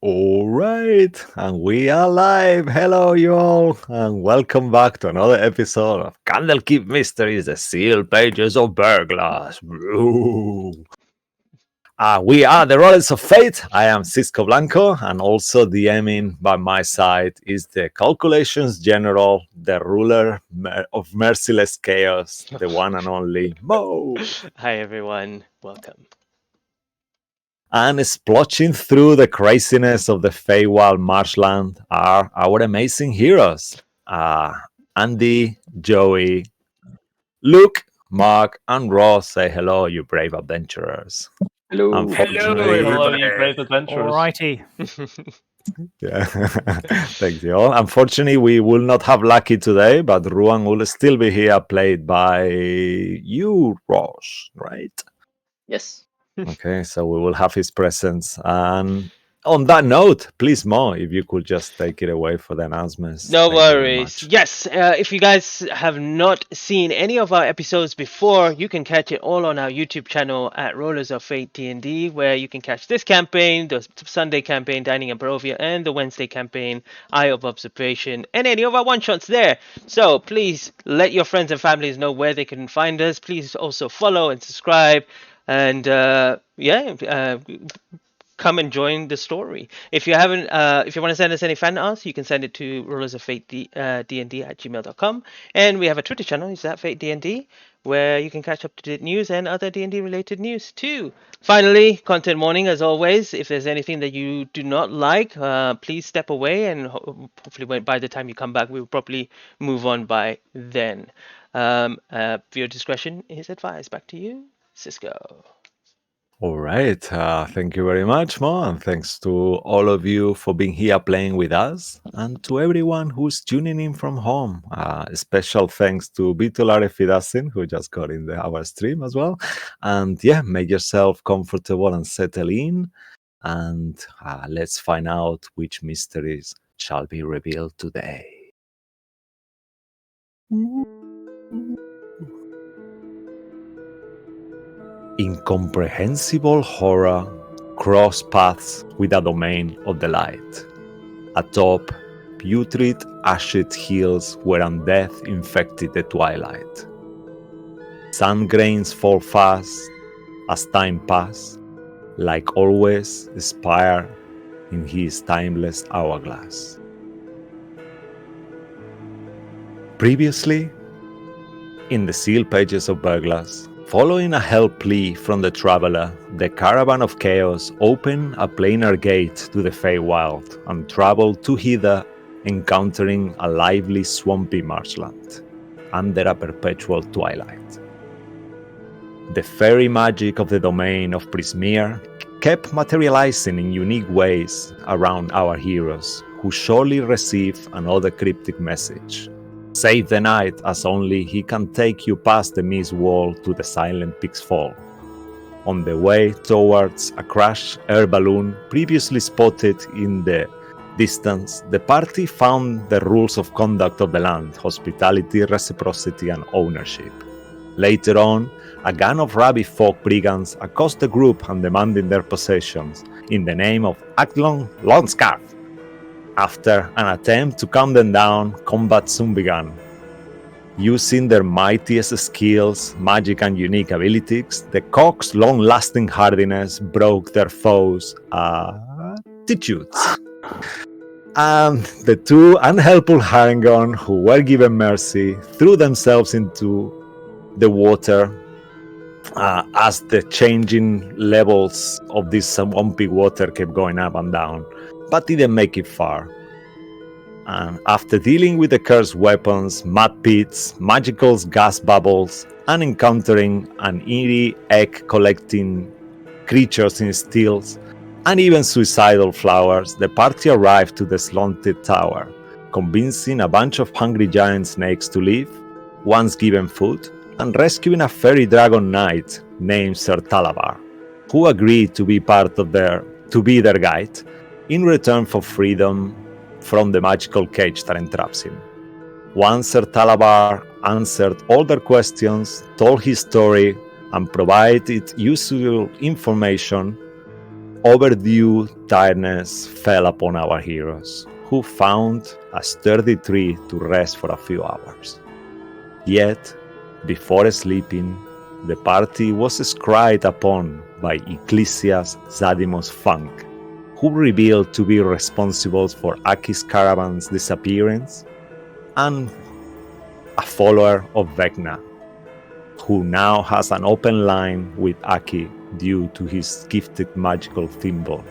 All right, and we are live. Hello, you all, and welcome back to another episode of Candlekeep Mysteries: The Sealed Pages of Verglas. We are the Rollers of Fate. I am Cisco Blanco, and also DMing by my side is the Calculations General, the ruler of merciless chaos, the one and only Mo. Hi everyone, welcome. And splotching through the craziness of the Feywild marshland are our amazing heroes. Andy, Joey, Luke, Mark, and Ross. Say hello, you brave adventurers. Hello. Hello, Unfortunately, you brave adventurers. Alrighty. yeah. Thank you all. Unfortunately, we will not have Lucky today, but Ruan will still be here, played by you, Ross, right? Yes. Okay, so we will have his presence. And on that note, please, Mo, if you could just take it away for the announcements. No Thank you very worries. much. Yes, if you guys have not seen any of our episodes before, you can catch it all on our YouTube channel at Rollers of Fate D&D, where you can catch this campaign, the Sunday campaign, Dining in Barovia, and the Wednesday campaign, Eye of Observation, and any of our one-shots there. So please let your friends and families know where they can find us. Please also follow and subscribe. And come and join the story. If you haven't, if you want to send us any fan art, you can send it to rollersoffate dnd at gmail.com. And we have a Twitter channel, is that Fate DND, where you can catch up to date news and other D&D related news too. Finally, content warning as always. If there's anything that you do not like, please step away, and hopefully by the time you come back, we will probably move on by then. Viewer discretion is advised. Back to you, Cisco. All right. Thank you very much, Mo. And thanks to all of you for being here playing with us. And to everyone who's tuning in from home. Special thanks to Vitolare Fidasin, who just got in our stream as well. And yeah, make yourself comfortable and settle in. And let's find out which mysteries shall be revealed today. Incomprehensible horror cross paths with the domain of the light. Atop putrid, ashed hills where undeath infected the twilight. Sun grains fall fast as time passes, like always expire in his timeless hourglass. Previously, in the sealed pages of Verglas, following a help plea from the traveler, the caravan of chaos opened a planar gate to the Feywild and traveled to Hither, encountering a lively swampy marshland under a perpetual twilight. The fairy magic of the domain of Prismere kept materializing in unique ways around our heroes, who surely receive another cryptic message. Save the night, as only he can take you past the mist wall to the silent peak's fall. On the way towards a crashed air balloon previously spotted in the distance, the party found the rules of conduct of the land: hospitality, reciprocity, and ownership. Later on, a gang of rabid folk brigands accost the group and demanding their possessions in the name of Actlon Longscarf. After an attempt to calm them down, combat soon began. Using their mightiest skills, magic, and unique abilities, the Cock's long-lasting hardiness broke their foes' attitudes. And the two unhelpful Harangon, who were given mercy, threw themselves into the water as the changing levels of this swampy water kept going up and down, but didn't make it far. And after dealing with the cursed weapons, mud pits, magical gas bubbles, and encountering an eerie egg-collecting creatures in stills, and even suicidal flowers, the party arrived to the slanted tower, convincing a bunch of hungry giant snakes to leave, once given food, and rescuing a fairy dragon knight named Sir Talabar, who agreed to be their guide in return for freedom from the magical cage that entraps him. Once Sir Talabar answered all their questions, told his story, and provided useful information, overdue tiredness fell upon our heroes, who found a sturdy tree to rest for a few hours. Yet, before sleeping, the party was scryed upon by Ecclesias Zadimos Funk, who revealed to be responsible for Aki's caravan's disappearance, and a follower of Vecna, who now has an open line with Aki due to his gifted magical thimble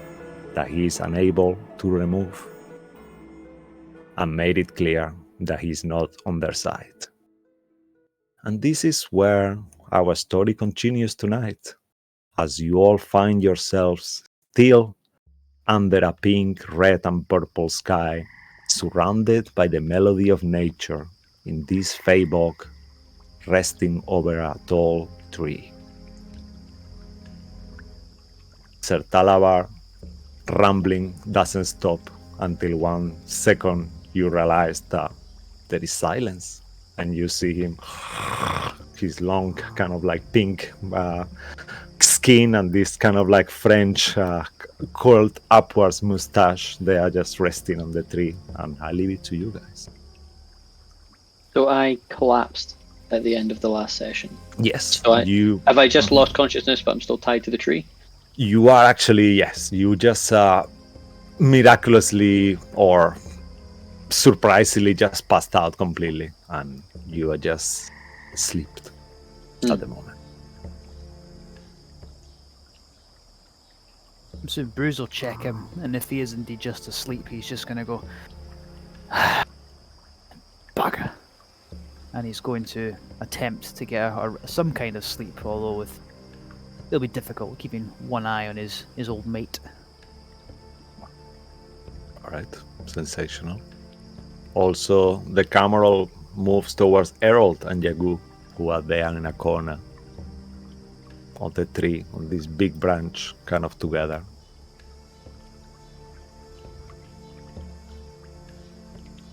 that he is unable to remove, and made it clear that he is not on their side. And this is where our story continues tonight, as you all find yourselves still under a pink, red, and purple sky, surrounded by the melody of nature in this fey bog resting over a tall tree. Sir Talabar rambling doesn't stop until 1 second you realize that there is silence, and you see him, his long kind of like pink skin and this kind of like French curled upwards mustache. They are just resting on the tree, and I leave it to you guys. So I collapsed at the end of the last session. Yes, So you have I just lost consciousness, but I'm still tied to the tree? You are actually, yes, you just miraculously or surprisingly just passed out completely, and you are just asleep at the moment. So Bruce will check him, and if he is indeed just asleep, he's just going to go, bugger. And he's going to attempt to get some kind of sleep, although it'll be difficult keeping one eye on his old mate. Alright, sensational. Also, the camera moves towards Errol and Yagu, who are there in a corner of the tree, on this big branch, kind of together.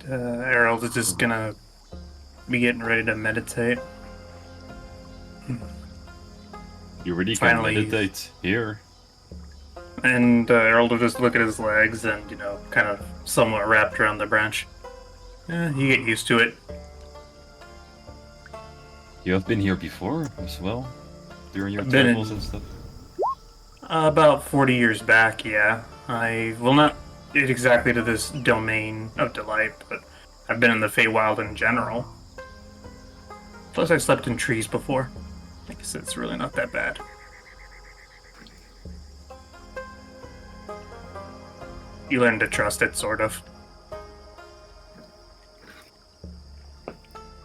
Errol is just gonna be getting ready to meditate. You really Finally. can meditate here. And Errol will just look at his legs and, kind of somewhat wrapped around the branch. You get used to it. You have been here before as well? During your I've been travels in- and stuff? About 40 years back, yeah. I will not get exactly to this domain of delight, but I've been in the Feywild in general. Plus, I slept in trees before. I guess it's really not that bad. You learn to trust it, sort of.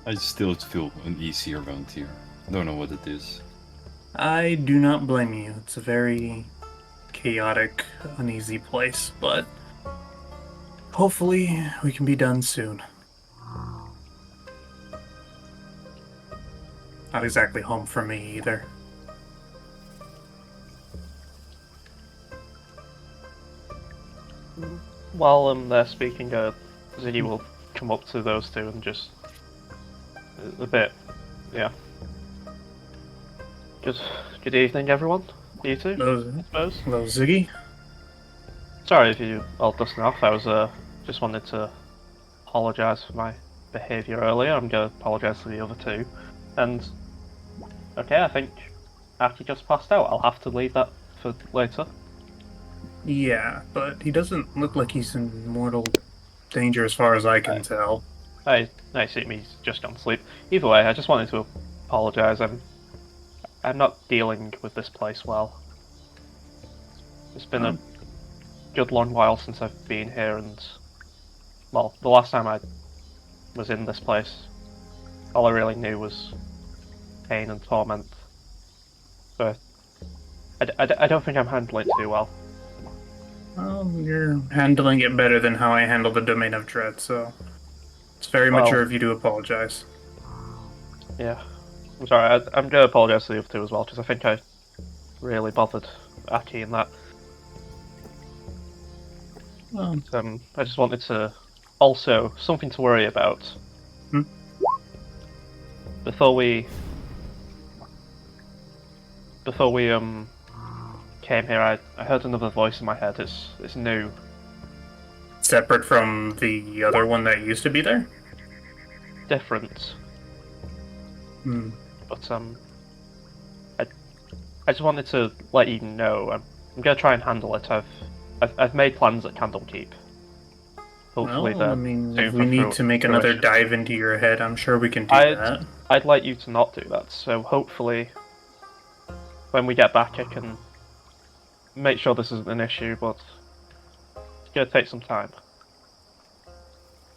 I still feel uneasy around here. Don't know what it is. I do not blame you. It's a very chaotic, uneasy place, but hopefully we can be done soon. Not exactly home for me either. While they're speaking, Ziggy will come up to those two and just a bit, yeah. Good evening, everyone. You two, I suppose. Hello, Ziggy. Sorry if you all dusting off. I was just wanted to apologise for my behaviour earlier. I'm gonna apologise to the other two. And okay, I think Aki just passed out. I'll have to leave that for later. Yeah, but he doesn't look like he's in mortal danger as far as I can tell. I assume he's just gone to sleep. Either way, I just wanted to apologise. I'm not dealing with this place well. It's been a good long while since I've been here, and well, the last time I was in this place, all I really knew was pain and torment. So I don't think I'm handling it too well. Well, you're handling it better than how I handled the Domain of Dread, so it's very mature of you to apologize. Yeah. I'm sorry, I'm going to apologise to the other two as well, because I think I really bothered Aki in that. I just wanted to... Also, something to worry about. Before we came here, I heard another voice in my head. It's new. Separate from the other one that used to be there? Different. Hmm. But I just wanted to let you know I'm gonna try and handle it. I've made plans at Candlekeep. Hopefully, Well, I mean, if we soon need to make another dive into your head, I'm sure we can do that. I'd like you to not do that. So hopefully, when we get back, I can make sure this isn't an issue. But it's gonna take some time.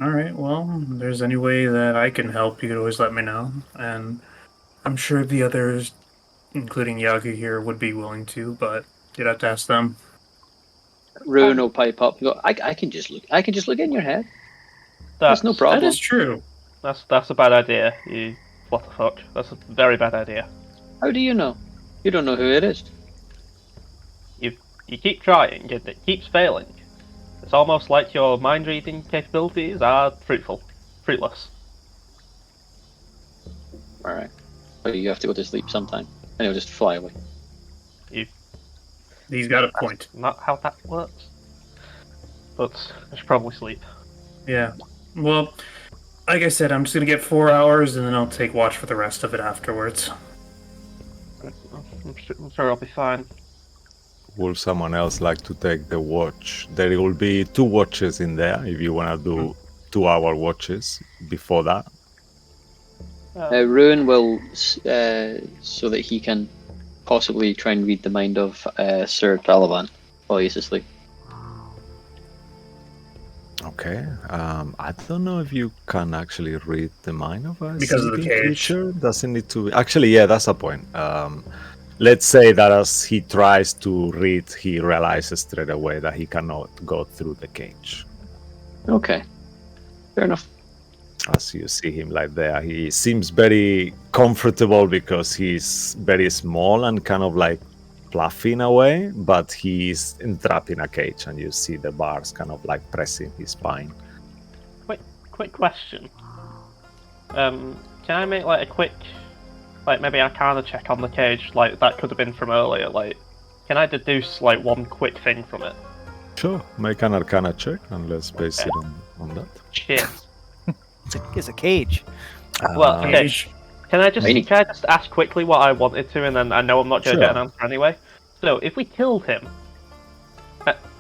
Alright, well, if there's any way that I can help, you could always let me know. And I'm sure the others, including Yaga here, would be willing to, but you'd have to ask them. Ruin will pipe up. Go, I can just look. I can just look in your head. That's no problem. That is true. That's a bad idea. What the fuck? That's a very bad idea. How do you know? You don't know who it is. You keep trying, and it keeps failing. It's almost like your mind reading capabilities are fruitless. All right, but you have to go to sleep sometime, and he'll just fly away. He's got a point. That's not how that works. But I should probably sleep. Yeah. Well, like I said, I'm just gonna get 4 hours, and then I'll take watch for the rest of it afterwards. I'm sure I'll be fine. Will someone else like to take the watch? There will be 2 watches in there if you want to do 2-hour watches before that. Ruin will, so that he can possibly try and read the mind of Sir Taliban while he's asleep. Okay. I don't know if you can actually read the mind of a Because of the sleeping cage. creature. Doesn't need to. Actually, yeah, that's a point. Let's say that as he tries to read, he realizes straight away that he cannot go through the cage. Okay, fair enough. As you see him like there, he seems very comfortable because he's very small and kind of like fluffy in a way, but he's entrapped in a cage, and you see the bars kind of like pressing his spine. Quick question. Can I make like a quick, like maybe Arcana check on the cage? Like that could have been from earlier. Like, can I deduce like one quick thing from it? Sure, make an Arcana check and let's base it on that. Shit. It's a cage. Well, okay. Can I just ask quickly what I wanted to, and then I know I'm not going to get an answer anyway. So, if we killed him,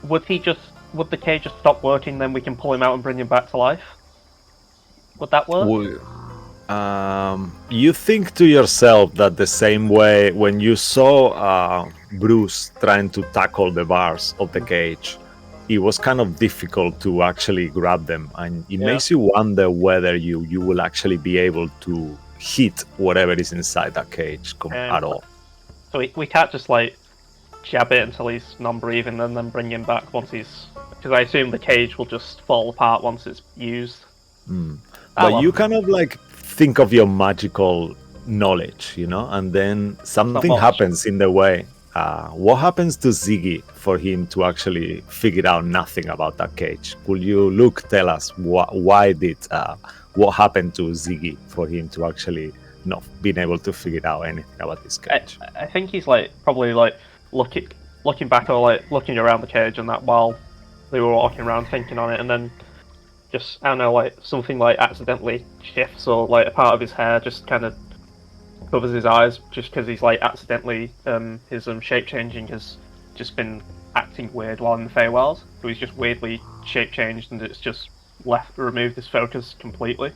would the cage just stop working? Then we can pull him out and bring him back to life. Would that work? You think to yourself that the same way when you saw Bruce trying to tackle the bars of the cage, it was kind of difficult to actually grab them, and it makes you wonder whether you will actually be able to hit whatever is inside that cage at all. So we can't just like jab it until he's non-breathing and then bring him back once he's... Because I assume the cage will just fall apart once it's used. But you kind of like think of your magical knowledge, you know, and then something happens in the way. What happens to Ziggy for him to actually figure out nothing about that cage? Could you tell us what happened to Ziggy for him to actually not being able to figure out anything about this cage? I think he's like probably like looking back or like looking around the cage and that while they were walking around thinking on it, and then just, I don't know, like something like accidentally shifts, or like a part of his hair just kind of covers his eyes just because he's like accidentally his shape changing has just been acting weird while in the Feywilds, so he's just weirdly shape changed and it's just removed his focus completely,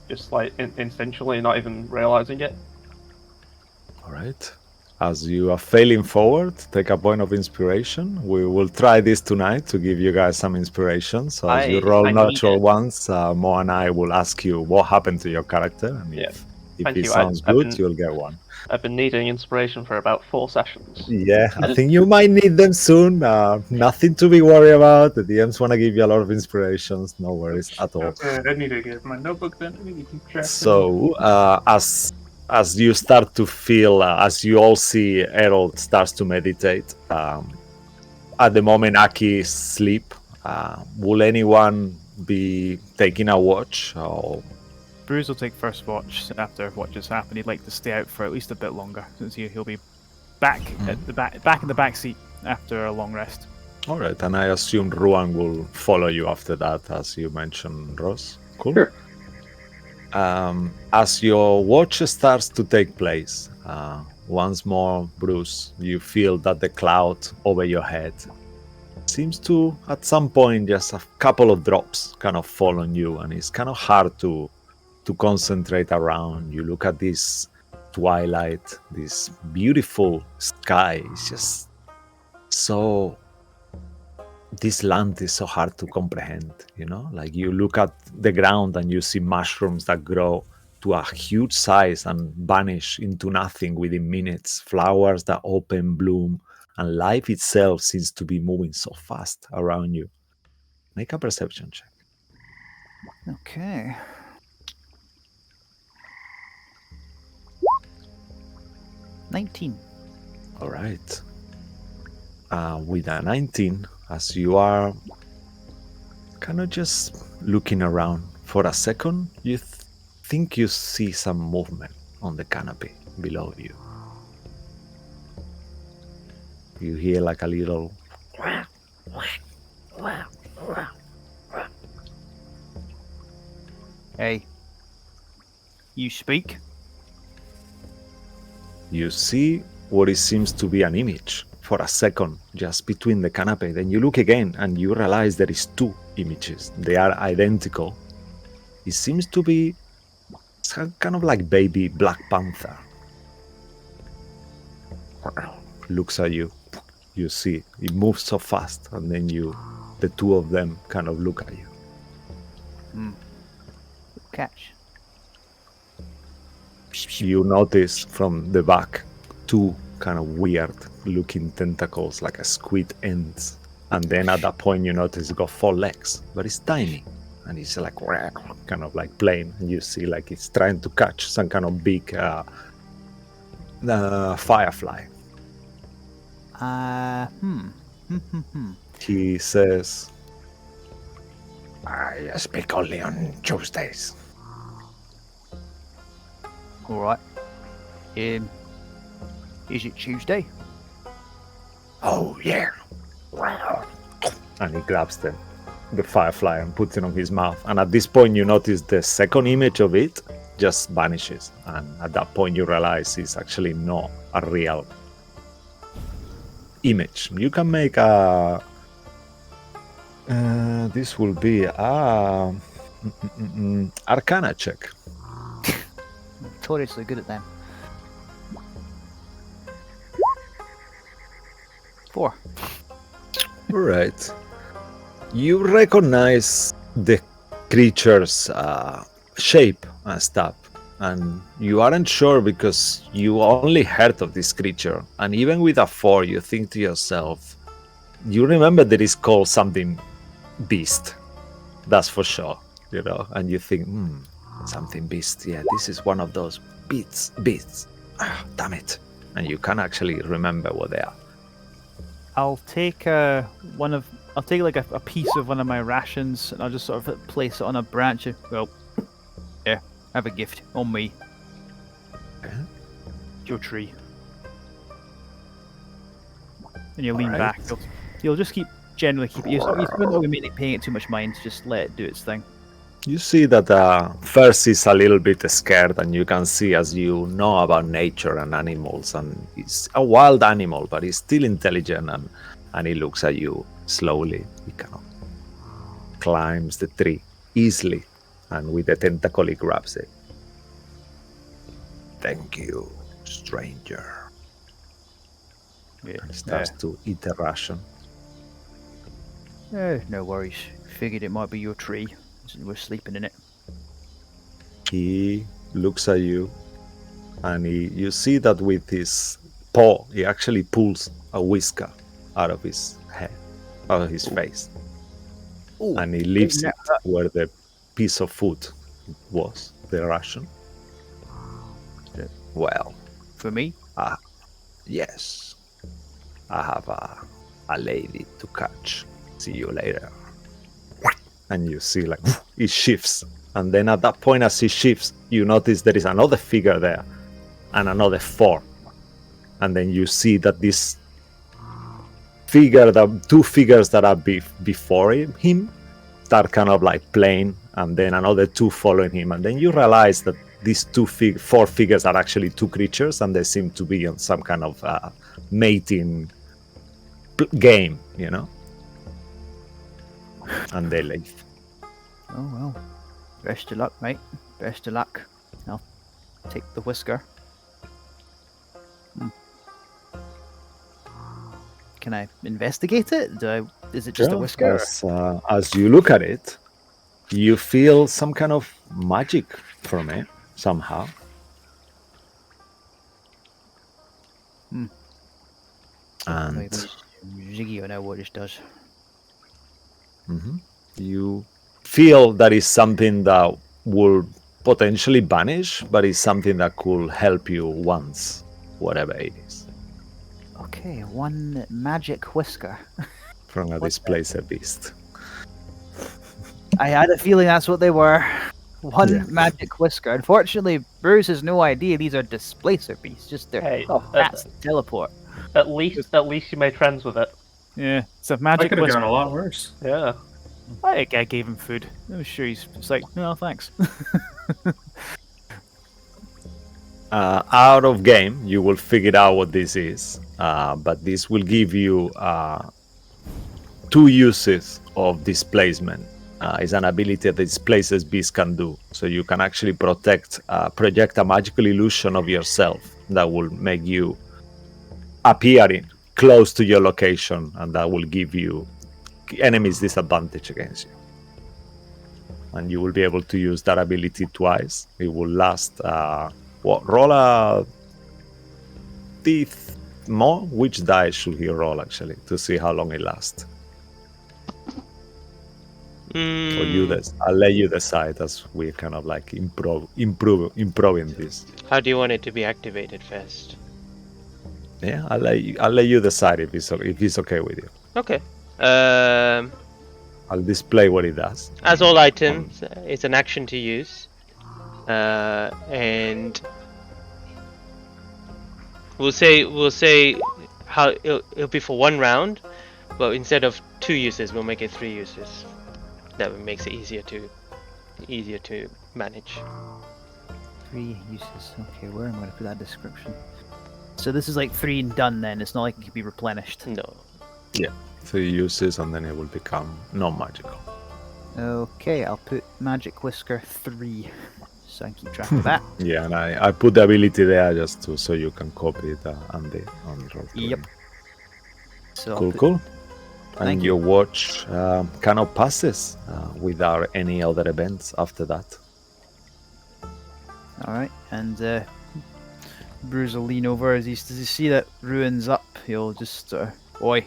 just like instinctually, not even realizing it. All right. As you are failing forward, take a point of inspiration. We will try this tonight to give you guys some inspiration. So as you roll natural ones, Mo and I will ask you what happened to your character, and if it sounds good, you'll get one. I've been needing inspiration for about 4 sessions. Yeah, I think you might need them soon. Nothing to be worried about. The DMs want to give you a lot of inspirations. No worries at all. I need to get my notebook then. So, as you start to feel, as you all see, Errol starts to meditate. At the moment, Aki is asleep. Will anyone be taking a watch? Or... Bruce will take first watch after what just happened. He'd like to stay out for at least a bit longer, since he'll be back at the back in the back seat after a long rest. All right, and I assume Ruan will follow you after that, as you mentioned, Ross. Cool. Sure. As your watch starts to take place, once more, Bruce, you feel that the cloud over your head seems to, at some point, just a couple of drops kind of fall on you, and it's kind of hard to concentrate around. You look at this twilight, this beautiful sky. It's just so... This land is so hard to comprehend, you know? Like you look at the ground and you see mushrooms that grow to a huge size and vanish into nothing within minutes, flowers that open, bloom, and life itself seems to be moving so fast around you. Make a perception check. Okay. $19. All right. With a 19, as you are kind of just looking around for a second, you think you see some movement on the canopy below you. You hear like a little... Hey. You speak? You see what it seems to be an image for a second, just between the canopy. Then you look again and you realize there is two images. They are identical. It seems to be kind of like baby Black Panther. Looks at you. You see, it moves so fast, and then the two of them kind of look at you. Catch. You notice from the back two kind of weird looking tentacles, like a squid ends, and then at that point you notice it got 4 legs, but it's tiny, and it's like kind of like playing, and you see like it's trying to catch some kind of big firefly. He says, I speak only on Tuesdays. Alright. Is it Tuesday? Oh yeah. And he grabs the firefly and puts it on his mouth. And at this point you notice the second image of it just vanishes. And at that point you realize it's actually not a real image. You can make a... this will be a... Arcana check. Notoriously good at them. 4. Right. You recognize the creature's shape and stuff, and you aren't sure because you only heard of this creature. And even with a 4, you think to yourself, you remember that it's called something beast. That's for sure, you know. And you think, something beast. Yeah, this is one of those beasts. Damn it! And you can't actually remember what they are. I'll take like a piece of one of my rations, and I'll just sort of place it on a branch. Well, yeah, have a gift on me. Okay. Your tree. And you lean Alright. back. You'll just generally keep it. You're not going to be paying it too much mind. Just let it do its thing. You see that first is a little bit scared, and you can see, as you know about nature and animals, and it's a wild animal, but it's still intelligent, and he looks at you slowly. He kind of climbs the tree easily, and with the tentacle he grabs it. Thank you, stranger. Yeah. And starts to eat the ration. No worries. Figured it might be your tree. We're sleeping in it. He looks at you, and you see that with his paw, he actually pulls a whisker out of his head, out of his face. Ooh, And he leaves it where the piece of food was, the ration. Well, For me? yes. I have a lady to catch. See you later. And you see, like, it shifts. And then at that point, as it shifts, you notice there is another figure there, and another 4. and then you see that this figure, the two figures that are before him, start kind of like playing, and then another two following him, and then you realize that these four figures are actually two creatures, and they seem to be on some kind of mating game, you know. And they leave. Oh well. Best of luck, mate. Best of luck. I'll take the whisker. Can I investigate it? Is it just a whisker? As you look at it, you feel some kind of magic from it somehow. And Ziggy will know what this does. you feel that is something that will potentially vanish, but it's something that could help you once, whatever it is. Okay, one magic whisker. From a displacer beast. I had a feeling that's what they were. One Yeah. magic whisker. Unfortunately, Bruce has no idea these are displacer beasts. Just their Hey, that's teleport. at least you made friends with it. Yeah, it's a I magic could have whisker. gone a lot worse. Yeah. I gave him food. I'm sure he's just like, no, thanks. Out of game, you will figure out what this is, but this will give you two uses of displacement. It's an ability that displaces beasts can do, so you can actually project a magical illusion of yourself that will make you appearing close to your location, and that will give you enemies disadvantage against you. And you will be able to use that ability twice. It will last. Roll a teeth more. Which die should he roll actually to see how long it lasts? Or you I'll let you decide as we're kind of like improving this. How do you want it to be activated first? Yeah, I'll let you decide if it's okay with you. Okay. I'll display what it does. As all items, it's an action to use, and we'll say how it'll be for one round, but instead of 2 uses, we'll make it 3 uses. That makes it easier to manage. 3 uses. Okay, where am I going to put that description? So this is like 3 and done then. It's not like it can be replenished. No. Yeah, 3 uses and then it will become non-magical. Okay, I'll put magic whisker 3. So I can keep track of that. Yeah, and I put the ability there just so you can copy it on roll. Yep. So I'll Cool, put- cool. And Thank your watch kind of passes without any other events after that. Alright, and Bruce will lean over as does he see that ruin's up, he'll just oi,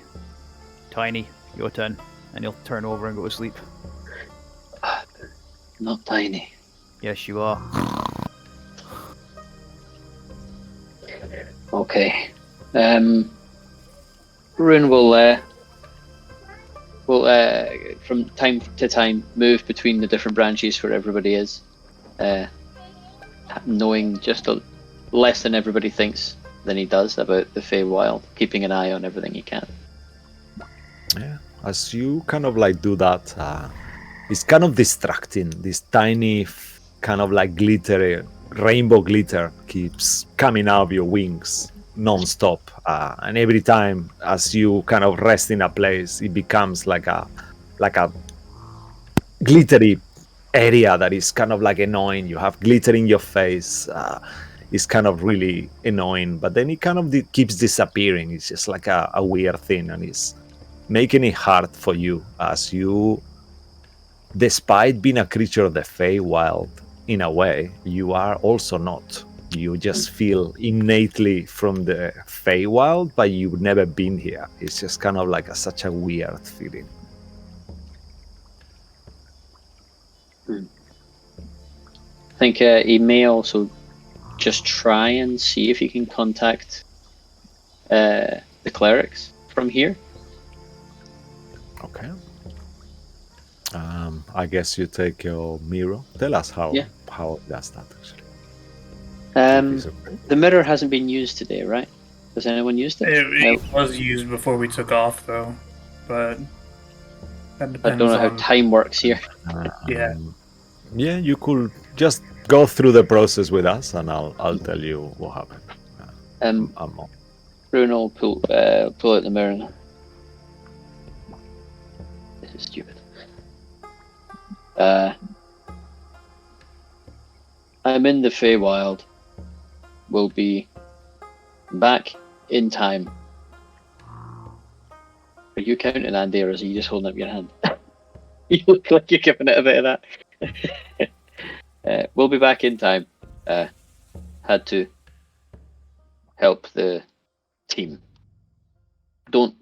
Tiny, your turn. And he'll turn over and go to sleep. Not tiny. Yes, you are. Okay. Rune will from time to time move between the different branches where everybody is, knowing just less than everybody thinks than he does about the Feywild, keeping an eye on everything he can. Yeah, as you kind of like do that, it's kind of distracting. This tiny, kind of like glittery, rainbow glitter keeps coming out of your wings non-stop, and every time as you kind of rest in a place, it becomes like a glittery area that is kind of like annoying. You have glitter in your face. It's kind of really annoying, but then it kind of keeps disappearing. It's just like a weird thing, and it's making it hard for you as you, despite being a creature of the Feywild, in a way, you are also not. You just feel innately from the Feywild, but you've never been here. It's just kind of like such a weird feeling. I think he may also just try and see if he can contact the clerics from here. Okay. I guess you take your mirror. Tell us how it does that actually. The mirror hasn't been used today, right? Has anyone used it? It was used before we took off, though, but that I depends don't know how on. time works here. Yeah. Yeah, you could just go through the process with us, and I'll tell you what happened. Bruno will pull out the mirror. This is stupid. I'm in the Feywild. Will be back in time. Are you counting, Andy, or is you just holding up your hand? You look like you're giving it a bit of that. We'll be back in time. Had to help the team. Don't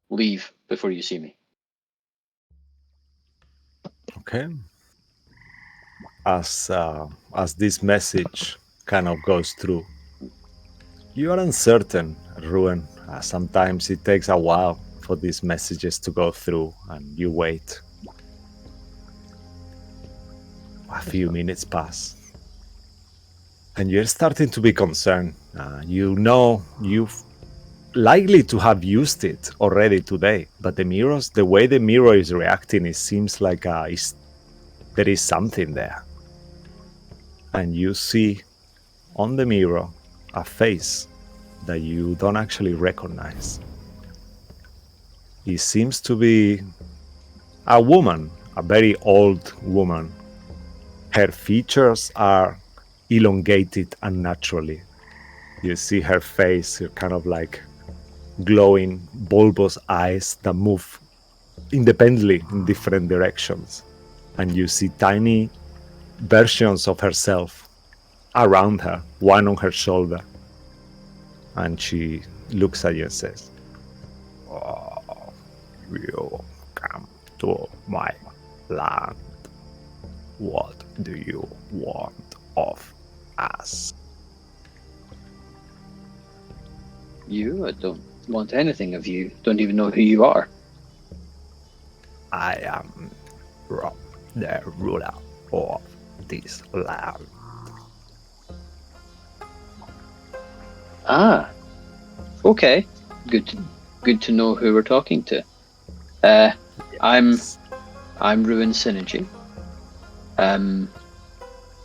leave before you see me. Okay. As this message kind of goes through, you are uncertain, Ruin. Sometimes it takes a while for these messages to go through, and you wait. A few minutes pass, and you're starting to be concerned. You know you've likely to have used it already today, but the way the mirror is reacting, it seems like there is something there. And you see on the mirror a face that you don't actually recognize. It seems to be a woman, a very old woman. Her features are elongated unnaturally. You see her face, kind of like glowing, bulbous eyes that move independently in different directions. And you see tiny versions of herself around her, one on her shoulder. And she looks at you and says, "Oh, you come to my land. What do you want of us?" You? I don't want anything of you. Don't even know who you are. I am the ruler of this land. Ah, okay. Good to know who we're talking to. I'm Ruin Synergy.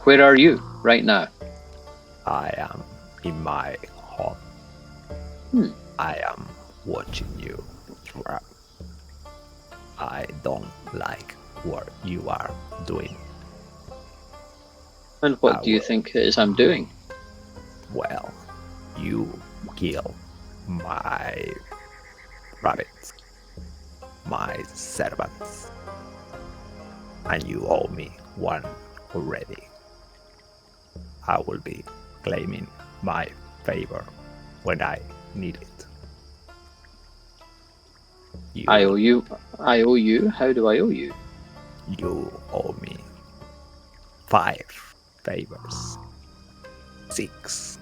Where are you right now? I am in my home. I am watching you. I don't like what you are doing. And what do you think it is I'm doing? Well, you kill my rabbits, my servants, and you owe me one already. I will be claiming my favor when I need it. I owe you. How do I owe you? You owe me 5 favors, 6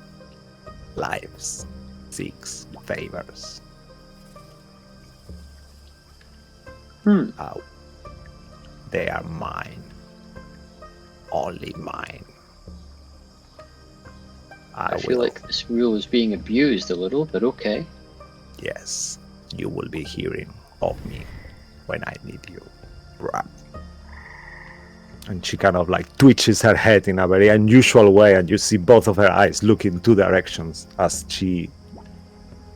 lives, 6 favors. They are mine, only mine. I feel like this rule is being abused a little, but okay. Yes, you will be hearing of me when I need you. And she kind of like twitches her head in a very unusual way, and you see both of her eyes look in 2 directions as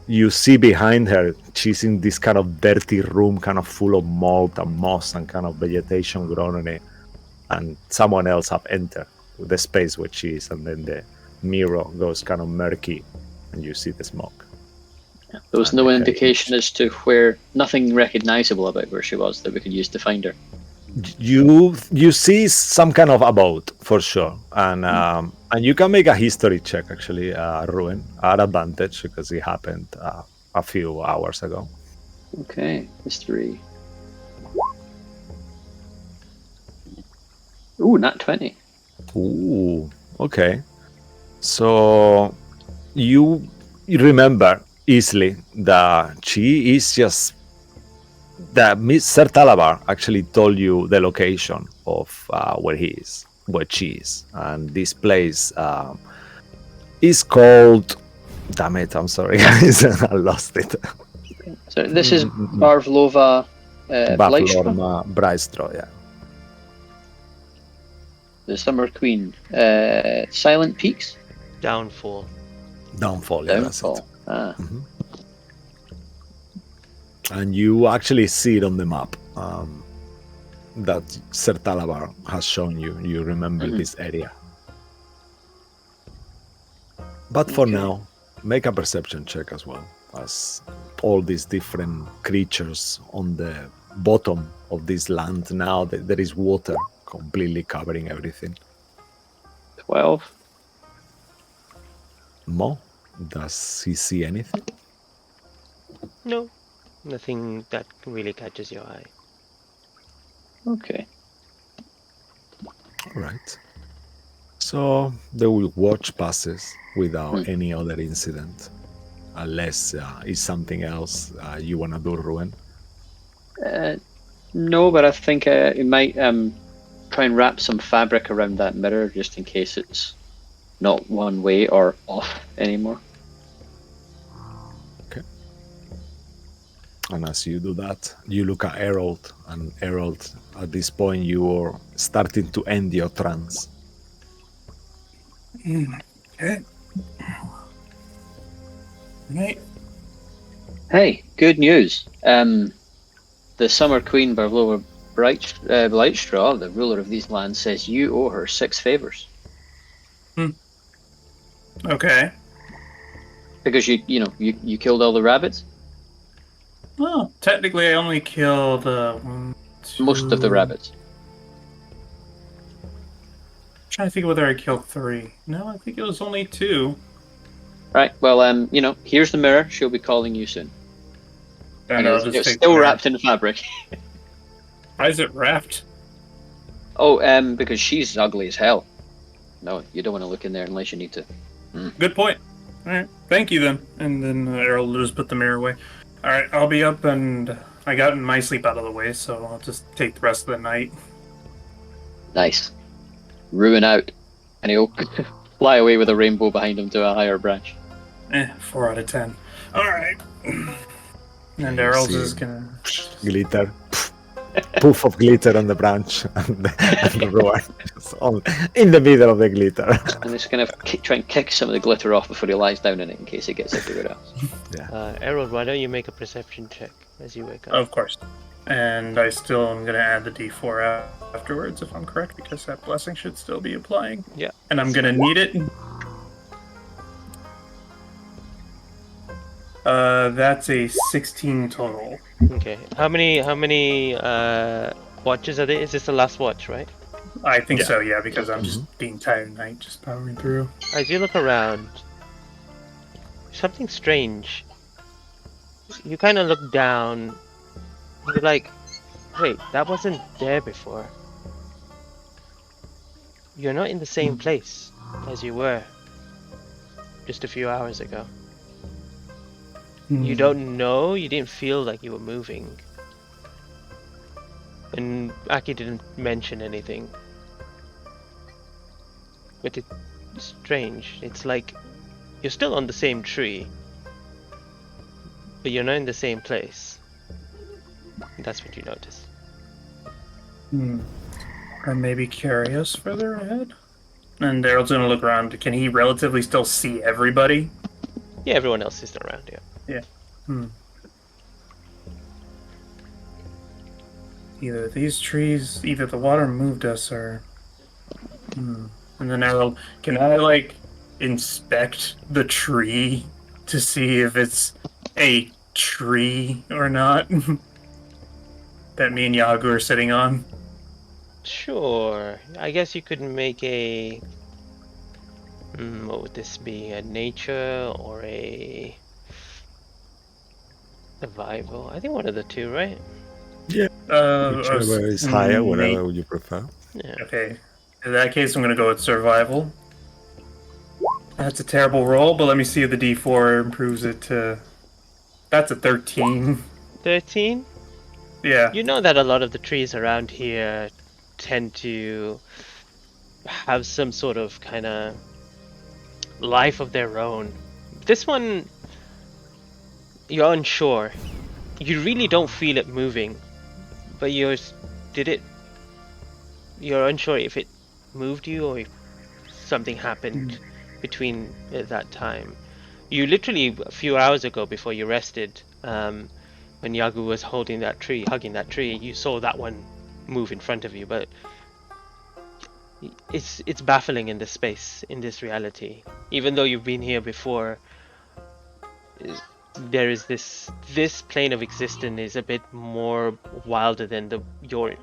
you see behind her, she's in this kind of dirty room, kind of full of mold and moss and kind of vegetation grown in it. And someone else have entered the space where she is, and then the mirror goes kind of murky, and you see the smoke. There was no indication as to where, nothing recognizable about where she was that we could use to find her. You see some kind of abode for sure, and you can make a history check actually, Ruin, at advantage because it happened a few hours ago. Okay, history. Ooh, nat 20. Ooh, okay. So you remember easily that she is just that Sir Talabar actually told you the location of where she is, and this place is called Damn it! I'm sorry, guys. I lost it. So this is Barvlova Blightstraw, Baflorma Brystro, yeah. the Summer Queen. Silent Peaks? Downfall. Downfall, yeah, that's it. Downfall. Ah, And you actually see it on the map that Sir Talabar has shown you. You remember this area. But for now, make a perception check as well, as all these different creatures on the bottom of this land now, there is water completely covering everything. 12. Mo, does he see anything? No, nothing that really catches your eye. Okay. All right. So the watch passes without any other incident, unless it's something else you want to do, Ruin. No, but I think you might try and wrap some fabric around that mirror just in case it's not one way or off anymore. Okay. And as you do that, you look at Harold, and Harold, at this point, you are starting to end your trance. Okay. Right. Hey, good news. The Summer Queen Barvlova Blightstraw, the ruler of these lands, says you owe her 6 favors. Okay. Because you killed all the rabbits? Well, technically, I only killed Most of the rabbits. I'm trying to think whether I killed 3. No, I think it was only 2. Right, well, here's the mirror. She'll be calling you soon. And I'll just It's take still the- wrapped in fabric. Why is it wrapped? Oh, because she's ugly as hell. No, you don't want to look in there unless you need to. Good point. All right, thank you then. And then Errol will just put the mirror away. All right, I'll be up, and I got my sleep out of the way, so I'll just take the rest of the night. Nice. Ruin out. And he'll fly away with a rainbow behind him to a higher branch. 4 out of 10. All right. And Errol's see is gonna. Glitter. Poof of glitter on the branch, and Ruin is in the middle of the glitter. And he's going to try and kick some of the glitter off before he lies down in it in case it gets everywhere else. Errol, why don't you make a perception check as you wake up? Of course. And I still am gonna add the D4 afterwards, if I'm correct, because that blessing should still be applying. Yeah. And I'm gonna need it. That's a 16 total. Okay. How many watches are there? Is this the last watch, right? I think so, yeah, because I'm just being tired tonight, just powering through. As you look around, something strange. You kind of look down. You're like, wait, that wasn't there before. You're not in the same place as you were just a few hours ago. You don't know, you didn't feel like you were moving. And Aki didn't mention anything. But it's strange. It's like you're still on the same tree, but you're not in the same place. That's what you notice. I may be curious further ahead. And Daryl's gonna look around. Can he relatively still see everybody? Yeah, everyone else is around here. Yeah. Either these trees, either the water moved us, or... And then can I, inspect the tree to see if it's a tree or not? That me and Yagu are sitting on? Sure. I guess you could make a... what would this be? A nature or a... survival? I think one of the two, right? Yeah. Whichever is higher, whatever you prefer. Yeah. Okay. In that case, I'm going to go with survival. That's a terrible roll, but let me see if the D4 improves it to... That's a 13. 13? Yeah. You know that a lot of the trees around here tend to have some sort of kind of life of their own. This one, you're unsure. You really don't feel it moving, but you're unsure if it moved you or if something happened between that time. You literally a few hours ago, before you rested, when Yagu was hugging that tree, you saw that one move in front of you, but it's baffling in this space, in this reality. Even though you've been here before, there is this plane of existence is a bit more wilder than your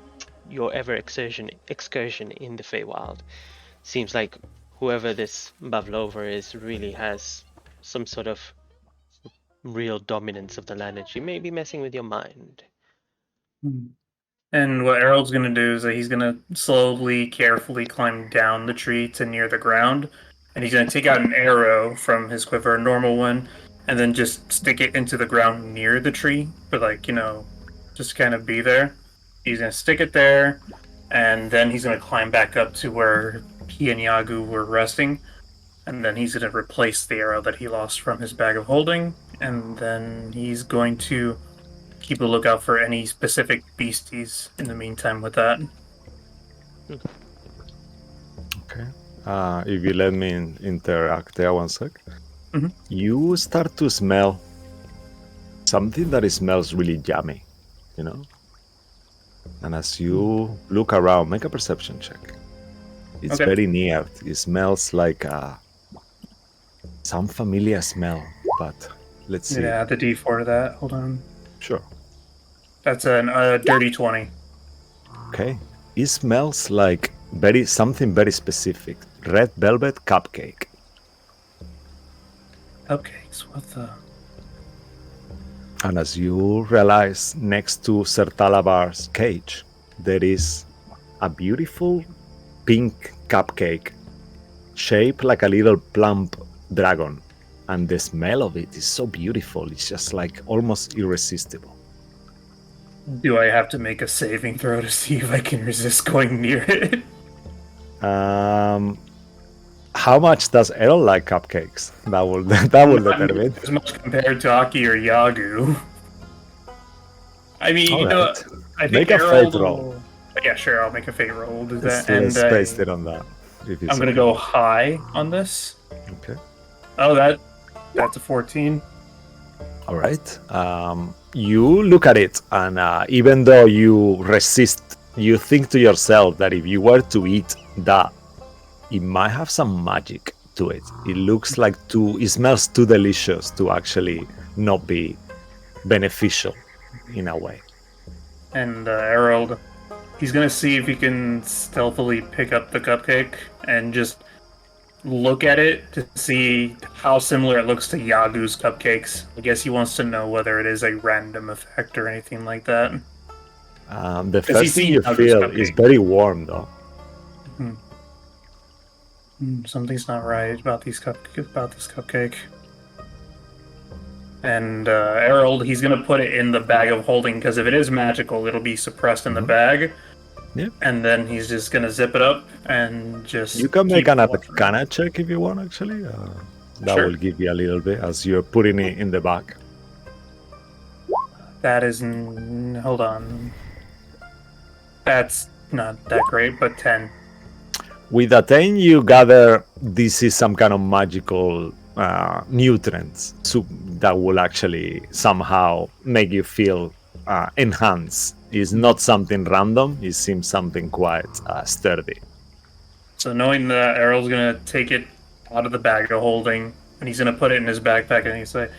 ever excursion in the Feywild. Seems like whoever this Bavlova is really has some sort of real dominance of the land, and she may be messing with your mind. And what Errol's going to do is that he's going to slowly, carefully climb down the tree to near the ground, and he's going to take out an arrow from his quiver, a normal one, and then just stick it into the ground near the tree, for just kind of be there. He's going to stick it there, and then he's going to climb back up to where he and Yagu were resting, and then he's going to replace the arrow that he lost from his bag of holding, and then he's going to keep a lookout for any specific beasties in the meantime with that. Okay. If you let me interact there 1 sec. Mhm. You start to smell something that smells really yummy, you know? And as you look around, make a perception check. It's Okay. very near. It smells like some familiar smell, but let's see. Yeah, the D4 to that. Hold on. Sure. That's a dirty 20. Okay. It smells like something very specific. Red velvet cupcake. Cupcakes, what the... And as you realize, next to Sir Talabar's cage, there is a beautiful pink cupcake shaped like a little plump dragon. And the smell of it is so beautiful. It's just like almost irresistible. Do I have to make a saving throw to see if I can resist going near it? How much does Errol like cupcakes? That will determine. As much compared to Aki or Yagu. I mean, All you know, right. I think Make a Errol fate roll. will- Yeah, sure, I'll make a fate roll. We'll do Let's that. And space it on that. If it's I'm gonna okay. go high on this. Okay. Oh, that's a 14. All right. You look at it, and even though you resist, you think to yourself that if you were to eat that, it might have some magic to it. It looks like it smells too delicious to actually not be beneficial in a way. And Harold, he's gonna see if he can stealthily pick up the cupcake and just look at it to see how similar it looks to Yagu's cupcakes. I guess he wants to know whether it is a random effect or anything like that. The first thing you Yagu's feel cupcake? is very warm, though. Something's not right about this cupcake. And Harold, he's gonna put it in the bag of holding because if it is magical, it'll be suppressed in the bag. Yep. And then he's just gonna zip it up and just. You can make keep an watching. arcana check if you want, actually. That Sure. will give you a little bit as you're putting it in the bag. That is. Hold on. That's not that great, but 10. With a 10, you gather this is some kind of magical nutrients that will actually somehow make you feel enhanced. It's not something random. It seems something quite sturdy. So knowing that Errol's gonna take it out of the bag of holding and he's gonna put it in his backpack and he's like,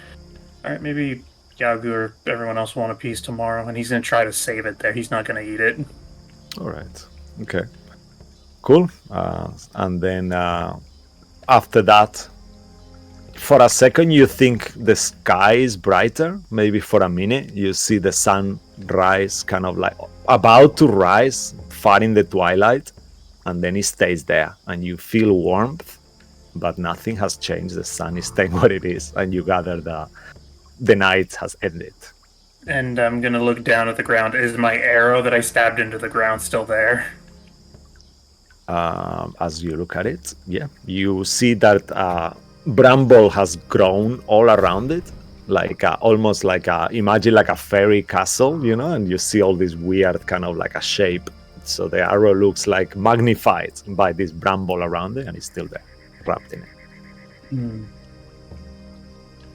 all right, maybe Yagu or everyone else want a piece tomorrow, and he's gonna try to save it there. He's not gonna eat it. All right. Okay. Cool. And then after that, for a second, you think the sky is brighter. Maybe for a minute, you see the sun rise, kind of like about to rise, far in the twilight, and then it stays there, and you feel warmth, but nothing has changed. The sun is staying where it is, and you gather the night has ended. And I'm gonna look down at the ground. Is my arrow that I stabbed into the ground still there? As you look at it, yeah, you see that bramble has grown all around it, like almost like imagine like a fairy castle, you know, and you see all this weird kind of like a shape. So the arrow looks like magnified by this bramble around it, and it's still there, wrapped in it.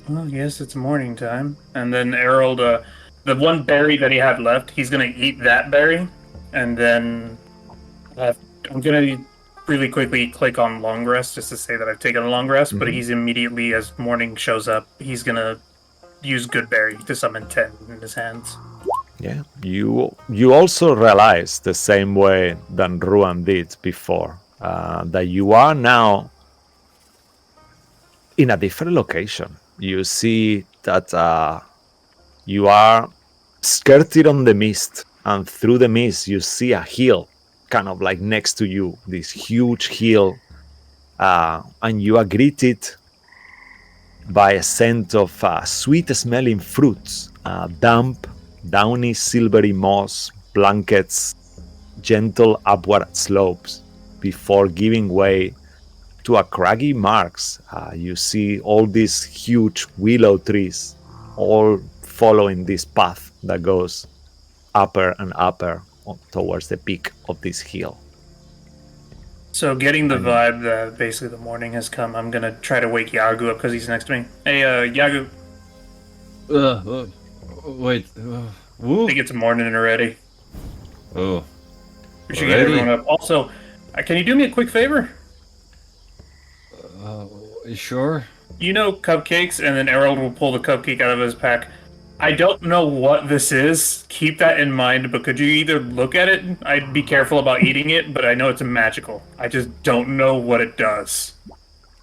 Well, yes, it's morning time. And then Harold, the one berry that he had left, he's gonna eat that berry, and then I'm gonna really quickly click on long rest just to say that I've taken a long rest. But he's immediately, as morning shows up, he's gonna use good berry to summon 10 in his hands. Yeah, you also realize the same way that Ruan did before, that you are now in a different location. You see that you are skirted on the mist, and through the mist you see a hill kind of like next to you, this huge hill, and you are greeted by a scent of sweet-smelling fruits, damp, downy, silvery moss, blankets, gentle upward slopes, before giving way to a craggy marks. You see all these huge willow trees, all following this path that goes upper and upper towards the peak of this hill. So, getting the vibe that basically the morning has come, I'm gonna try to wake Yagu up because he's next to me. Hey, Yagu. Wait. I think it's morning already. Oh. We should get everyone up. Also, can you do me a quick favor? Sure. You know cupcakes, and then Harold will pull the cupcake out of his pack. I don't know what this is. Keep that in mind, but could you either look at it? I'd be careful about eating it, but I know it's magical. I just don't know what it does.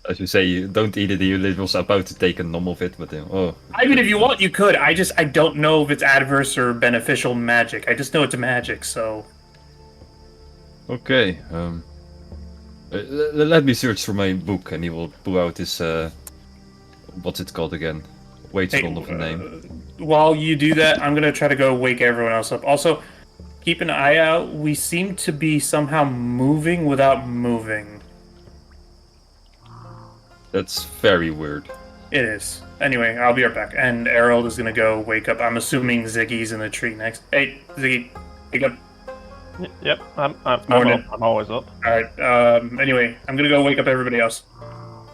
As you say, you don't eat it. You was about to take a nom of it, but I mean, if you want, you could. I don't know if it's adverse or beneficial magic. I just know it's magic, so... Okay. Let me search for my book, and he will pull out his what's it called again? Wait, Hey, of a name. While you do that, I'm gonna try to go wake everyone else up. Also, keep an eye out. We seem to be somehow moving without moving. That's very weird. It is. Anyway, I'll be right back. And Harold is gonna go wake up. I'm assuming Ziggy's in the tree next. Hey, Ziggy, wake up. Yep, I'm Morning. up. I'm always up. Alright, anyway, I'm gonna go wake up everybody else.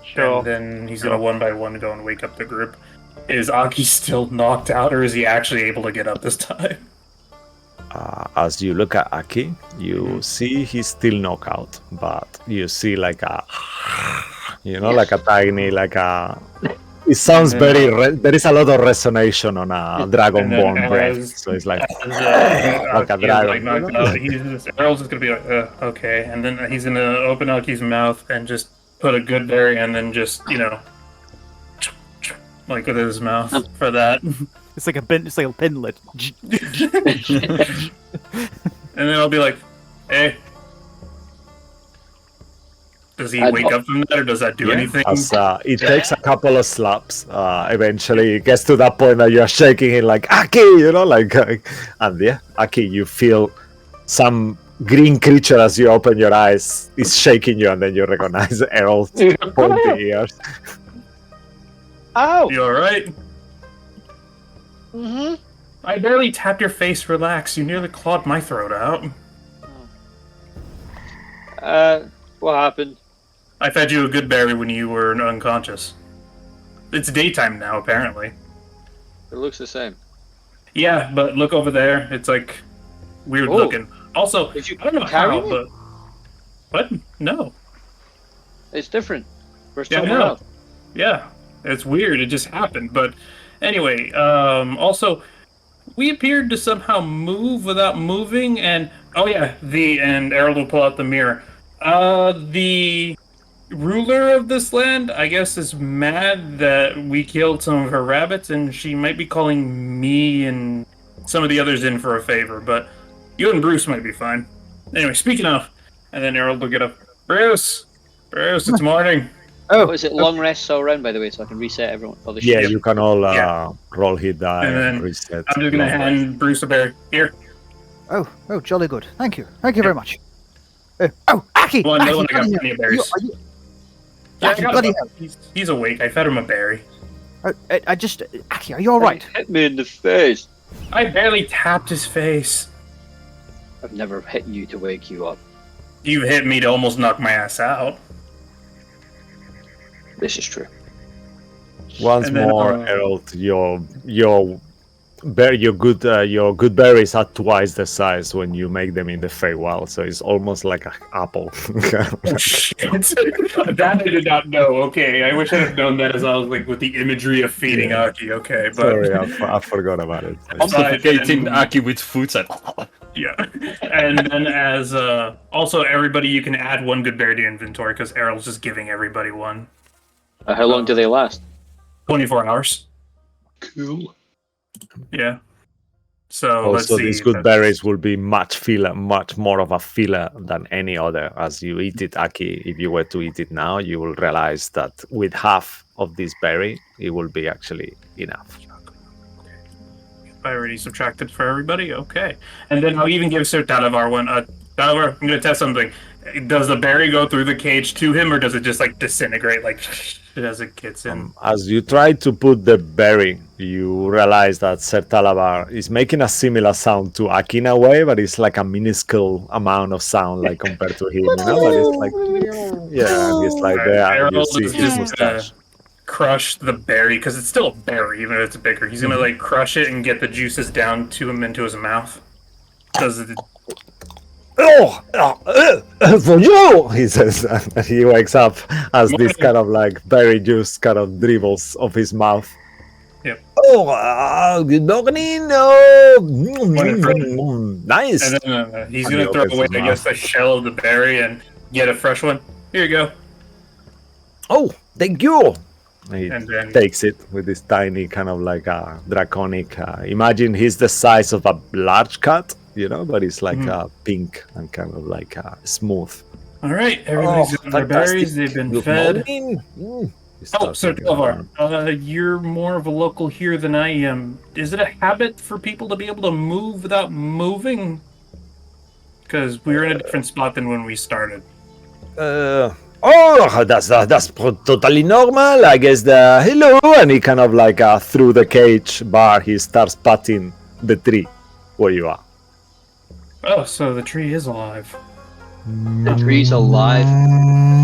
Sure. And then he's gonna one by one go and wake up the group. Is Aki still knocked out, or is he actually able to get up this time? As you look at Aki, you see he's still knocked out, but you see like a, like a tiny, like a... It sounds very... there is a lot of resonation on a dragonborn breath, so it's like... like a dragon. Knocked out, Harold's just gonna be like, okay, and then he's gonna open Aki's mouth and just put a good berry, and then just, like with his mouth for that. It's like a pinlet. And then I'll be like, hey. Does he wake up from that, or does that do anything? As, it takes a couple of slaps. Eventually, it gets to that point that you're shaking it like, Aki, and yeah, Aki, you feel some green creature as you open your eyes is shaking you, and then you recognize Errol's pointy ears. Ow! You alright? Mm-hmm. I barely tapped your face, relax. You nearly clawed my throat out. What happened? I fed you a good berry when you were unconscious. It's daytime now, apparently. It looks the same. Yeah, but look over there. It's like weird looking. Also, Did you I don't know carry how, me? but what? No. It's different. We're Yeah, still no. out. Yeah, it's weird. It just happened. But anyway, also, we appeared to somehow move without moving, and and Errol will pull out the mirror. The ruler of this land, I guess, is mad that we killed some of her rabbits, and she might be calling me and some of the others in for a favor, but you and Bruce might be fine. Anyway, speaking of, and then Errol will get up. Bruce, it's morning. Oh, is it long rest all round, by the way, so I can reset everyone for the Yeah, shift? you can all roll hit die And then and reset. I'm just gonna hand Bruce a berry. Here. Oh, jolly good. Thank you very much. Aki! Well, Aki, no one got come plenty here. of berries. Yeah, Aki, bloody hell. he's awake. I fed him a berry. I just... Aki, are you alright? Hit me in the face. I barely tapped his face. I've never hit you to wake you up. You hit me to almost knock my ass out. This is true. Once And then, more, Harold, your good berries are twice the size when you make them in the Feywild, so it's almost like an apple. Oh, shit. That I did not know. Okay, I wish I had known that as I was like with the imagery of feeding Aki. Okay, but Sorry, I forgot about it. Suffocating Aki with food. yeah. And then as also everybody, you can add one good berry to your inventory because Errol's just giving everybody one. How long do they last? 24 hours. Cool. Yeah. So let's Also, see. these good berries will be much more of a filler than any other. As you eat it, Aki, if you were to eat it now, you will realize that with half of this berry, it will be actually enough. I already subtracted for everybody. Okay. And then I'll even give Sir Dalavar one. Dalavar, I'm going to test something. Does the berry go through the cage to him, or does it just like disintegrate like as it gets in? As you try to put the berry, you realize that Sir Talabar is making a similar sound to Aki in a way, but it's like a minuscule amount of sound, like compared to him. You know, but it's like it's like there. You Harold see is his just mustache. crush the berry because it's still a berry, even if it's bigger. He's gonna like crush it and get the juices down to him into his mouth. Does it? For you, he says, and he wakes up as this kind of like berry juice kind of dribbles off his mouth. Yep. Good morning. Nice. And then he's And gonna he throw opens away, his I guess, mouth. the shell of the berry and get a fresh one. Here you go. Oh, thank you. He And then- takes it with this tiny kind of like a draconic. Imagine he's the size of a large cat, you know, but it's like pink and kind of like smooth. All right, everybody's got their berries. They've been Good fed. morning. Oh, Sir Delvar, you're more of a local here than I am. Is it a habit for people to be able to move without moving? Because we were in a different spot than when we started. That's totally normal. I guess hello, and he kind of like through the cage bar, he starts patting the tree where you are. Oh, so the tree is alive. The tree's alive.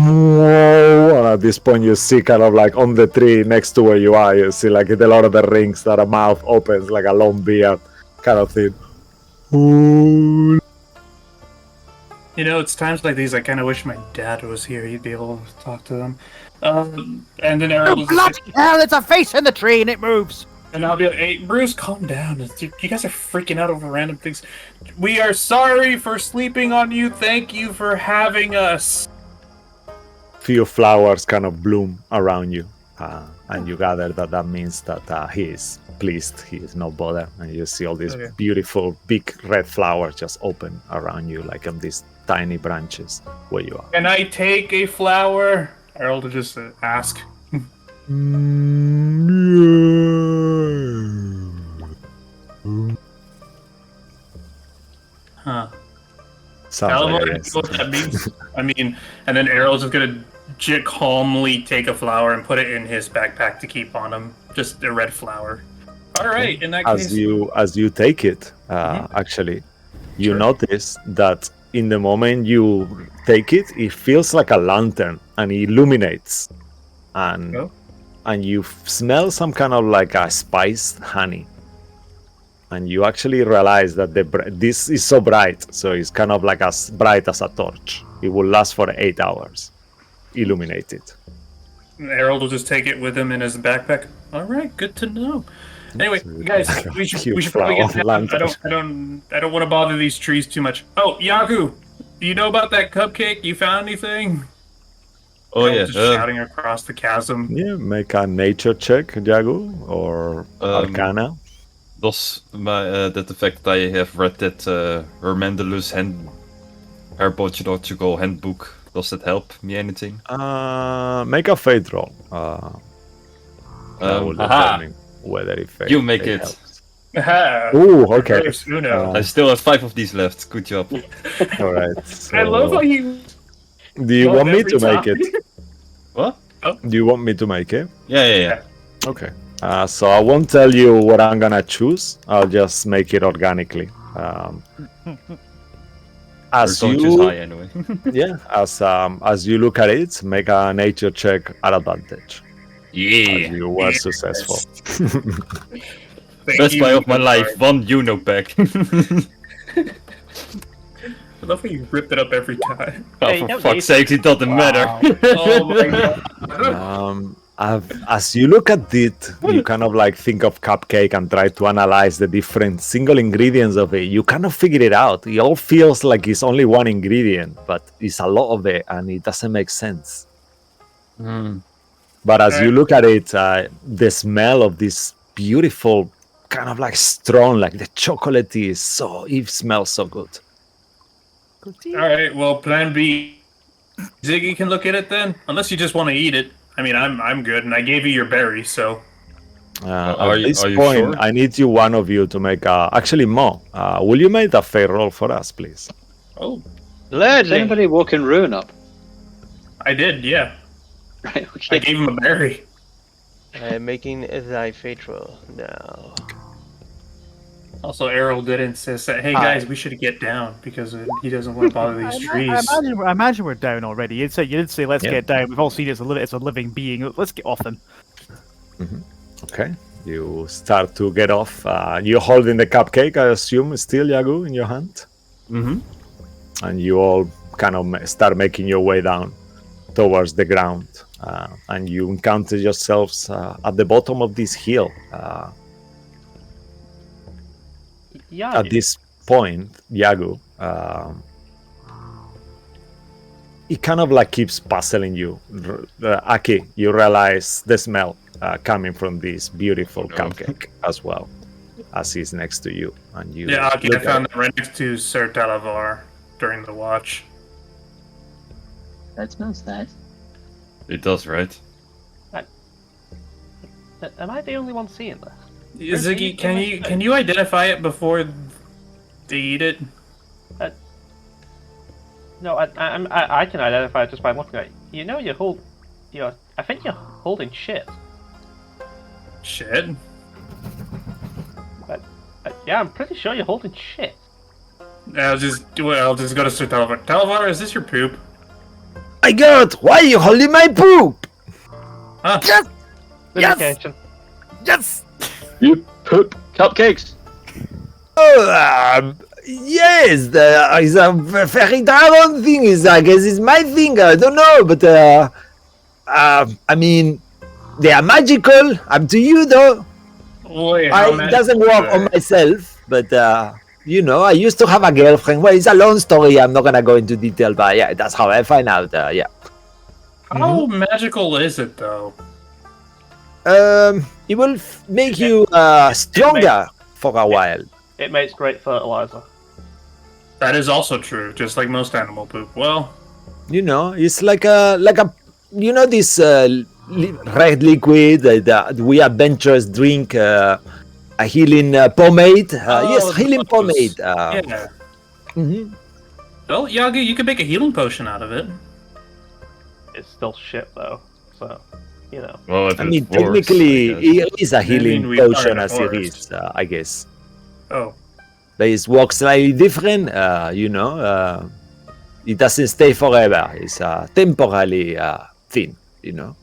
Whoa. And at this point, you see kind of like on the tree next to where you are, you see like in the Lord of the Rings that a mouth opens like a long beard kind of thing. Ooh. You know, it's times like these I kind of wish my dad was here. He'd be able to talk to them. And then Oh, Errol was bloody hell, it's a face in the tree and it moves! and I'll be like, hey, Bruce, calm down. You guys are freaking out over random things. We are sorry for sleeping on you. Thank you for having us. Few flowers kind of bloom around you, and you gather that means that he is pleased, he is not bothered, and you see all these beautiful big red flowers just open around you like on these tiny branches where you are. Can I take a flower? Errol to just ask. Huh. Sounds Tell like him a yes. what that means. I mean, and then Errol's just gonna calmly take a flower and put it in his backpack to keep on him. Just a red flower. All right. In that case, As you take it, actually, you notice that in the moment you take it, it feels like a lantern and it illuminates, and you smell some kind of like a spiced honey. And you actually realize that this is so bright, so it's kind of like as bright as a torch. It will last for 8 hours, illuminated. Errol will just take it with him in his backpack. All right, good to know. Anyway, guys, we should probably get down. I don't want to bother these trees too much. Oh, Yaku, do you know about that cupcake? You found anything? Oh yeah, Just shouting across the chasm. Yeah, make a nature check, Jagu, or Arcana. Does that the fact that I have read that Hermandelus Herbological Handbook, does that help me anything? Make a fate roll. That will determine whether it You make it. helps. Aha. Ooh, okay. There's Uno. I still have 5 of these left. Good job. All right. So I love how you. do you want me to make it? What? Do you want me to make it? Yeah. Okay. So I won't tell you what I'm gonna choose. I'll just make it organically. As Don't choose high you, anyway. yeah, as you look at it, make a nature check at advantage. As you were successful. Best buy of my life, 1 Uno pack. I love how you rip it up every time. Oh, Hey, for don't fuck's need- sake, it doesn't matter. Oh my god. As you look at it, you kind of like think of cupcake and try to analyze the different single ingredients of it. You kind of figure it out. It all feels like it's only one ingredient, but it's a lot of it, and it doesn't make sense. But as you look at it, the smell of this beautiful, kind of like strong, like the chocolate is so, it smells so good. Alright, well, plan B. Ziggy can look at it then? Unless you just want to eat it. I mean, I'm good, and I gave you your berry, so... Are At you- this are you point, sure? I need one of you to make actually Mo. Will you make a fair roll for us, please? Oh, Has Gladly. anybody woken Ruin up? I did, yeah. Right, I okay. gave him a berry. I am making thy fate roll now. Also, Errol did insist that, hey guys, we should get down, because he doesn't want to bother these trees. I imagine we're down already. You did say let's Yeah. get down. We've all seen it as a living being. Let's get off them. Okay. You start to get off. You're holding the cupcake, I assume, still, Yagu, in your hand? Mm-hmm. And you all kind of start making your way down towards the ground. And you encounter yourselves at the bottom of this hill. Yeah. At this point, Yagu, it kind of like keeps puzzling you. Aki, you realize the smell coming from this beautiful cupcake as well, as he's next to you. And you Yeah, okay, I look at found it. it right next to Sir Talavar during the watch. That smells nice. It does, right? Am I the only one seeing this? Ziggy, can you identify it before they eat it? No, I can identify it just by looking at it. You know, I think you're holding shit. Shit. Yeah, I'm pretty sure you're holding shit. I'll just go to Sir Talavar. Talavar, is this your poop? My God, why are you holding my poop? Huh? Vindication. Yes! You poop cupcakes. Oh, yes, it's a very dragon thing. I guess it's my thing. I don't know, but I mean, they are magical. Up to you, though. Wait, It doesn't work on myself, but you know, I used to have a girlfriend. Well, it's a long story. I'm not gonna go into detail, but yeah, that's how I find out. Yeah. How magical is it, though? It will make you stronger for a while. It makes great fertilizer. That is also true, just like most animal poop. Well, You know, it's like a you know this red liquid that we adventurers drink, a healing pomade. Yes, healing those. pomade. yeah. Mhm. Well, Yaga, you could make a healing potion out of it. It's still shit though, so you know. Well, if I it mean, works, technically, I guess. it is a healing we potion are as it forest. is, I guess. Oh, But it works slightly different, you know. It doesn't stay forever. It's a temporary thing, you know.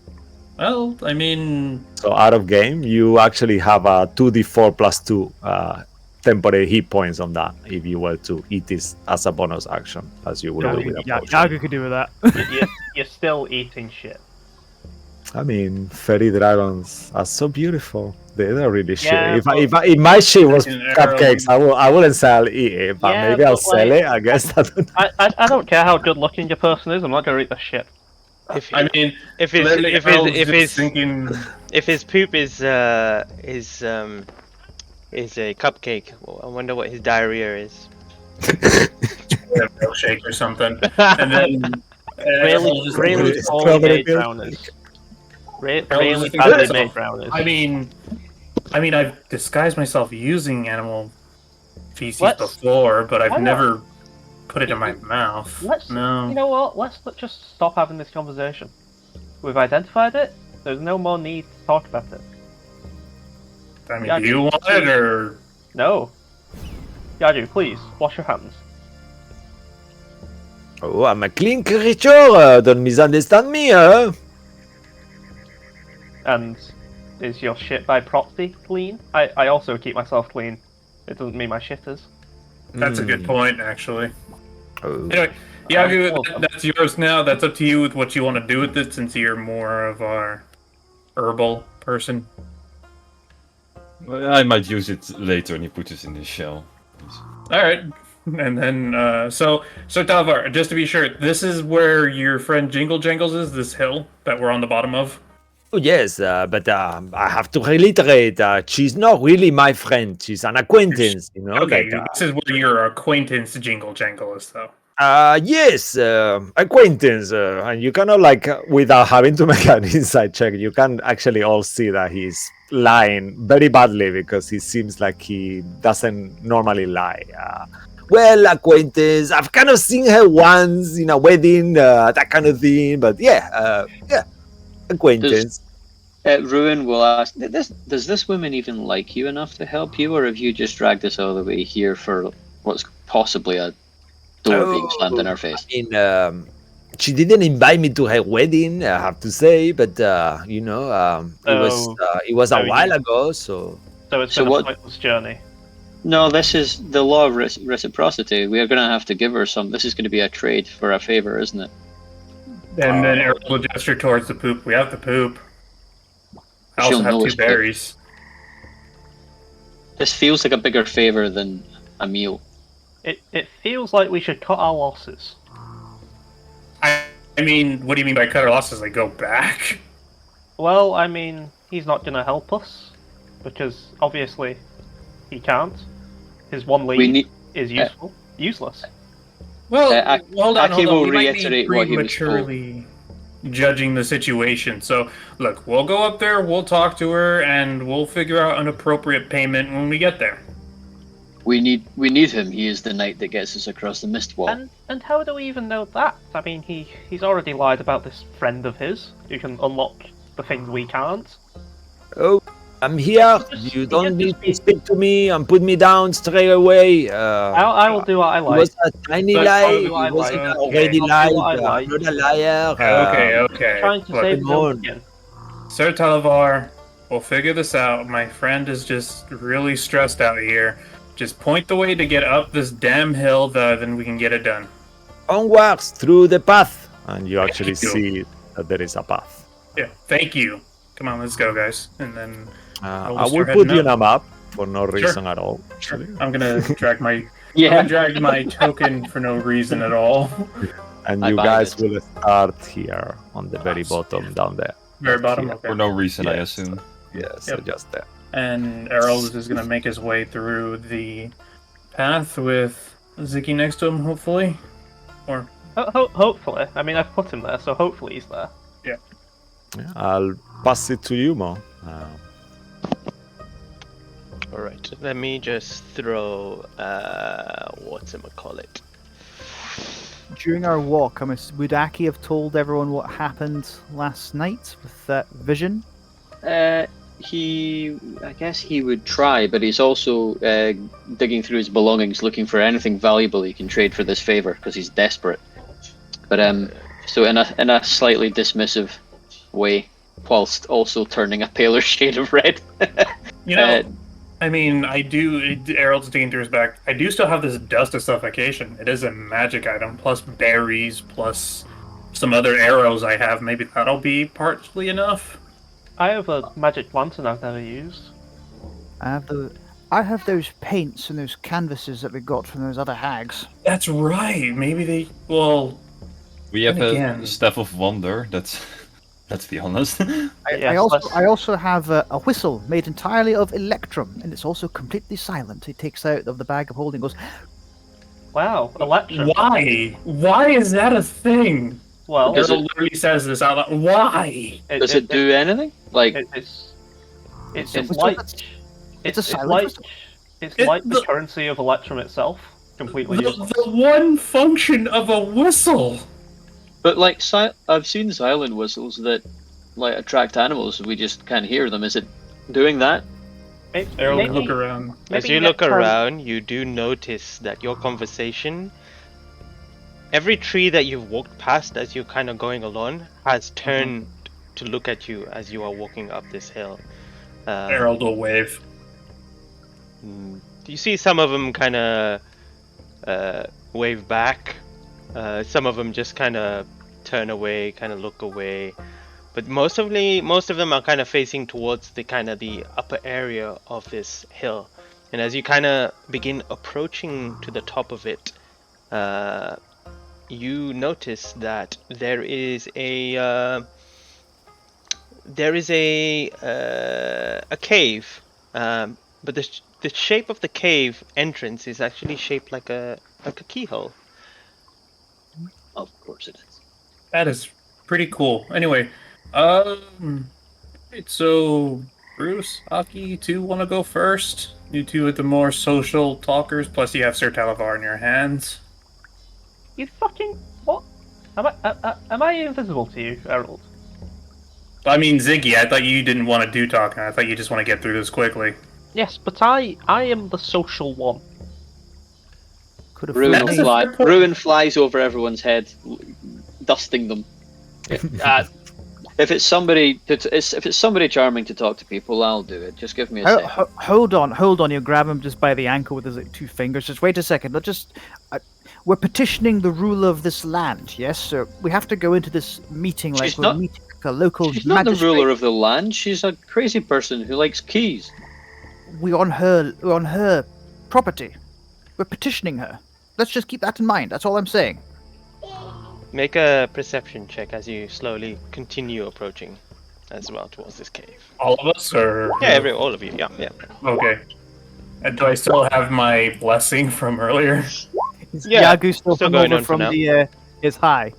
well, I mean, So out of game, you actually have a 2d4 plus 2 temporary hit points on that if you were to eat this as a bonus action, as you would do with a Yeah, potion. Yaga could do with that. You're still eating shit. I mean, fairy dragons are so beautiful. They're really shit. Yeah, If my shit was In cupcakes, I wouldn't sell it, but Yeah, maybe I'll but, sell like- it. I guess. I don't know. I don't care how good looking your person is. I'm not gonna eat the shit. If I mean, if his literally, if I his was if just his thinking, if his poop is a cupcake, I wonder what his diarrhea is. a milkshake or something, and then Really, really It's poorly strawberry made milk. brownies. Really just think badly to made myself, brownies. I mean, I've disguised myself using animal feces Let's- before, but why I've not? never put it in my mouth. Let's. No. You know what? Let's just stop having this conversation. We've identified it. There's no more need to talk about it. I mean, Yeah, do you want it, or... No. Yaju, please, wash your hands. Oh, I'm a clean creature. Don't misunderstand me, huh? And is your shit by proxy clean? I also keep myself clean. It doesn't mean my shit is. That's a good point, actually. Oh. Anyway, Yagu, that's yours now. That's up to you with what you want to do with it, since you're more of our herbal person. Well, I might use it later when you put this in the shell. All right. And then, so Talvar, just to be sure, this is where your friend Jingle Jangles is, this hill that we're on the bottom of? Oh, yes, but I have to reiterate, she's not really my friend. She's an acquaintance, you know. Okay, that, this is where your acquaintance Jingle Jangle is, though. yes, acquaintance, and you cannot without having to make an inside check. You can actually all see that he's lying very badly because he seems like he doesn't normally lie. Well, acquaintance, I've kind of seen her once in a wedding, that kind of thing. But yeah, acquaintance. Ruin will ask, does this woman even like you enough to help you, or have you just dragged us all the way here for what's possibly a door being slammed in our face? I mean, she didn't invite me to her wedding, I have to say, but it was a while ago, so. So it's been a pointless journey. No, this is the law of reciprocity. We are going to have to give her some. This is going to be a trade for a favor, isn't it? And then Errol will gesture towards the poop. We have the poop. I also have 2 berries. This feels like a bigger favor than a meal. It feels like we should cut our losses. I mean, what do you mean by cut our losses? Like, go back? Well, I mean, he's not going to help us, because obviously he can't. His one lead is useless. Well, hold on. will We might be reiterate what he was told. prematurely judging the situation. So, look, we'll go up there, we'll talk to her, and we'll figure out an appropriate payment when we get there. We need him. He is the knight that gets us across the mist wall. And how do we even know that? I mean, he's already lied about this friend of his who can unlock the things we can't. Oh, I'm here. You don't need to speak to me and put me down straight away. I will do what I like. It was a tiny lie. It I wasn't like. already lied. like. I'm not a liar. Okay. Trying to save on. again. Sir Talavar, we'll figure this out. My friend is just really stressed out here. Just point the way to get up this damn hill, then we can get it done. Onwards through the path. And you actually see that there is a path. Yeah, thank you. Come on, let's go, guys. And then I will put you on a map for no reason at all. Sure. I'm gonna drag my token for no reason at all. And you guys will start here on the very bottom down there. Very bottom, Here. okay. For no reason, I assume. Yes, so just there. And Errol is just gonna make his way through the path with Ziggy next to him, hopefully. Or Hopefully. I mean, I've put him there, so hopefully he's there. yeah. I'll pass it to you, Mo. Alright, let me just throw whatchamacallit. During our walk, would Aki have told everyone what happened last night with that vision? I guess he would try, but he's also digging through his belongings, looking for anything valuable he can trade for this favor, because he's desperate. But so in a slightly dismissive way, whilst also turning a paler shade of red. You know, I mean, Errol's digging through his back. I do still have this dust of suffocation. It is a magic item, plus berries, plus some other arrows I have. Maybe that'll be partly enough. I have a magic lantern I've never used. I have those paints and those canvases that we got from those other hags. That's right. Maybe we have again. a staff of wonder. Let's be honest. I also have a whistle made entirely of electrum, and it's also completely silent. He takes out of the bag of holding, goes, Wow, electrum. Why? Why is that a thing? Well, Errol literally says this out loud. Why? Does it do anything? Like it's It's like it's a it's silent like whistle. it's like the currency of electrum itself. Completely useless. The one function of a whistle. But like, I've seen silent whistles that like attract animals. We just can't hear them. Is it doing that? Harold, look around. As you look around, you do notice that your conversation, every tree that you've walked past as you're kind of going along, has turned to look at you as you are walking up this hill. Harold will wave. You see some of them kind of wave back. Some of them just kind of turn away, kind of look away. But most of them are kind of facing towards the upper area of this hill. And as you kind of begin approaching to the top of it, you notice that there is a cave, but the shape of the cave entrance is actually shaped like a keyhole. Of course it is. That is pretty cool. Anyway, so Bruce, Aki, you two want to go first? You two are the more social talkers. Plus, you have Sir Talavar in your hands. You fucking what? Am I invisible to you, Harold? I mean, Ziggy, I thought you didn't want to do talking. I thought you just want to get through this quickly. Yes, but I am the social one. Could have Ruin, fooled me. Ruin flies over everyone's head, dusting them. If it's somebody charming to talk to people, I'll do it. Just give me a second. Hold on. You grab him just by the ankle with his two fingers. Just wait a second. We're petitioning the ruler of this land. Yes, sir. We have to go into this meeting like we're meeting a local She's not the magistrate. ruler of the land. She's a crazy person who likes keys. We're on her property. We're petitioning her. Let's just keep that in mind. That's all I'm saying. Make a perception check as you slowly continue approaching as well towards this cave. All of us, or Yeah, all of you. Yeah. Okay. And do I still have my blessing from earlier? Yeah, Yagu's still going hungover on for from now. his high.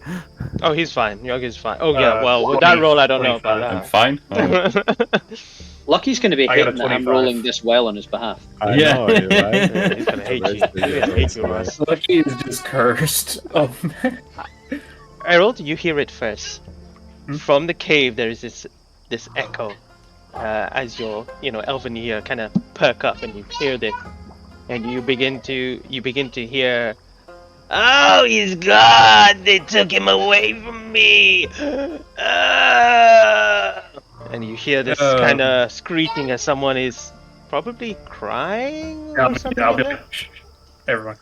Oh, he's fine. Yagu's fine. Oh yeah. Well, with that roll, I don't know about I'm fine. Lucky's going to be I got a hating that I'm 25. rolling this well on his behalf. I Yeah. know, right? Yeah, he's gonna hate you. He's gonna hate you, Russ. Lucky is just cursed. Oh man. Harold, you hear it first. From the cave, there is this echo as your elven ear kind of perk up and you hear this, and you begin to hear, "Oh, he's gone! They took him away from me!" And you hear this kind of screeching as someone is probably crying or something like that. Everyone.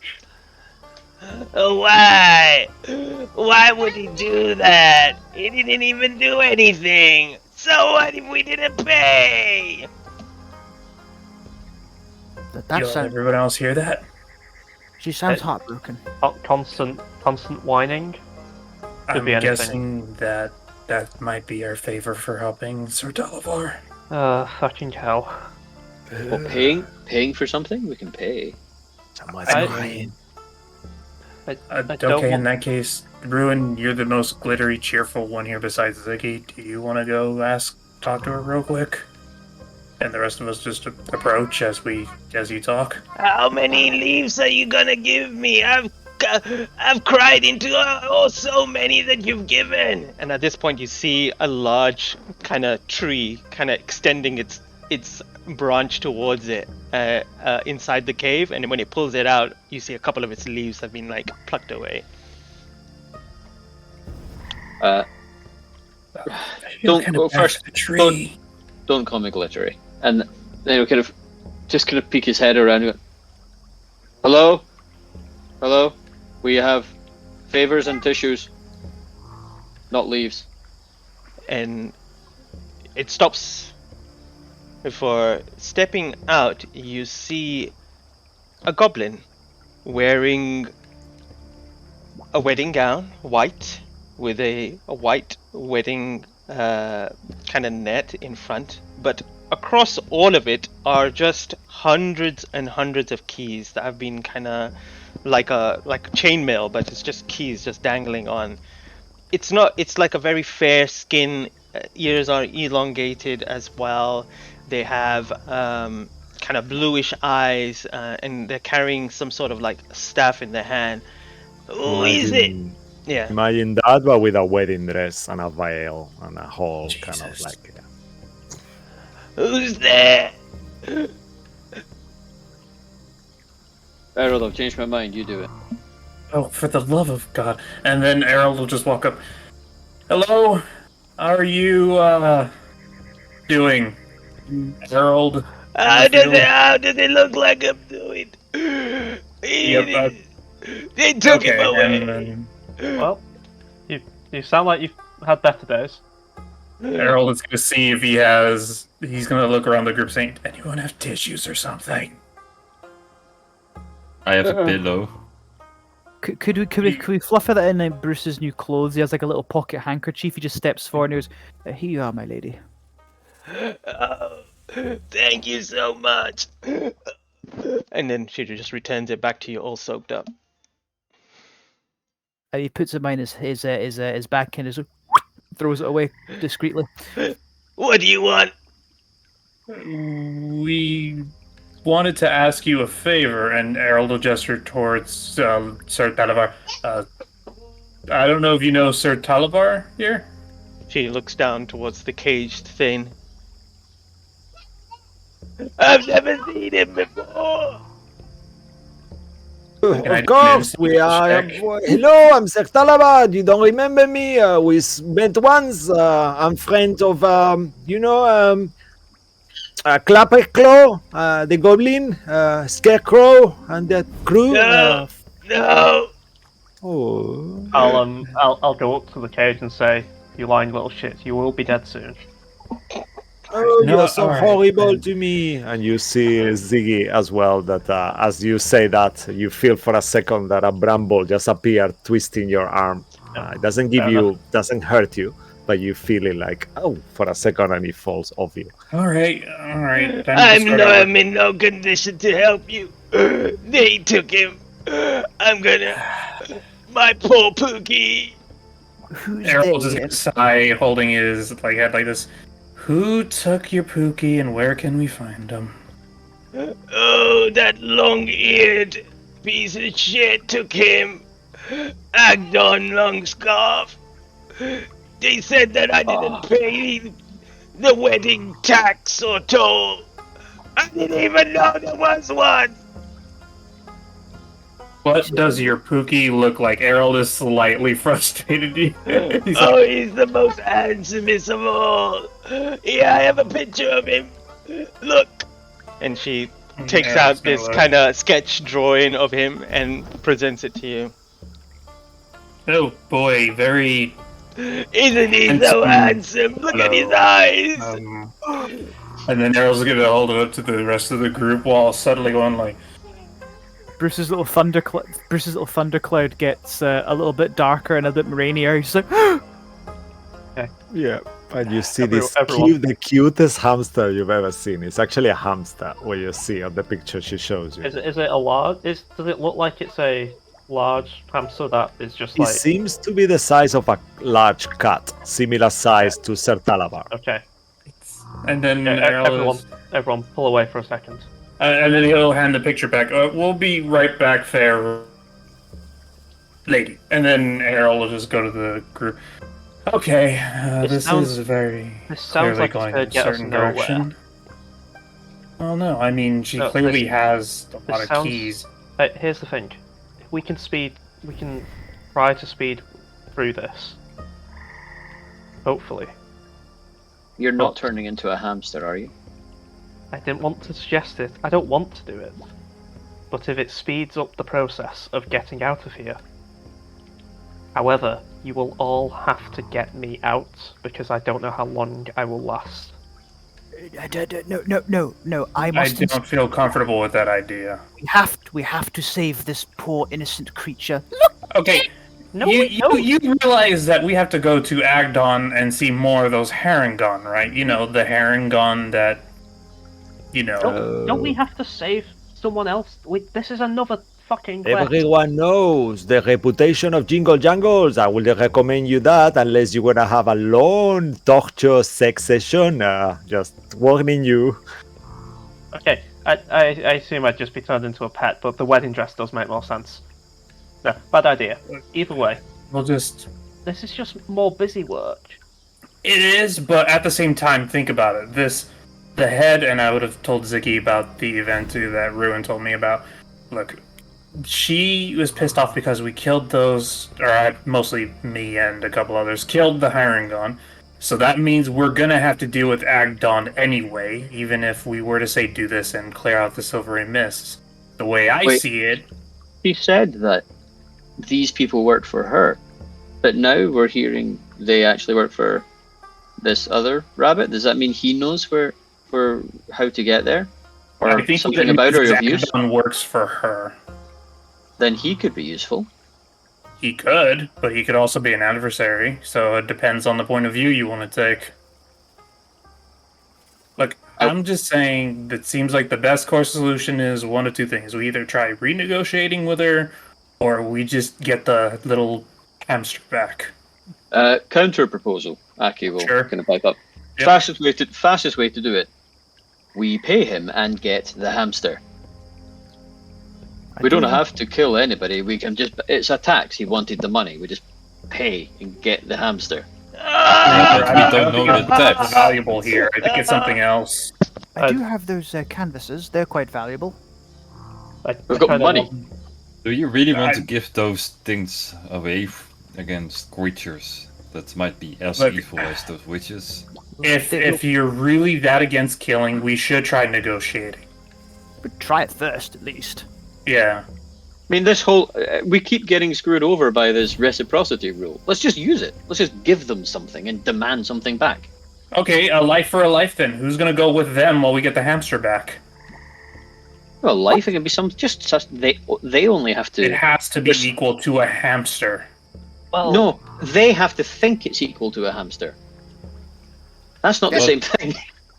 Why? Why would he do that? He didn't even do anything. So what if we didn't pay? That You sounds. everyone else hear that? She sounds heartbroken. Constant whining. I'm be anything. guessing that might be our favor for helping Sir Talavar. Fucking hell. Well, paying for something? We can pay. Someone's I- crying. I don't Okay, in want... that case, Ruin, you're the most glittery, cheerful one here besides Ziggy. Do you want to go talk to her real quick? And the rest of us just approach as you talk. How many leaves are you gonna give me? I've cried into so many that you've given. And at this point, you see a large kind of tree, kind of extending its branch towards it inside the cave, and when it pulls it out, you see a couple of its leaves have been plucked away. Don't Kind go of back first. to the tree. Don't call me glittery. And then he'll kind of peek his head around and go, Hello? We have favors and tissues, not leaves. And it stops. Before stepping out, you see a goblin wearing a wedding gown, white, with a white wedding kind of net in front, but across all of it are just hundreds and hundreds of keys that have been kind of like chainmail, but it's just keys just dangling on. It's like a very fair skin. Ears are elongated as well. They have kind of bluish eyes, and they're carrying some sort of staff in their hand. Who is it? Yeah. Imagine that, but with a wedding dress and a veil and a whole kind of Jesus. like. Who's there? Errol, I've changed my mind. You do it. Oh, for the love of God. And then Errol will just walk up. Hello? How are you, doing? Harold? How does it look like I'm doing? Yep, They took him okay, away. and then Well, you sound like you've had better days. Harold is going to see if he has... He's going to look around the group saying, anyone have tissues or something? I have a pillow. Could we fluff that in Bruce's new clothes? He has like a little pocket handkerchief. He just steps forward and goes, "Here you are, my lady." Oh, thank you so much. And then she just returns it back to you all soaked up. And he puts it behind his back and just throws it away discreetly. What do you want? We wanted to ask you a favor, and Harold will gesture towards Sir Talavar. I don't know if you know Sir Talavar here? She looks down towards the caged thing. I've never seen him before. Of course, we are. Hello, I'm Sir Talabar. You don't remember me? We met once. I'm friend of, Clapper Claw, the Goblin, Scarecrow, and that crew. No. Oh. I'll go up to the cage and say, "You lying little shit, you will be dead soon." Oh, No, you're so alright, horrible then. to me. And you see Ziggy as well, that as you say that, you feel for a second that a bramble just appeared twisting your arm. It doesn't doesn't hurt you, but you feel it like, oh, for a second, and it falls off you. Alright. I'm in no condition to help you. They took him. I'm gonna... My poor Pookie. Who's Harold they? just sigh, holding his head like this. Who took your Pookie, and where can we find him? Oh, that long-eared piece of shit took him. Agdon Longscarf. They said that I didn't pay the wedding tax or toll. I didn't even know there was one. What does your Pookie look like? Harold is slightly frustrated. He's Oh, he's the most handsomest of all. Yeah, I have a picture of him. Look. And she takes Yeah, out it's gonna this look. kind of sketch drawing of him and presents it to you. oh boy, very. Isn't he so handsome? Look at his eyes. And then Harold's gonna hold it up to the rest of the group while suddenly going like, Bruce's little thundercloud gets a little bit darker and a bit rainier. He's like, Yeah, and you see Everyone. the cutest hamster you've ever seen. It's actually a hamster, what you see on the picture she shows you. Is it a large? Does it look like it's a large hamster that is just It like? seems to be the size of a large cat, similar size to Sir Talabar. Okay. and then Okay, Harold is- everyone, pull away for a second. and then he'll hand the picture back. We'll be right back, fair lady. And then Harold will just go to the group. Okay, this sounds- is very This sounds clearly like going it's in gonna a get us certain nowhere. direction. Well, no, I mean she No, clearly this- has a lot of sounds- keys. Here's the thing: if we can try to speed through this. Hopefully, You're not But- turning into a hamster, are you? I didn't want to suggest it. I don't want to do it. But if it speeds up the process of getting out of here. However, you will all have to get me out because I don't know how long I will last. No. I I must. don't feel comfortable with that idea. We have to save this poor innocent creature. Okay, No, you realize that we have to go to Agdon and see more of those Harengon, right? You know, the Harengon that, you know. Don't we have to save someone else? This is another fucking quest. Everyone knows the reputation of Jingle Jangles. I would recommend you that unless you're gonna have a long torture sex session. Just warning you. Okay, I assume I'd just be turned into a pet, but the wedding dress does make more sense. No, bad idea. Either way, we'll just... This is just more busy work. It is, but at the same time, think about it. The head, and I would have told Ziggy about the event too that Ruin told me about. Look, she was pissed off because we killed those, or mostly me and a couple others, killed the Hiringon. So that means we're gonna have to deal with Agdon anyway, even if we were to say do this and clear out the Silvery Mists. The way I see it... She said that these people worked for her, but now we're hearing they actually work for this other rabbit. Does that mean he knows how to get there? Or I think something about her of use? Agdon works for her. Then he could be useful. He could, but he could also be an adversary, so it depends on the point of view you want to take. Look, I'm just saying that seems like the best course solution is one of two things. We either try renegotiating with her, or we just get the little hamster back. Counter proposal, Aki will Sure. kind of pipe up. Yep. Fastest way to do it. We pay him and get the hamster. We don't have to kill anybody. We can just—it's a tax. He wanted the money. We just pay and get the hamster. We don't know the depths. Valuable here. I think it's something else. I do have those canvases. They're quite valuable. We've got money. Do you really want to give those things away against creatures that might be as evil as those witches? If you're really that against killing, we should try negotiating. But try it first, at least. Yeah. I mean, this whole we keep getting screwed over by this reciprocity rule. Let's just use it. Let's just give them something and demand something back. Okay, a life for a life then. Who's gonna go with them while we get the hamster back? Well, life it can be they only have to. It has to be equal to a hamster. Well, no, they have to think it's equal to a hamster. That's not the same thing.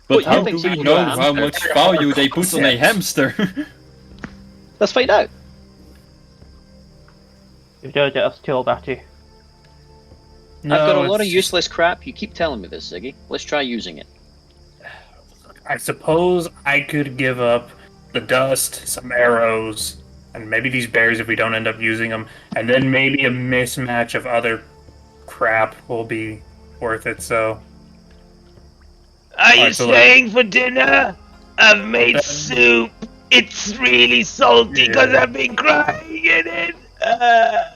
But how do we know how much value they put on a hamster? Let's find out. You're gonna get us killed, Atty. No, I've got a lot of useless crap. You keep telling me this, Ziggy. Let's try using it. I suppose I could give up the dust, some arrows, and maybe these berries if we don't end up using them, and then maybe a mismatch of other crap will be worth it, so... Are you staying for dinner? I've made soup. It's really salty because I've been crying in it. I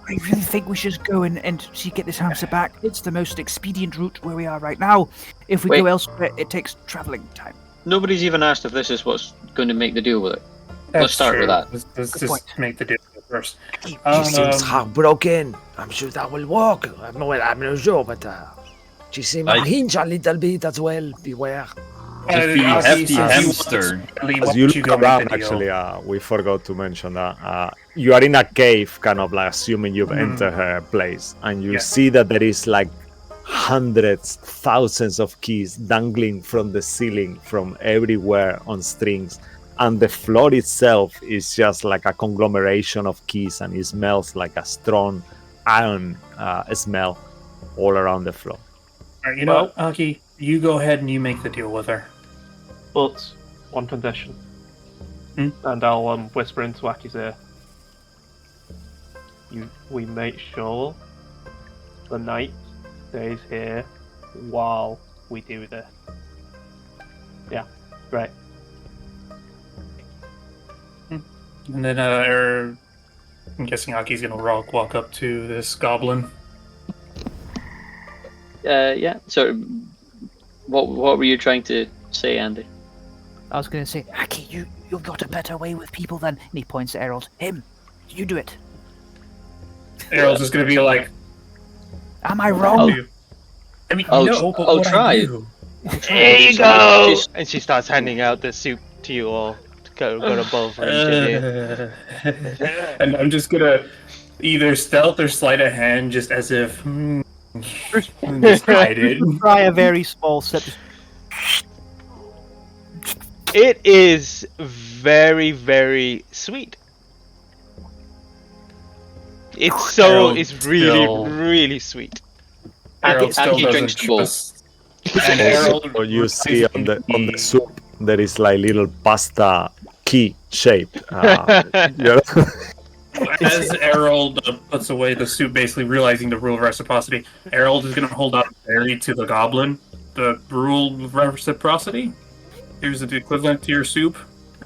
really think we should go and get this hamster back. It's the most expedient route where we are right now. If we go elsewhere, it takes travelling time. Nobody's even asked if this is what's going to make the deal with it. Let's start with that. Let's just make the deal first. He seems heartbroken. I'm sure that will work. I'm not sure, but she seems hinge a little bit as well. Beware. If we have the hamster. As you look around, actually, we forgot to mention that you are in a cave, kind of like assuming you've entered her place, and you see that there is like hundreds, thousands of keys dangling from the ceiling from everywhere on strings, and the floor itself is just like a conglomeration of keys, and it smells like a strong iron smell all around the floor. All right, you know, Aki, you go ahead and you make the deal with her. But one condition. And I'll whisper into Aki's ear. We make sure the knight stays here while we do this. Yeah, right. And then I'm guessing Aki's gonna walk up to this goblin. Yeah. So, what were you trying to say, Andy? I was going to say, Aki, you've got a better way with people than... And he points at Errol. Him. You do it. Errol's just gonna be like, am I wrong? I mean, I'll try. There you go! And she starts handing out the soup to you all to go above for each of you. And I'm just gonna either stealth or sleight of hand, just as if just hide it. Try a very small sip. It is very, very sweet. It's really sweet. Aki drinks both. And Errol, you see on the soup there is like little pasta key shape. As Harold puts away the soup, basically realizing the rule of reciprocity, Harold is going to hold out a berry to the goblin. The rule of reciprocity. Here's the equivalent to your soup.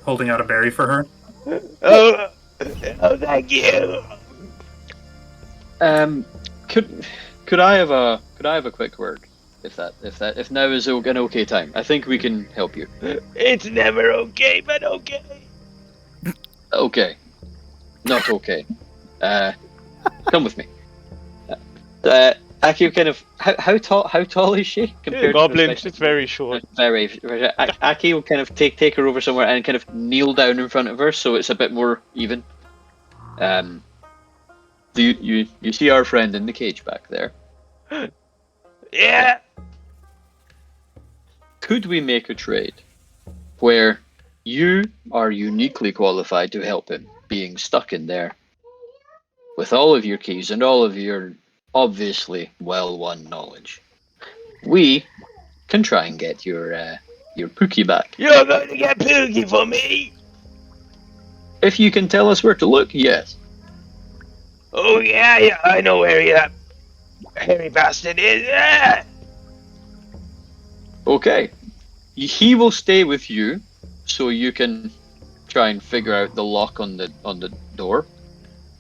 Holding out a berry for her. Oh, thank you. Could I have a quick word? If now is an okay time, I think we can help you. It's never okay, but okay. Okay, not okay. Come with me. Aki, kind of how tall is she compared Goblin, to she's very short. very. Aki will kind of take her over somewhere and kind of kneel down in front of her, so it's a bit more even. Do you see our friend in the cage back there? Yeah. Could we make a trade where you are uniquely qualified to help him, being stuck in there with all of your keys and all of your obviously well-won knowledge? We can try and get your Pookie back. You're going to get Pookie for me? If you can tell us where to look, yes. Oh yeah, I know where that hairy bastard is. Yeah. Okay. He will stay with you, so you can try and figure out the lock on the door.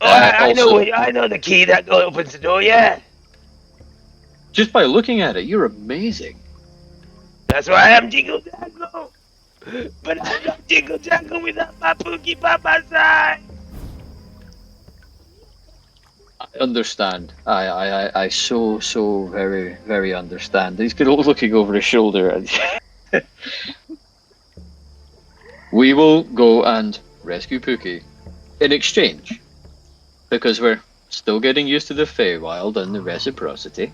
Oh, I know the key that opens the door. Yeah. Just by looking at it, you're amazing. That's why I'm Jingle Jangle. But I'm not Jingle Jangle without my Pookie by my side. I understand. I so very, very understand. He's looking over his shoulder. We will go and rescue Pookie. In exchange, because we're still getting used to the Feywild and the reciprocity,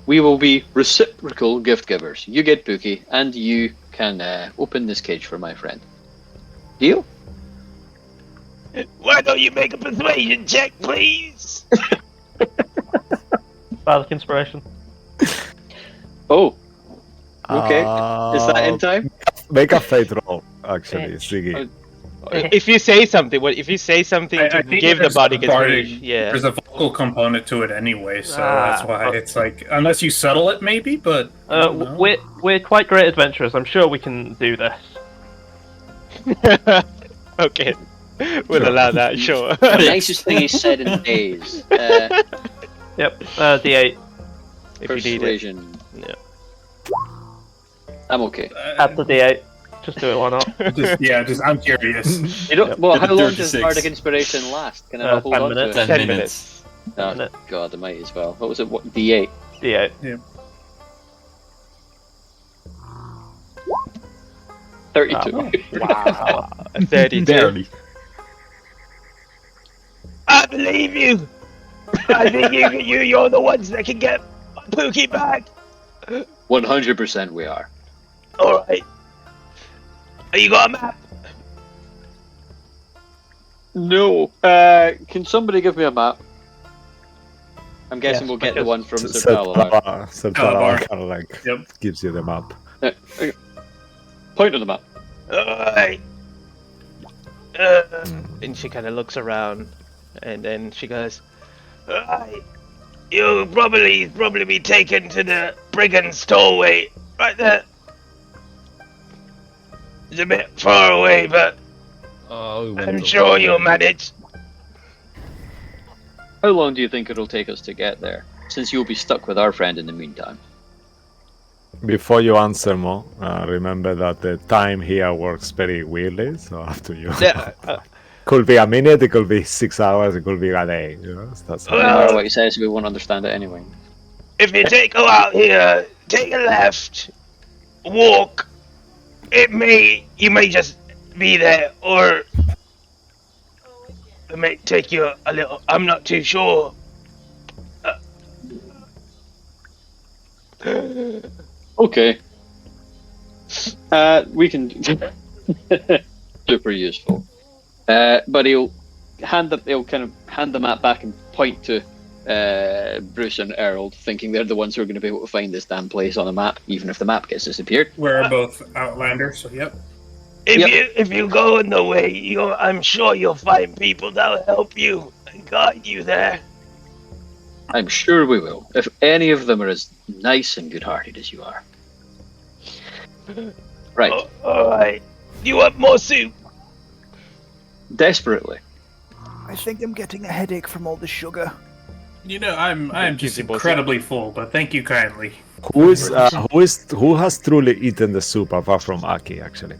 we will be reciprocal gift givers. You get Pookie, and you can open this cage for my friend. Deal? Why don't you make a persuasion check, please? Bardic inspiration. Oh. Okay. Is that in time? Make a fate roll, actually, Ziggy. If you say something, to give the bardic inspiration, yeah. There's a vocal component to it anyway, so that's why it's like, unless you settle it, maybe. But we're quite great adventurers. I'm sure we can do this. Okay. We'll allow that, sure. The nicest thing he said in days. Yep, D8. If you need it. Persuasion. Yeah. I'm okay. Add the D8. Just do it, why not? I'm curious. You know, well, how long does 36. Bardic Inspiration last? Can I hold 10 on minutes. to it? 10 minutes. Oh, God, I might as well. What was it? What, D8? D8. Yeah. 32. Wow. 32. Barely. I believe you. I think you're the ones that can get Pookie back. 100% we are. Alright. You got a map? No. Can somebody give me a map? I'm guessing Yes, we'll get the because- one from Sir Palamar. Sir Palamar. Palamar kind of like gives you the map. Point on the map. Alright. And she kind of looks around, and then she goes, "Alright, you'll probably be taken to the brigand's stowaway right there. It's a bit far away, but I'm sure you'll manage." How long do you think it'll take us to get there? Since you'll be stuck with our friend in the meantime. Before you answer, Mo, remember that the time here works very weirdly, so up to you. Yeah, Could be a minute, it could be 6 hours, it could be a day. You know? That's No matter what he says, we won't understand it anyway. if you go out here, take a left, walk. You may just be there, or it may take you a little. I'm not too sure. Okay. We can. Super useful. But he'll kind of hand the map back and point to Bruce and Errol, thinking they're the ones who are going to be able to find this damn place on a map, even if the map gets disappeared. We're both Outlanders, so yep. If you go in the way, I'm sure you'll find people that'll help you and guide you there. I'm sure we will. If any of them are as nice and good-hearted as you are. Right. All right. You want more soup? Desperately. I think I'm getting a headache from all the sugar. You know, I'm just incredibly full, but thank you kindly. Who has truly eaten the soup apart from Aki, actually?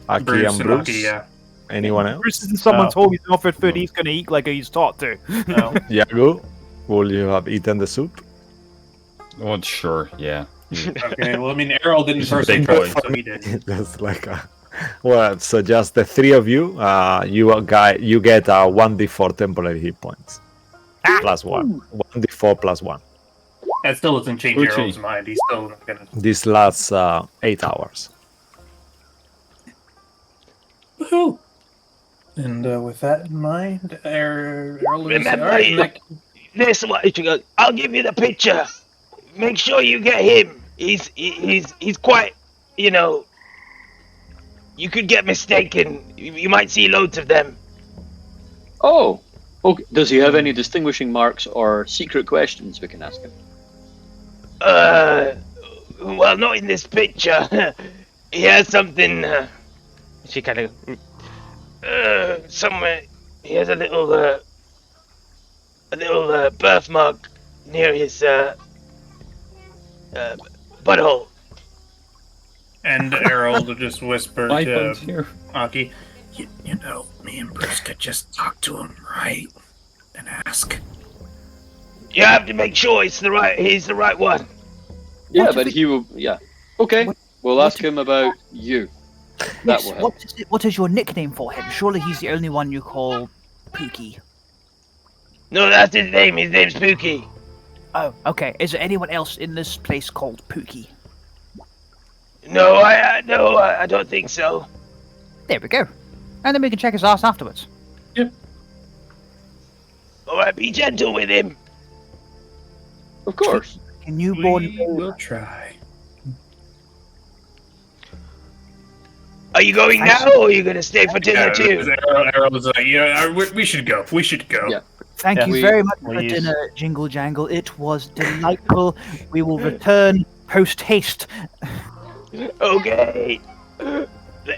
Aki Bruce and Bruce? Aki, yeah. Anyone else? Bruce isn't someone's home. He's offered food. He's going to eat like he's taught to. No. Yago, will you have eaten the soup? Oh, sure, yeah. Okay, well, I mean, Errol didn't first Big enjoy boy. it, so he did. That's like a... Well, so just the three of you, you get 1d4 temporary hit points. Plus 1. 1d4 plus 1. That still doesn't change Uchi. Errol's mind. He's still not gonna. This lasts 8 hours. Woohoo! And with that in mind, Errol is Remember, alright. this is what you go. I'll give you the picture. Make sure you get him. He's quite, you know. You could get mistaken. You might see loads of them. Oh! Okay. Does he have any distinguishing marks or secret questions we can ask him? Well, not in this picture. He has something. She kind of. Somewhere. He has a little birthmark near his butthole. And Errol just whispered Five to buttons here. Aki, you know, me and Bruce could just talk to him, right? And ask. You have to make sure he's the right one. Yeah, What but if he will. Yeah. Okay. We'll ask him about you. That Yes, will help. what is your nickname for him? Surely he's the only one you call Pookie. No, that's his name. His name's Pookie. Oh, okay. Is there anyone else in this place called Pookie? No, I don't think so. There we go. And then we can check his ass afterwards. All right, be gentle with him. Of course. A newborn. We will try. Are you going now, or are you going to stay for dinner too? Errol was like, yeah, we should go. We should go. Yeah. Thank Yeah. you We- very much for Please. dinner, Jingle Jangle. It was delightful. We will return post haste. Okay.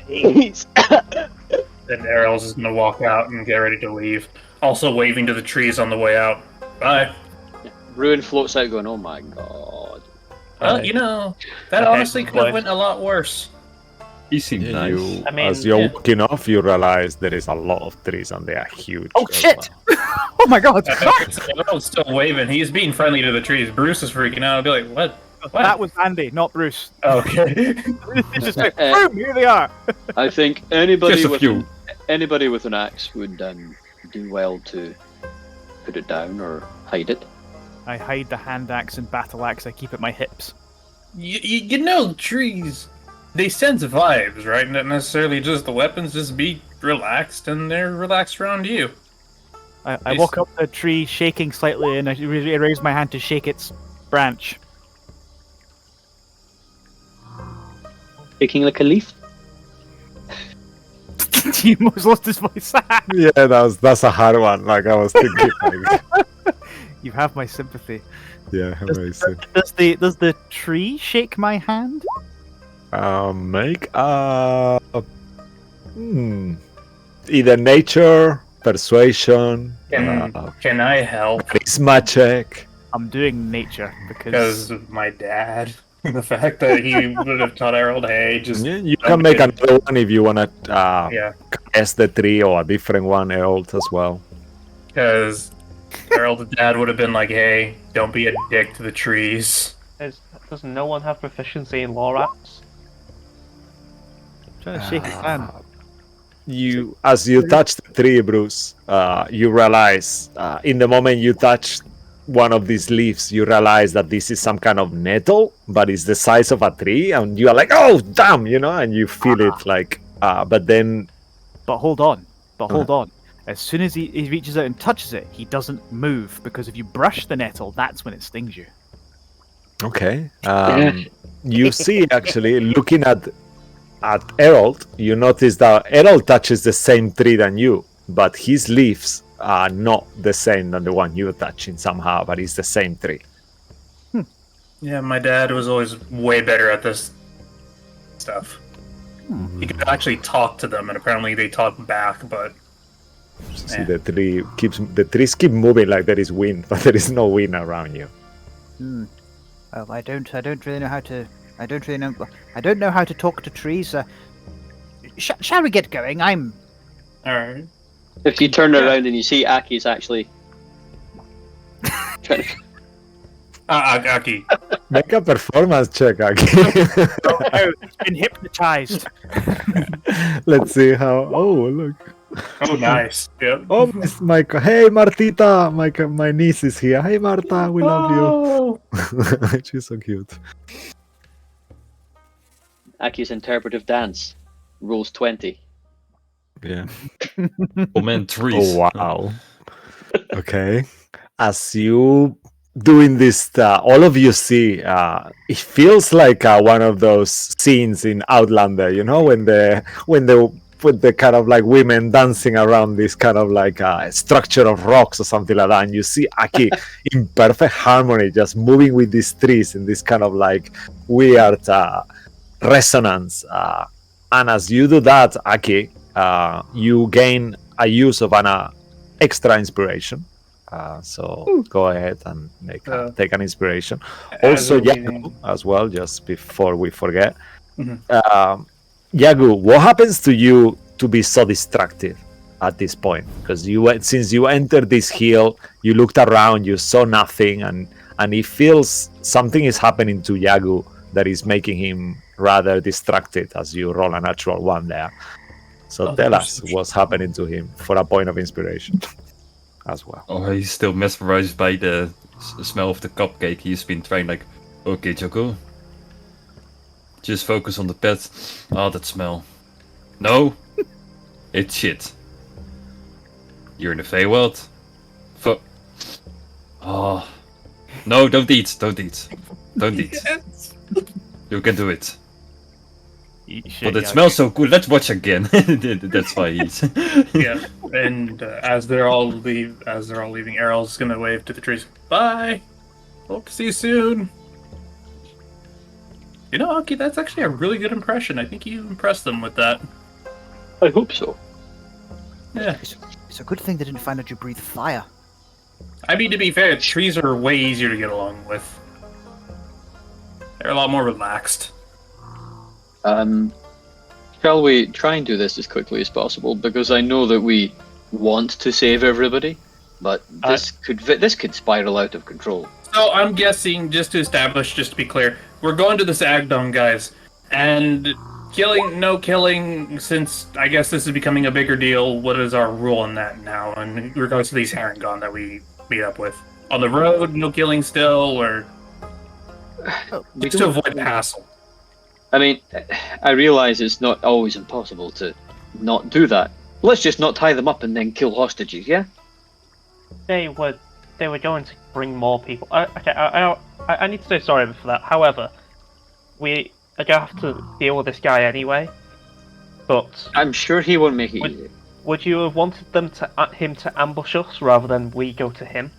Please. Then Errol's just gonna walk out and get ready to leave. Also waving to the trees on the way out. Bye. Ruin floats out going, oh my god. Well, you know, that Okay, honestly could have boys. went a lot worse. He seemed nice. I mean, as you're yeah. walking off, you realize there is a lot of trees and they are huge. Oh as shit! well. Oh my god! Errol's still waving. He's being friendly to the trees. Bruce is freaking out. I'll be like, what? That was Andy, not Bruce. Okay. It's just like, boom, here they are. I think anybody Just a with few. anybody with an axe would do well to put it down or hide it. I hide the hand axe and battle axe. I keep at my hips. You know, trees, they sense vibes, right? Not necessarily just the weapons. Just be relaxed, and they're relaxed around you. I walk up the tree, shaking slightly, and I raise my hand to shake its branch. Shaking like a leaf. He almost lost his voice. Yeah, that's a hard one. Like I was thinking. Like, You have my sympathy. yeah, amazing. Does the tree shake my hand? Make either nature, persuasion, Can I help? charisma check. I'm doing nature Because of my dad. The fact that he would have taught Errol, hey, just Yeah, you can make another one if you wanna yeah. guess the tree or a different one, Errol, as well. Because Errol's dad would have been like, hey, don't be a dick to the trees. Does no one have proficiency in law arts? trying to shake his hand. As you touch the tree, Bruce, you realize in the moment you touch one of these leaves, you realize that this is some kind of nettle, but it's the size of a tree, and you are like, oh damn, and you feel it like, but then. But hold on. As soon as he reaches out and touches it, he doesn't move, because if you brush the nettle, that's when it stings you. Okay. You see, actually, looking at at Errol, you notice that Errol touches the same tree than you, but his leaves are not the same than the one you're touching somehow, but it's the same tree. Yeah, my dad was always way better at this stuff. He could actually talk to them, and apparently they talk back, but... See, the trees keep moving like there is wind, but there is no wind around you. Well, I don't really know how to. I don't know how to talk to trees. Shall we get going? I'm. Alright. If you turn around and you see Aki's actually trying to... Aki. Make a performance check, Aki. It's been hypnotized. Let's see how. Oh, look. Oh, nice. Yep. Oh, Miss Michael. Hey, Martita. My niece is here. Hey, Marta. We love you. She's so cute. Aki's interpretive dance rules 20. Yeah. Oh man, trees. Oh, wow. Okay. As you doing this, all of you see, it feels like one of those scenes in Outlander, you know, when the kind of like women dancing around this kind of like structure of rocks or something like that, and you see Aki in perfect harmony, just moving with these trees in this kind of like weird resonance. And as you do that, Aki, you gain a use of an extra inspiration. So go ahead and take an inspiration. Also, Yagu as well, just before we forget. Yagu, what happens to you to be so distracted at this point? Because since you entered this hill, you looked around, you saw nothing, and it feels something is happening to Yagu that is making him rather distracted as you roll a natural one there. So tell us what's happening to him for a point of inspiration as well. Oh, he's still mesmerized by the smell of the cupcake. He's been trying like, okay, Joko, just focus on the pet. Oh, that smell. No, it's shit. You're in the Feywild. Oh, no, don't eat. Yes. You can do it. Eat shit, But it Yagu. smells so good. Let's watch again. That's why he's. Yeah, and as they're all leaving, Errol's gonna wave to the trees. Bye. Hope to see you soon. You know, Aki, that's actually a really good impression. I think you impressed them with that. I hope so. Yeah. It's a good thing they didn't find out you breathe fire. I mean, to be fair, trees are way easier to get along with. They're a lot more relaxed. Shall we try and do this as quickly as possible? Because I know that we want to save everybody, but this could spiral out of control. So I'm guessing, just to be clear, we're going to this Agdon, guys, and no killing, since I guess this is becoming a bigger deal. What is our rule on that now in regards to these Harengon that we meet up with? On the road, no killing still, or just to avoid the hassle? I mean, I realize it's not always impossible to not do that. Let's just not tie them up and then kill hostages, yeah? They were going to bring more people. Okay, I need to say sorry for that. However, we are going to have to deal with this guy anyway. But I'm sure he won't make it easy. Would you have wanted him to ambush us rather than we go to him?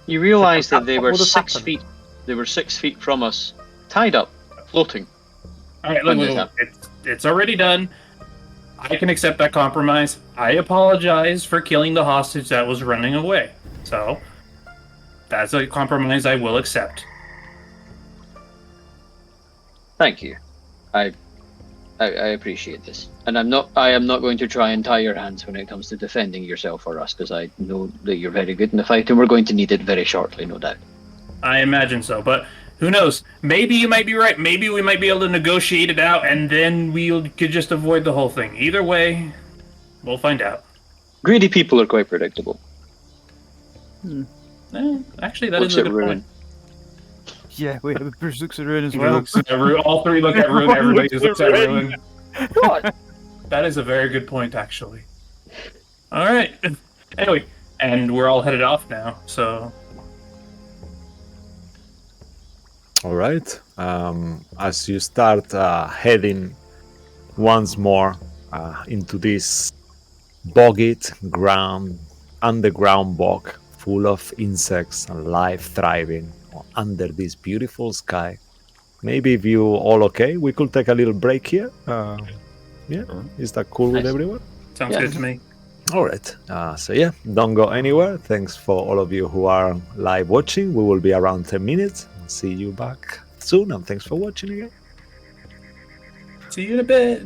You realize that they What were would have 6 happened? feet. They were 6 feet from us, tied up, floating. All right, look, it's already done. I can accept that compromise. I apologize for killing the hostage that was running away. So, that's a compromise I will accept. Thank you. I appreciate this, and I am not going to try and tie your hands when it comes to defending yourself or us, because I know that you're very good in the fight, and we're going to need it very shortly, no doubt. I imagine so, but who knows? Maybe you might be right. Maybe we might be able to negotiate it out, and then we could just avoid the whole thing. Either way, we'll find out. Greedy people are quite predictable. Actually, that Looks is a at good ruin. point. Yeah, Bruce looks at Ruin as well. All three look at Ruin. Everybody just looks at Ruin. What? That is a very good point, actually. All right. Anyway, and we're all headed off now, so... All right. As you start heading once more into this bogged ground, underground bog full of insects and life thriving under this beautiful sky. Maybe if you all okay, we could take a little break here. Yeah, is that cool with Nice. everyone? Sounds good to me. All right. So yeah, don't go anywhere. Thanks for all of you who are live watching. We will be around 10 minutes. See you back soon, and thanks for watching again. See you in a bit.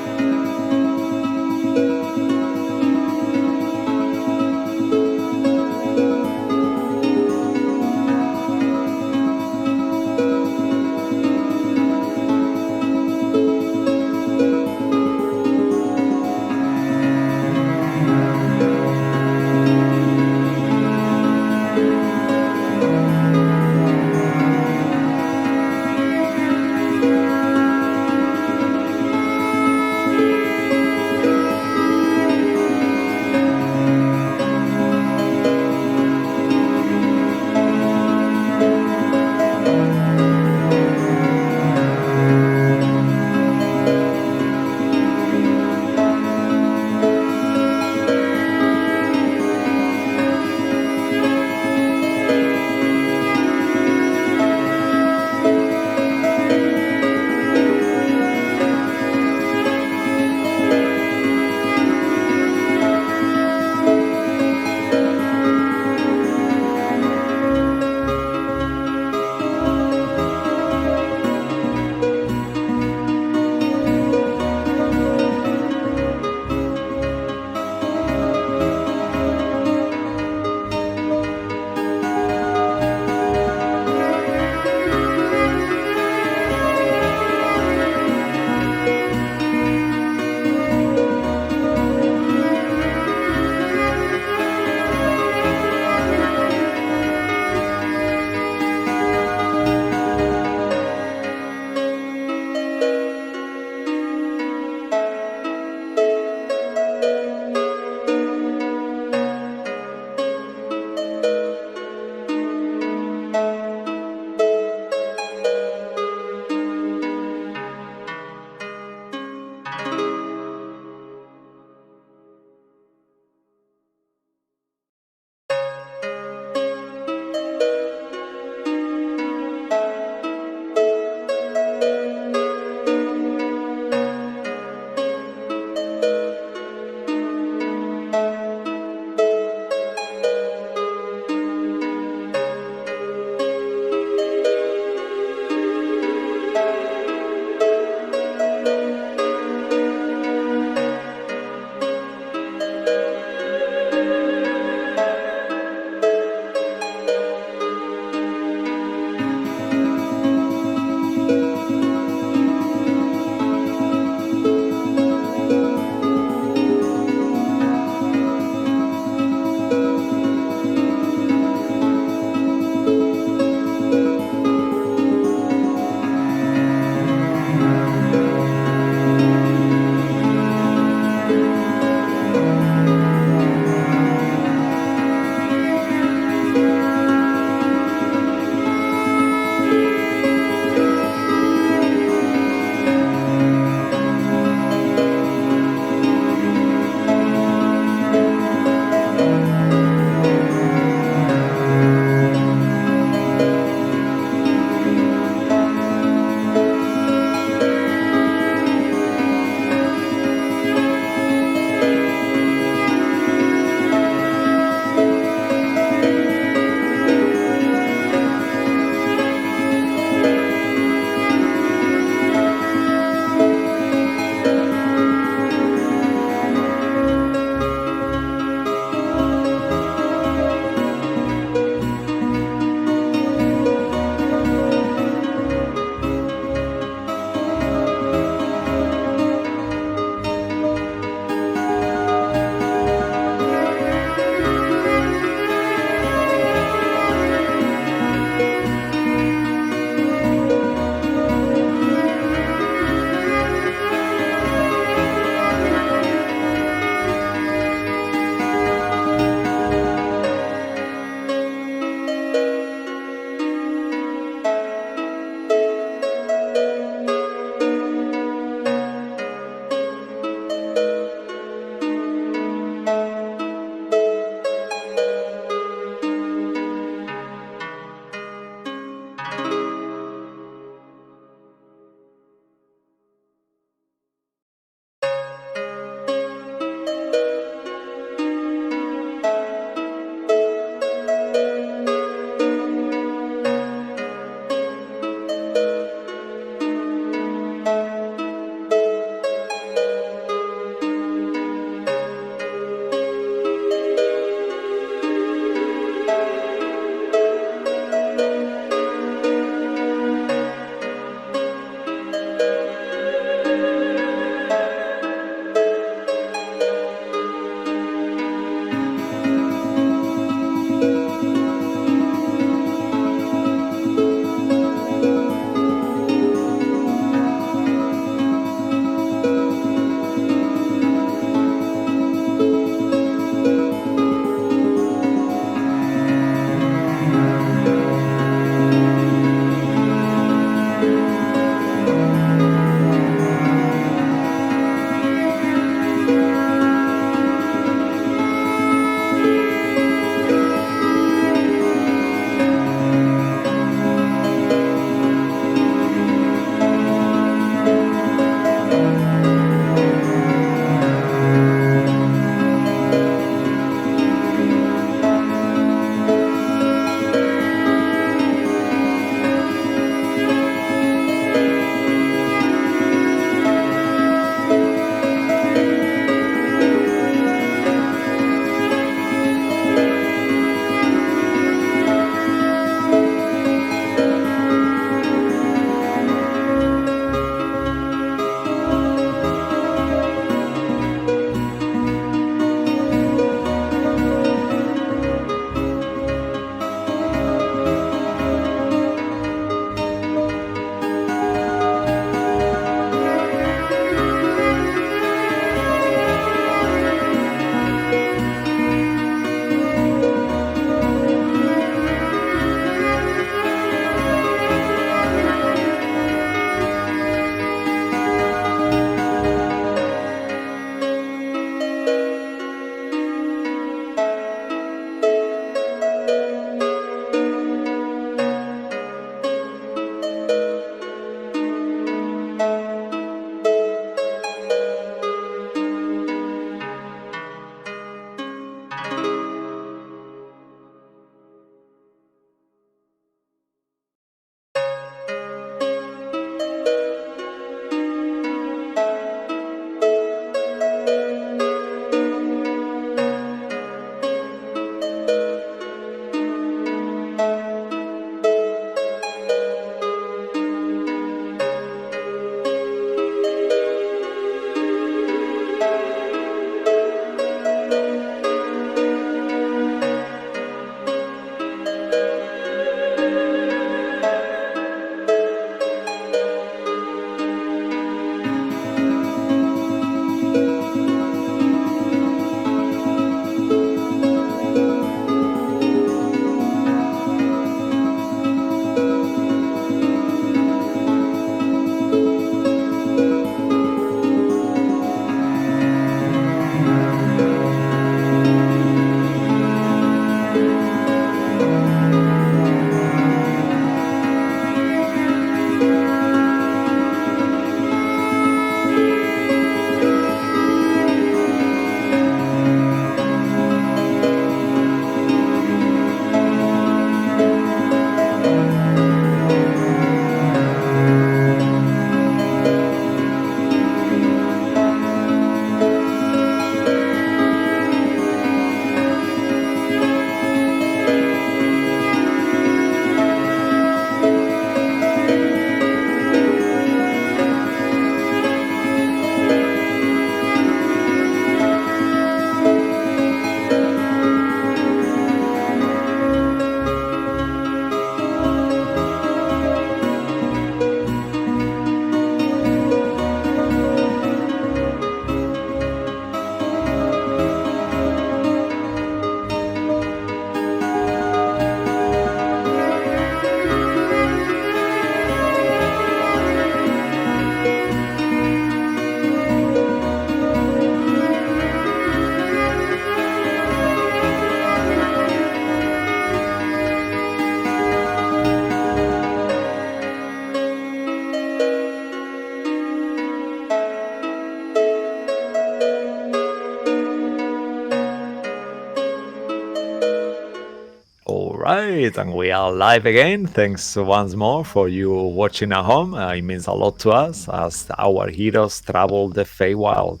Alright, and we are live again. Thanks once more for you watching at home. It means a lot to us as our heroes travel the Feywild.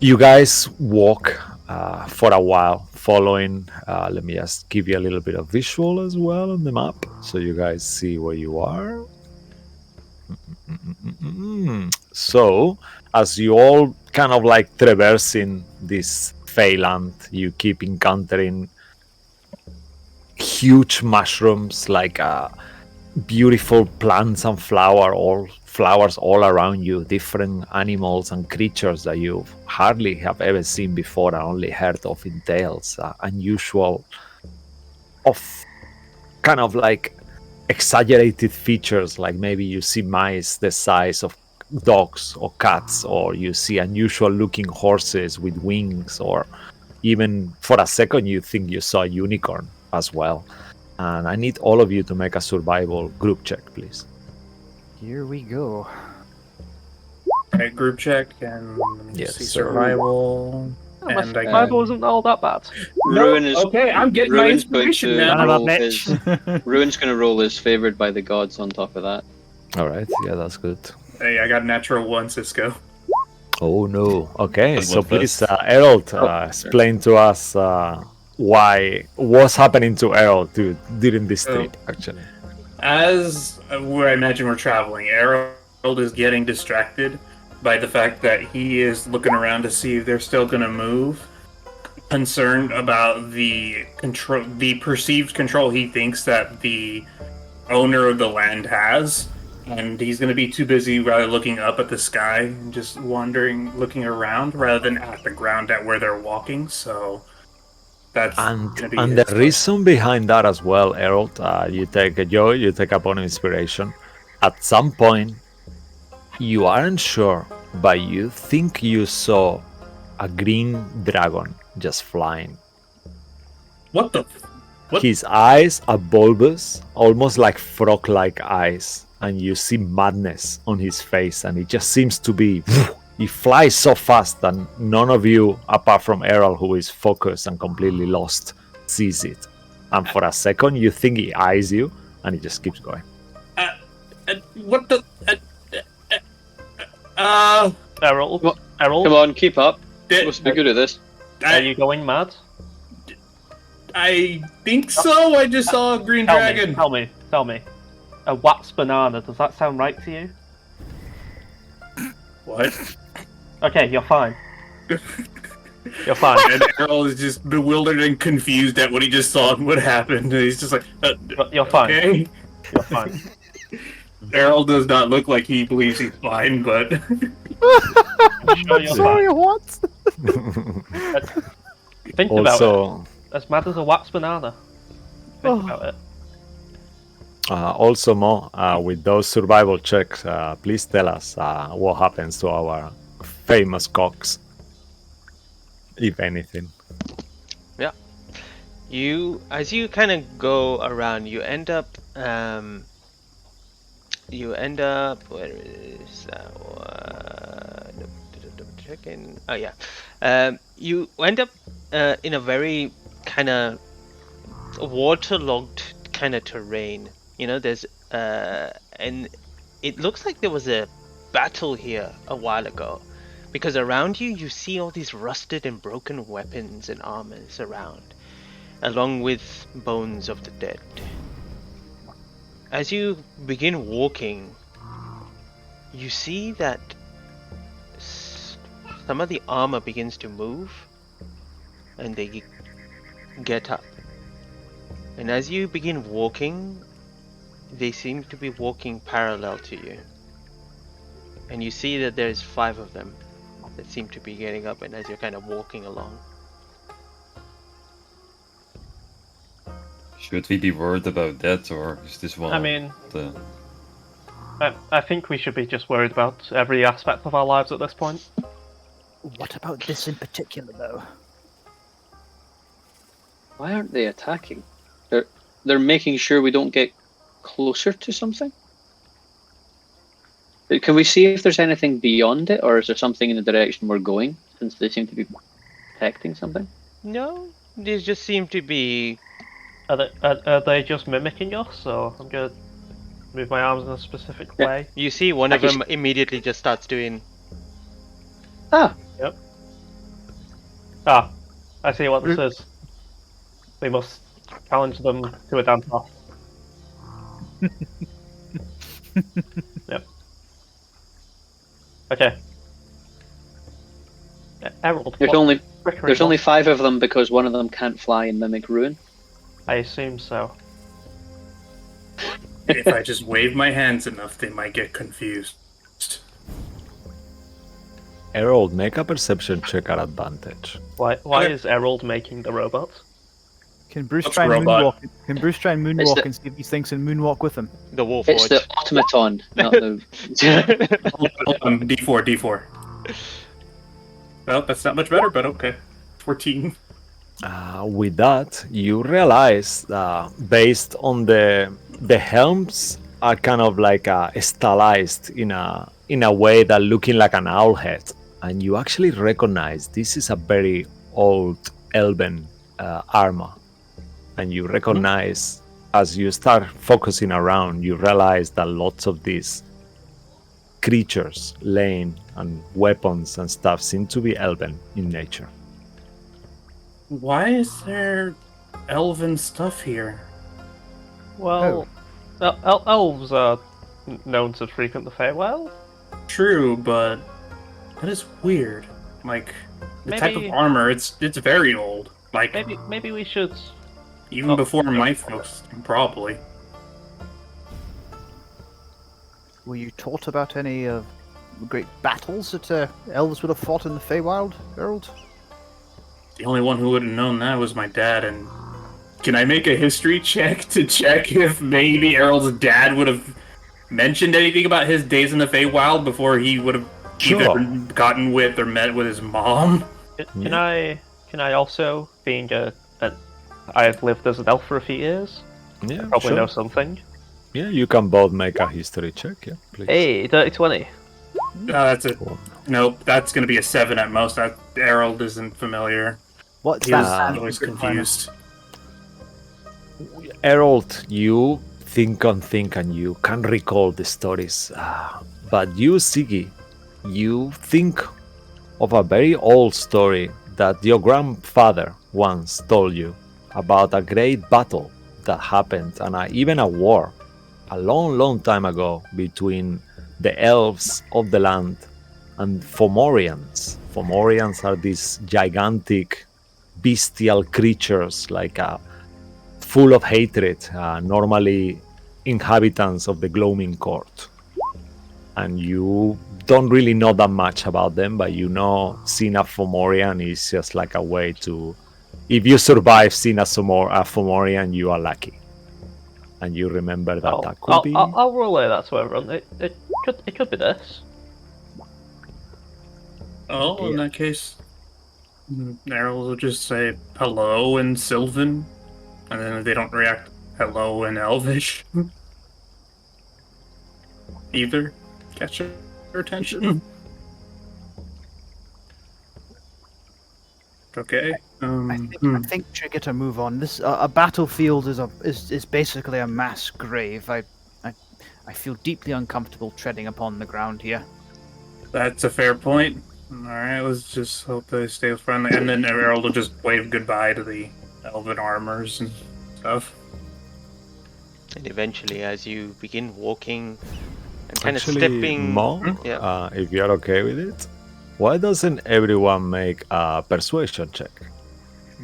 You guys walk for a while, following. Let me just give you a little bit of visual as well on the map, so you guys see where you are. So, as you all kind of like traversing this Feyland, you keep encountering huge mushrooms, like beautiful plants and flowers all around you, different animals and creatures that you hardly have ever seen before and only heard of in tales, unusual of kind of like exaggerated features, like maybe you see mice the size of dogs or cats, or you see unusual looking horses with wings, or even for a second you think you saw a unicorn as well. And I need all of you to make a survival group check, please. Here we go. Okay, group check and Yes, see sir. survival. Oh, my And I survival isn't all that bad. Ruin is okay, I'm getting my Ruin's going inspiration to now. Son of a roll bitch. his Ruin's going to roll his favored by the gods on top of that. All right, yeah, that's good. Hey, I got natural 1, Cisco. Oh no. Okay, That's so not please, bad. Errol, explain to us what's happening to Errol during this trip, actually. As where I imagine we're traveling, Harold is getting distracted by the fact that he is looking around to see if they're still going to move, concerned about the perceived control he thinks that the owner of the land has, and he's going to be too busy rather looking up at the sky and just wandering, looking around rather than at the ground at where they're walking. So that's And going to be the his reason behind that as well, Errol, you take a joy, you take upon inspiration. At some point, you aren't sure, but you think you saw a green dragon just flying. What the? What? His eyes are bulbous, almost like frog-like eyes, and you see madness on his face, and it just seems to be... He flies so fast that none of you, apart from Errol, who is focused and completely lost, sees it. And for a second, you think he eyes you, and he just keeps going. What the? Errol, What? Errol, Come on, keep up. Did- Supposed to be good at this. are you going mad? I think so. I just saw a green dragon. Tell me. A wax banana, does that sound right to you? What? Okay, you're fine. You're fine. And Errol is just bewildered and confused at what he just saw and what happened. And he's just like, You're fine. okay. You're fine. Errol does not look like he believes he's fine, but I'm sure you're Sorry, what? fine. Think about it. As mad as a wax banana. Think about it. Also, Mo, with those survival checks, please tell us what happens to our famous cocks, if anything. Yeah. As you kind of go around, you end up, where is that one? Checking. Oh yeah. You end up in a very kind of waterlogged kind of terrain. You know, there's and it looks like there was a battle here a while ago, because around you see all these rusted and broken weapons and armors around, along with bones of the dead. As you begin walking, you see that some of the armor begins to move, and they get up. And as you begin walking, they seem to be walking parallel to you. And you see that there's 5 of them that seem to be getting up, and as you're kind of walking along. Should we be worried about that, or is this one? I mean, the... I think we should be just worried about every aspect of our lives at this point. What about this in particular, though? Why aren't they attacking? They're making sure we don't get closer to something? Can we see if there's anything beyond it, or is there something in the direction we're going, since they seem to be protecting something? No, These just seem to be. Are they just mimicking us? So I'm gonna move my arms in a specific Yeah. way. You see, one of them immediately just starts doing. Ah, Ah, I see what this is. We must challenge them to a dance-off. Yep. Okay. Emerald. there's what only trickery there's only was- 5 of them because one of them can't fly and mimic ruin. I assume so. If I just wave my hands enough, they might get confused. Harold, make a perception check at advantage. Why Okay. is Errol making the robot? Can Bruce What's try and robot? moonwalk? Can Bruce try and It's moonwalk the- and see if he thinks and moonwalk with him? The wolf. It's the automaton, not the. Hold on, D4. Well, that's not much better, but okay. 14. With that, you realize based on the helms are kind of like stylized in a way that looking like an owl head, and you actually recognize this is a very old elven armor, and you recognize as you start focusing around, you realize that lots of these creatures laying and weapons and stuff seem to be elven in nature. Why is there elven stuff here? Well, elves are known to frequent the Feywild. True, but that is weird. Like the type of Maybe- armor, it's very old. Like Maybe we should. even Oh, before no. my folks, probably. Were you taught about any of the great battles that elves would have fought in the Feywild, Harold? The only one who would have known that was my dad. And can I make a history check to check if maybe Errol's dad would have mentioned anything about his days in the Feywild before he would have Sure. either gotten with or met with his mom? Can I also, being I've lived as an elf for a few years, Yeah, probably sure. know something. Yeah, you can both make a history check. Yeah, please. Hey, dirty 20. That's a Cool. nope. That's gonna be a 7 at most. That Errol isn't familiar. What's He was that? always confused. Harold, you think and you can recall the stories, but you, Siggy, you think of a very old story that your grandfather once told you about a great battle that happened and even a war a long time ago between the elves of the land and Fomorians. Fomorians are these gigantic bestial creatures like full of hatred, normally inhabitants of the Gloaming Court. And you don't really know that much about them, but you know seeing a Fomorian is just like a way to... If you survive seeing a Fomorian, you are lucky. And you remember that that could be... I'll relay that to everyone. It could be this. Oh, in that case, Errol will just say hello in Sylvan, and then if they don't react, hello in Elvish. Either catch your attention. Okay. I think we should get a move on. This a battlefield is basically a mass grave. I feel deeply uncomfortable treading upon the ground here. That's a fair point. Alright, let's just hope they stay friendly. And then Errol will just wave goodbye to the elven armors and stuff. And eventually, as you begin walking and kind of Actually, stepping. Mo, Yeah. if you're okay with it, why doesn't everyone make a persuasion check?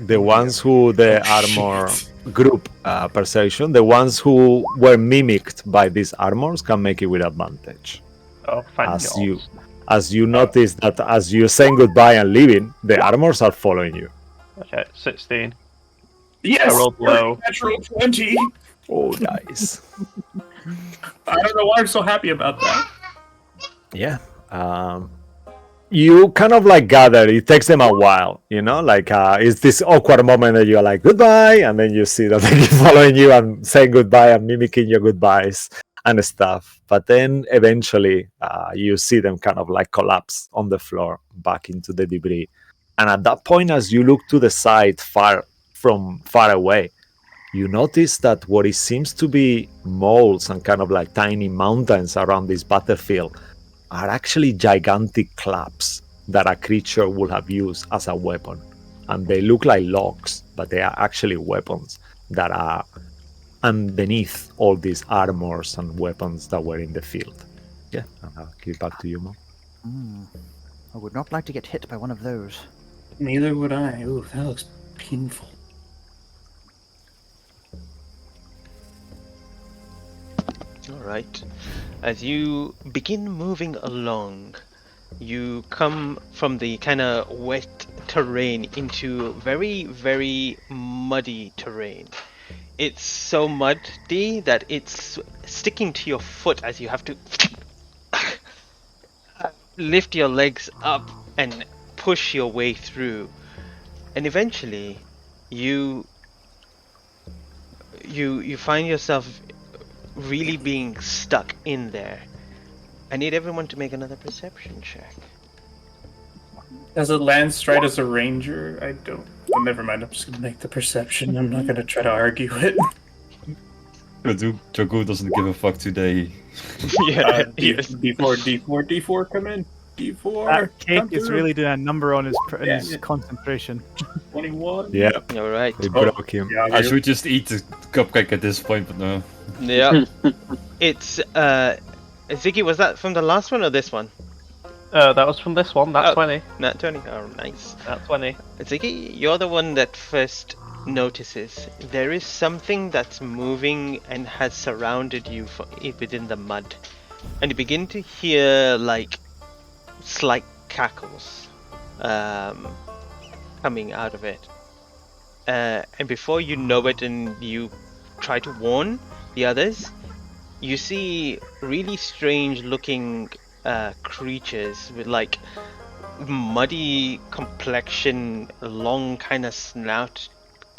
The ones who the armor group perception, the ones who were mimicked by these armors can make it with advantage. Oh, fine. As you notice that as you're saying goodbye and leaving, the armors are following you. Okay, 16. Yes! I rolled low. Natural 20! Oh, nice. I don't know why I'm so happy about that. Yeah. You kind of like gather. It takes them a while, you know. Like it's this awkward moment that you're like goodbye, and then you see that they keep following you and saying goodbye and mimicking your goodbyes and stuff. But then eventually, you see them kind of like collapse on the floor back into the debris. And at that point, as you look to the side, far from far away, you notice that what it seems to be moles and kind of like tiny mountains around this battlefield are actually gigantic clubs that a creature would have used as a weapon. And they look like logs, but they are actually weapons that are underneath all these armors and weapons that were in the field. Yeah, I'll give it back to you, Mo. I would not like to get hit by one of those. Neither would I. Ooh, that looks painful. Alright. As you begin moving along, you come from the kind of wet terrain into very, very muddy terrain. It's so muddy that it's sticking to your foot as you have to lift your legs up and push your way through. And eventually, you find yourself really being stuck in there. I need everyone to make another perception check. As a lance stride as a ranger, I don't. Oh, never mind. I'm just gonna make the perception. I'm not gonna try to argue it. Jogo doesn't give a fuck today. Yeah, D4, come in. D4. That cake come is through. really doing a number on his Yeah. concentration. 21. Yeah, Alright. it broke him. Yeah, I should just eat the cupcake at this point, but no. Yeah. It's Ziggy, was that from the last one or this one? That was from this one. That's Oh. 20. Nat 20. Oh, nice. That's 20. Ziggy, you're the one that first notices there is something that's moving and has surrounded you within the mud, and you begin to hear like slight cackles coming out of it. And before you know it, and you try to warn the others, you see really strange-looking creatures with like muddy complexion, long kind of snout.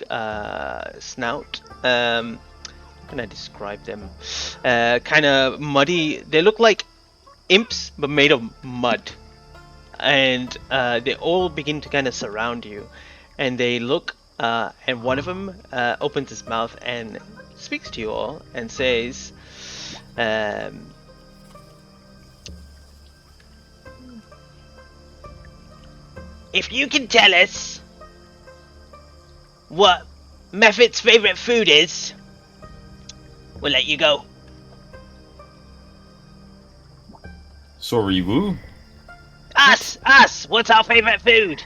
How can I describe them? Kind of muddy. They look like imps, but made of mud. And they all begin to kind of surround you. And they look, and one of them opens his mouth and speaks to you all and says, if you can tell us what Mephit's favourite food is, we'll let you go. Sorry, woo. Us! What's our favourite food?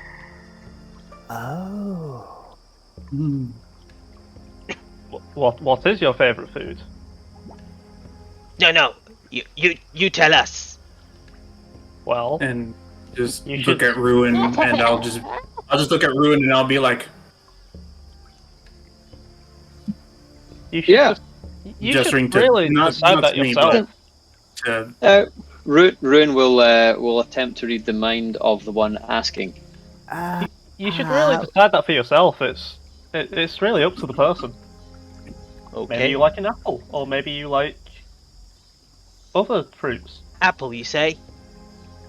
Oh. What is your favourite food? No. You tell us. Well, And just You look should- at Ruin, and I'll just look at Ruin, and I'll be like, you should Yeah. you Gesturing should to- really not decide that to me, yourself. to Ruin will attempt to read the mind of the one asking. You should really decide that for yourself. It's really up to the person. Okay. Maybe you like an apple, or maybe you like other fruits. Apple, you say?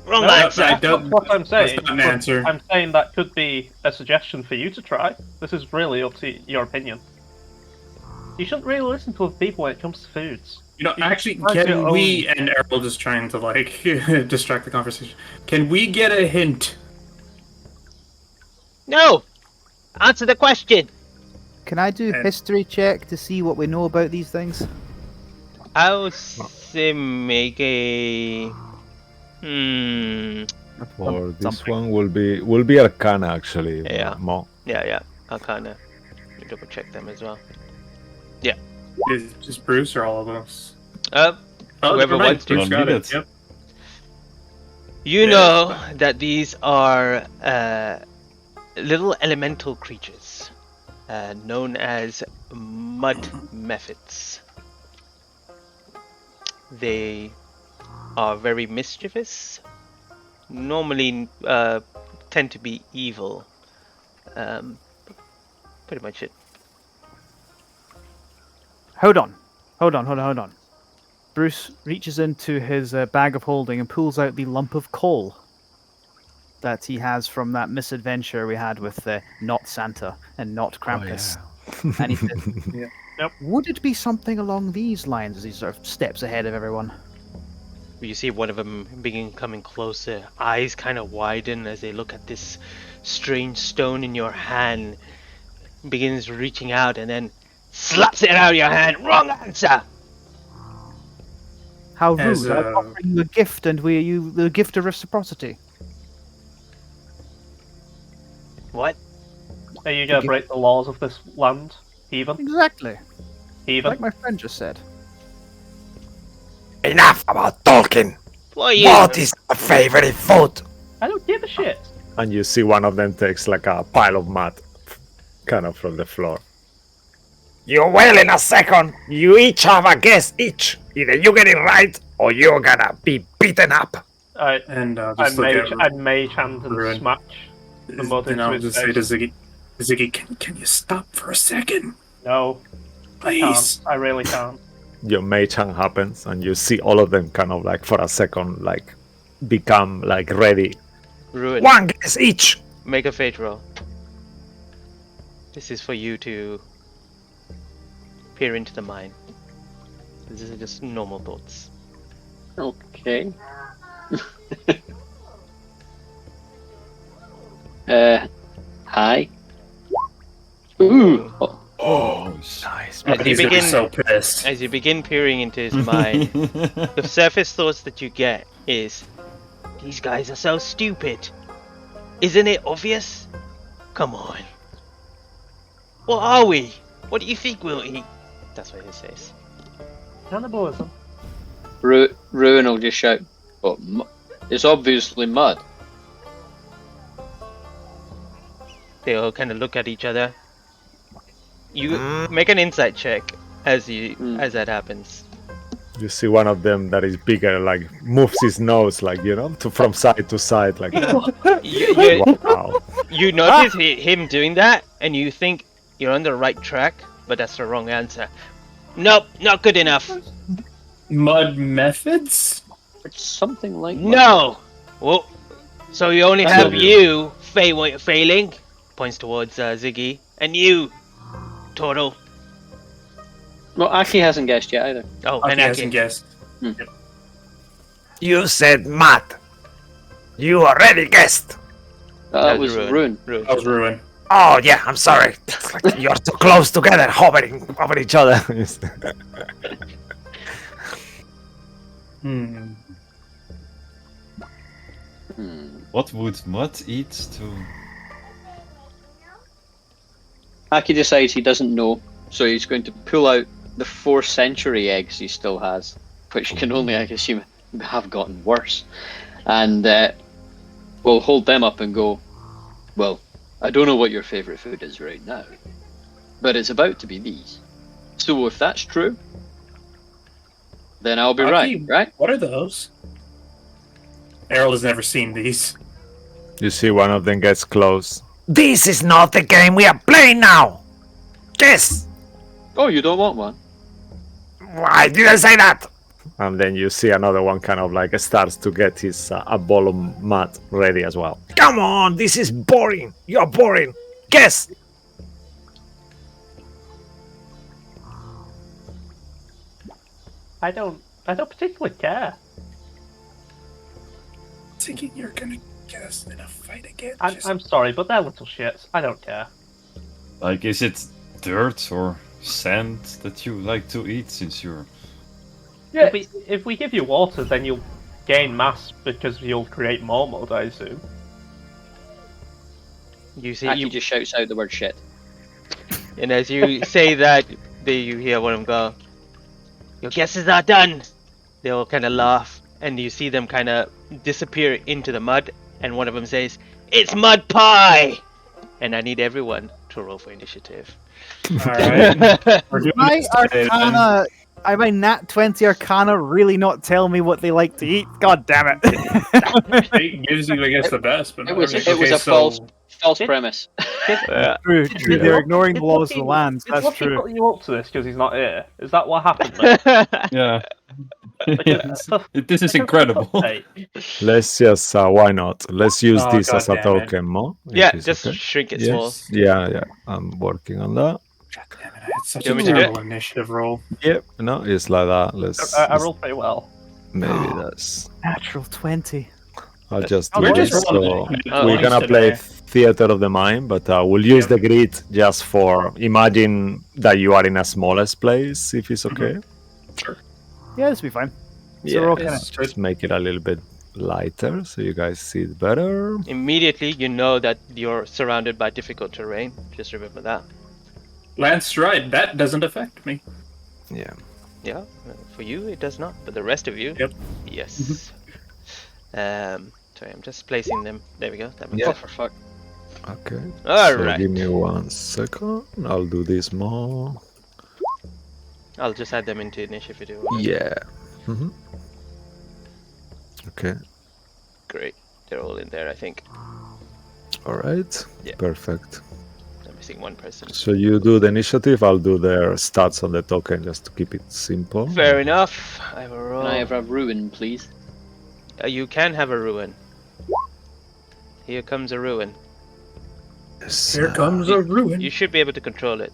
Wrong No, answer. I that's don't- not what I'm saying. that's not an but answer. I'm saying that could be a suggestion for you to try. This is really up to your opinion. You shouldn't really listen to other people when it comes to foods. You know, You actually, should find can your we, own- and Errol just trying to, like, distract the conversation, can we get a hint? No! Answer the question! Can I do And- history check to see what we know about these things? I'll say make a... Or this Something. one will be Arcana actually. Yeah. Mo. Yeah. I'll kinda double check them as well. Is Bruce or all of us? Oh, Whoever never mind, wants to. Bruce got Don't need it. it. Yep. you Yeah, know it's that these are little elemental creatures known as mud mephits. They are very mischievous, normally tend to be evil. Pretty much it. Hold on. Bruce reaches into his bag of holding and pulls out the lump of coal. that he has from that misadventure we had with not Santa and not Krampus. And he says, would it be something along these lines as he sort of steps ahead of everyone? You see one of them begin coming closer, eyes kind of widen as they look at this strange stone in your hand, begins reaching out and then slaps it out of your hand. Wrong answer! How rude. As, I'm offering you a gift and you the gift of reciprocity. What? Are you gonna break the laws of this land, Heathen? Exactly. Heathen? Like my friend just said. Enough about talking. What is your favorite food? I don't give a shit. And you see one of them takes like a pile of mud, kind of from the floor. You will in a second. You each have a guess each. Either you get it right or you're gonna be beaten up. I mage hand and Ruin. smash the mud Then into I'll his just say face. to Ziggy, Ziggy, can you stop for a second? No, I Please. can't. I really can't. Your mage hand happens, and you see all of them kind of like for a second, like become like ready. Ruin. One guess each. Make a fate roll. This is for you to peer into the mind. This is just normal thoughts. Okay. Hi. Ooh. Oh, Nice. As you He's gonna be begin, so pissed. as you begin peering into his mind, the surface thoughts that you get is, these guys are so stupid. Isn't it obvious? Come on. What are we? What do you think we'll eat? That's what he says. Cannibalism. Ruin will just shout, but it's obviously mud. They all kind of look at each other. You make an insight check as that happens. You see one of them that is bigger, like moves his nose, like from side to side, like. Wow. You notice him doing that, and you think you're on the right track, but that's the wrong answer. Nope, not good enough. Mud methods? It's something like No. Well, so you only have you failing. Points towards Ziggy, and you, Turtle. Well, Aki hasn't guessed yet either. Oh, Aki and hasn't guessed. You said mud. You already guessed. That was Ruin. That was Ruin. Oh yeah, I'm sorry. You're too close together, hovering over each other. What would mud eat to? Aki decides he doesn't know, so he's going to pull out the 4th century eggs he still has, which can only, I assume, have gotten worse. And we'll hold them up and go, well, I don't know what your favourite food is right now, but it's about to be these. So if that's true, then I'll be Aki, right? What are those? Errol has never seen these. You see one of them gets close. This is not the game we are playing now. Guess. Oh, you don't want one? I didn't say that. And then you see another one kind of like starts to get his a ball of mud ready as well. Come on, this is boring. You're boring. Guess. I don't particularly care. Thinking you're gonna get us in a fight again? I'm sorry, but they're little shits. I don't care. Like, is it dirt or sand that you like to eat since you're... Yeah. If we give you water, then you'll gain mass because you'll create more mud, I assume. You see, Aki just shouts out the word shit. and as you say that, you hear one of them go, "Your guess is not done." They all kind of laugh, and you see them kind of disappear into the mud. And one of them says, "It's mud pie," and I need everyone to roll for initiative. Alright. My Arcana, my Nat 20 Arcana really not tell me what they like to eat? God damn it. It gives you, I guess, the best, but It was okay, a so- false premise. True, they're ignoring the laws of the land. Did That's Lucky true. put you up to this because he's not here? Is that what happened there? Yeah. This is incredible. Hey, Let's just why not? Let's use Oh, this God as a damn it. token, Mo. if Yeah, it's just okay. shrink it Yes. small. Yeah. I'm working on that. God damn it! I had such You a want me to do it? terrible initiative roll. Yep. No, it's like that. I rolled pretty well. maybe that's. Natural 20. I'll just Oh, do we're this. just rolling So it. we're gonna play Today. theater of the mind, but we'll use the grid just for imagine that you are in a smallest place, if it's okay. Yeah, this will be fine. Yeah, we're all kinda- just make it a little bit lighter so you guys see it better. Immediately, you know that you're surrounded by difficult terrain. Just remember that. Lance, right? That doesn't affect me. Yeah. Yeah, for you it does not, but the rest of you, Yep. yes. Sorry, I'm just placing them. There we go. That makes Oh, sense. for fuck. Okay. All so right. give me 1 second. I'll do this more. I'll just add them into initiative if you want. Yeah. Okay. Great. They're all in there, I think. All right. Yeah. Perfect. I'm missing one person. So you do the initiative. I'll do their stats on the token just to keep it simple. Fair enough. I will roll. Can I have a ruin, please? You can have a ruin. Here comes a ruin. Yes, Here comes a ruin. You should be able to control it.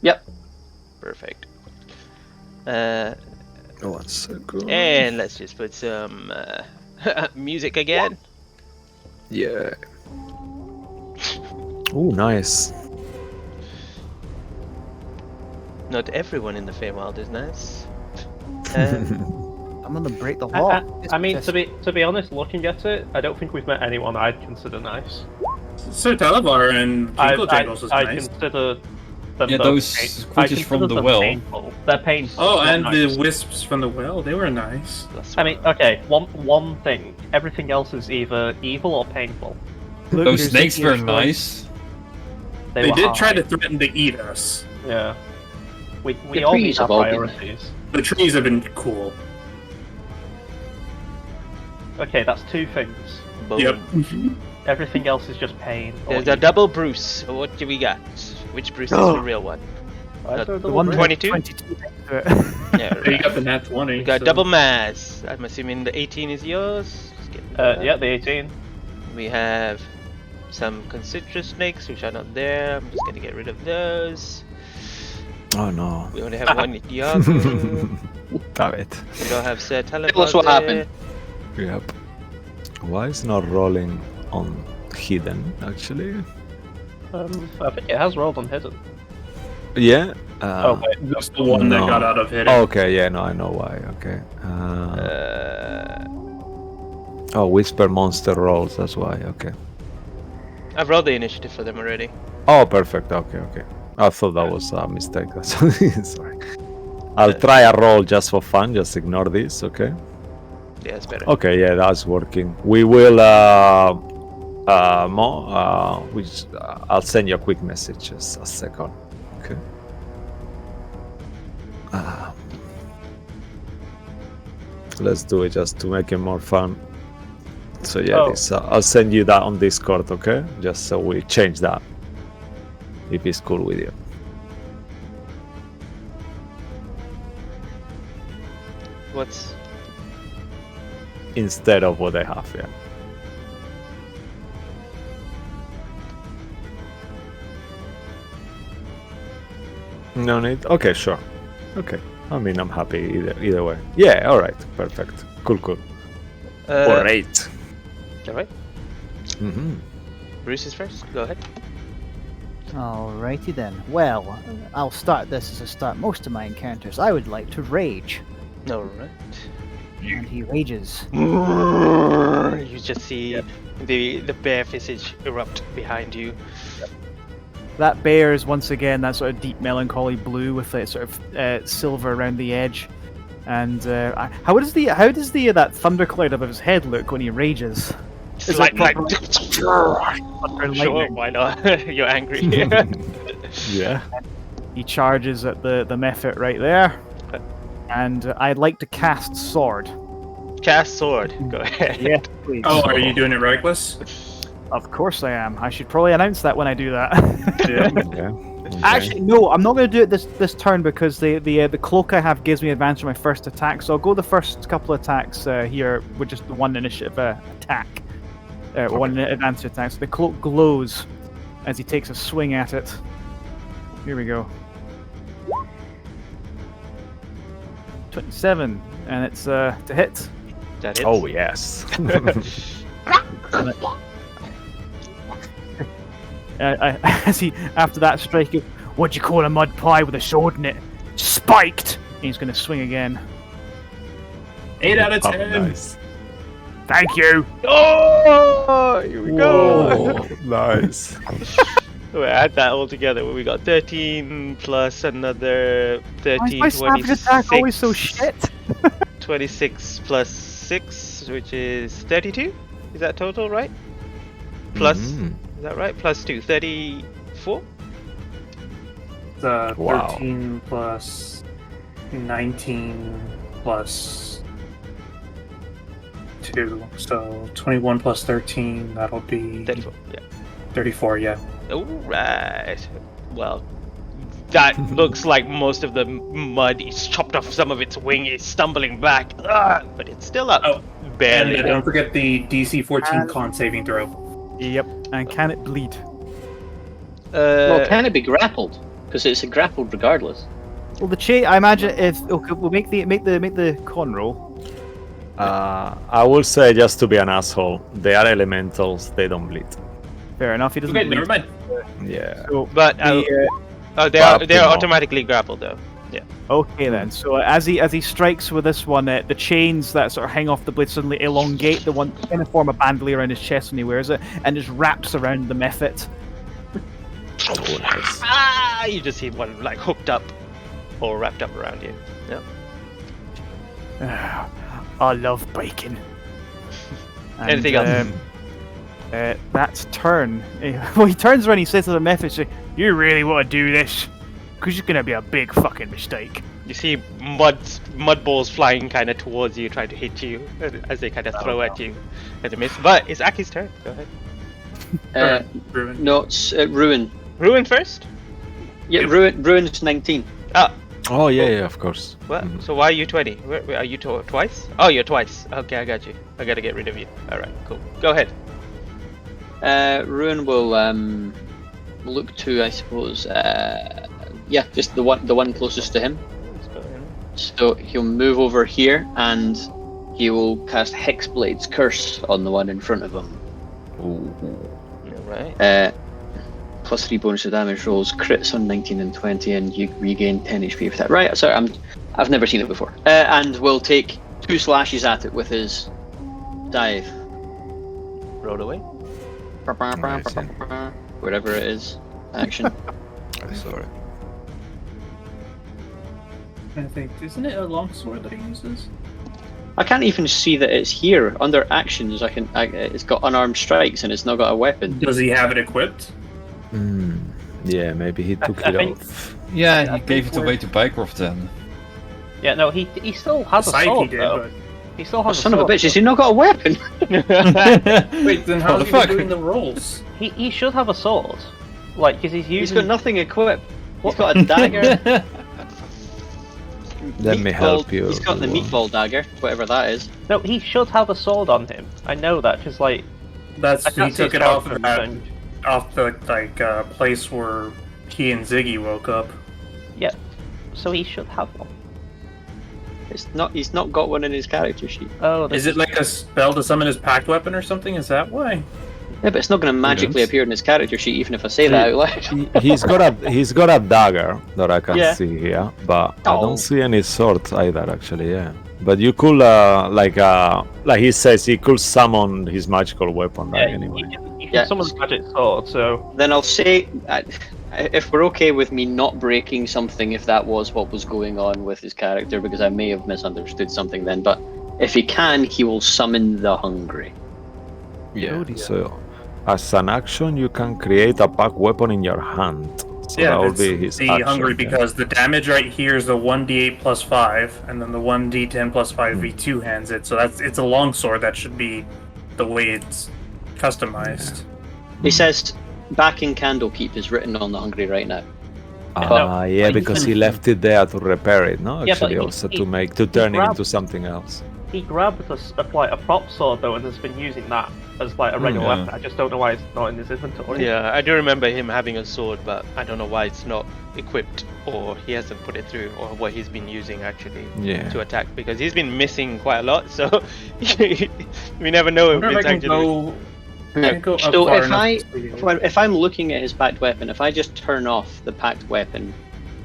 Yep. Perfect. 1 second. And let's just put some music again. Yeah. Oh, nice. Not everyone in the Feywild is nice. I'm gonna break the law. I mean, to be honest, looking at it, I don't think we've met anyone I'd consider nice. Sir Talavar and Tinkle I Tables is nice. consider them Yeah, both those I creatures from consider the them well. Painful. They're painful. Oh, not and nice. the wisps from the well, they were nice. I mean, okay, one thing. Everything else is either evil or painful. Look, Those here's snakes your were choice. nice. They were did try high. to threaten to eat us. Yeah. We The all trees need our have all been- priorities. The trees have been cool. Okay, that's two things. Boom. Yep. Everything else is just pain. or There's a evil. double Bruce. What do we got? Which Bruce is the real one? Why is there a The double one Bruce? 22? 22 next to it. Yeah, You right. got the nat 20. We got so- double Maz. I'm assuming the 18 is yours. Let's get that. Yeah, the 18. We have some concentric snakes, which are not there. I'm just gonna get rid of those. Oh no. We only have one Iago. Damn it. We don't have Sir Talabar. Tell us what happened. Yep. Why is not rolling on hidden actually? I think it has rolled on hidden. Yeah. Oh, wait. That's the one that No. got out of hidden. Okay. Yeah. No, I know why. Okay. Oh, whisper monster rolls. That's why. Okay. I've rolled the initiative for them already. Oh, perfect. Okay. Okay. I thought that was a mistake. That's sorry. I'll try a roll just for fun. Just ignore this. Okay. Yeah, it's better. Okay, yeah, that's working. We will, I'll send you a quick message, just a second. Okay. Let's do it just to make it more fun. So yeah, Oh. this, I'll send you that on Discord, okay? Just so we change that, if it's cool with you. What's Instead of what they have, yeah. No need. Okay, sure. Okay. I mean, I'm happy either way. Yeah. All right. Perfect. Cool. Cool. Great. Alright, Mm-hmm. Bruce is first. Go ahead. Alrighty then. Well, I'll start this as I start most of my encounters. I would like to rage. Alright. And he rages. You just see the bear visage erupt behind you. That bear is once again that sort of deep melancholy blue with a sort of silver around the edge. And how does that thundercloud above his head look when he rages? Is it proper thunder and Sure, lightning? why not? You're angry. Yeah. He charges at the Mephit right there. And I'd like to cast sword. Cast sword. Go ahead. Yeah, please. Oh, are you doing it reckless? Of course I am. I should probably announce that when I do that. Yeah. Yeah. Actually, no, I'm not going to do it this turn because the cloak I have gives me advantage on my first attack. So I'll go the first couple of attacks here with just the one initiative attack, one advanced attack. So the cloak glows as he takes a swing at it. Here we go. 27, and it's to hit. That hits. Oh yes. After that strike, what'd you call a mud pie with a sword in it? Spiked! And he's going to swing again. 8 out of 10. Nice. Thank you! Oh, here we go. Whoa, nice. We add that all together. We got 13 plus another 13. Why is my savage attack always so shit? 26 plus 6, which is 32. Is that total, right? Plus, is that right? Plus 2, 34? The Wow. 13 plus 19 plus 2. So 21 plus 13, that'll be 34, yeah. 34, yeah. Alright. Well, that looks like most of the mud is chopped off some of its wing, is stumbling back. But it's still up. Oh, barely. And don't forget the DC 14 con saving throw. Yep, and can it bleed? Well, can it be grappled? Because it's a grappled regardless. Well, the chain. I imagine if okay, we'll make the con roll. I will say, just to be an asshole, they are elementals. They don't bleed. Fair enough. He doesn't Okay, bleed. never mind. Yeah. So, But they are automatically grappled though. Yeah. okay then. So as he strikes with this one, the chains that sort of hang off the blade suddenly elongate. The one kind of form a bandolier around his chest when he wears it, and just wraps around the mephit. Oh, nice. You just see one like hooked up or wrapped up around you. Yeah. I love bacon. And, Anything else? That's turn. Well, he turns around and he says to the mephit, "You really want to do this? Because it's gonna be a big fucking mistake." You see mud balls flying kind of towards you, trying to hit you as they kind of throw at you as a miss. But it's Aki's turn. Go ahead. Ruin. No, it's Ruin. Ruin first. Yeah, Ruin's 19. Oh yeah, of course. What? So why are you 20? Where are you twice? Oh, you're twice. Okay, I got you. I gotta get rid of you. All right, cool. Go ahead. Ruin will look to, I suppose, just the one closest to him. So he'll move over here and he will cast Hexblade's Curse on the one in front of him. Alright. Plus 3 bonus to damage rolls, crits on 19 and 20, and you regain 10 HP for that. Right, sorry, I've never seen it before. And will take 2 slashes at it with his dive. Roll away. Whatever it is. Action. Sorry. I think, isn't it a longsword that he uses? I can't even see that it's here. Under actions, it's got unarmed strikes and it's not got a weapon. Does he have it equipped? Yeah, maybe he took it off. Yeah, he gave it away to Bycroft then. Yeah, no, he still has a Psyche sword did, though. but... He still Oh, has a son sword. of a bitch, has he not got a weapon? Wait, then how's he doing the rolls? He should have a sword. Like, because he's He's using... got nothing equipped. He's got a dagger. Let me help you. He's got the meatball dagger, whatever that is. No, he should have a sword on him. I know that, because, like... That's I he can't see took his it off character of that, thing. off the place where he and Ziggy woke up. Yeah, so he should have one. He's not got one in his character sheet. Oh, Is it like a spell to summon his pact weapon or something? Is that why? Yeah, but it's not going to magically appear in his character sheet, even if I say that out loud. He's got a dagger that I can Yeah. see here, but I Oh. don't see any sword either. Actually, yeah. But you could like he says, he could summon his magical weapon Yeah, anyway. you can Yeah. summon the magic sword, so... Then I'll say, if we're okay with me not breaking something, if that was what was going on with his character, because I may have misunderstood something then, but if he can, he will summon the hungry. Yeah. So, as an action, you can create a pack weapon in your hand. So that will it's be his the action, hungry yeah. because the damage right here is the 1d8 plus 5, and then the 1d10 plus 5 v2 hands it. So it's a longsword. That should be the way it's customized. He says, back in Candlekeep is written on the hungry right now. Yeah, because he left it there to repair it, no? Yeah, but Actually, he- also he- to turn it grabbed- into something else. He grabbed a prop sword though, and has been using that as like a regular yeah. weapon. I just don't know why it's not in his inventory. Yeah, I do remember him having a sword, but I don't know why it's not equipped, or he hasn't put it through, or what he's been using actually to attack, because he's been missing quite a lot. So we never know if it's actually. So if I'm looking at his packed weapon, if I just turn off the packed weapon,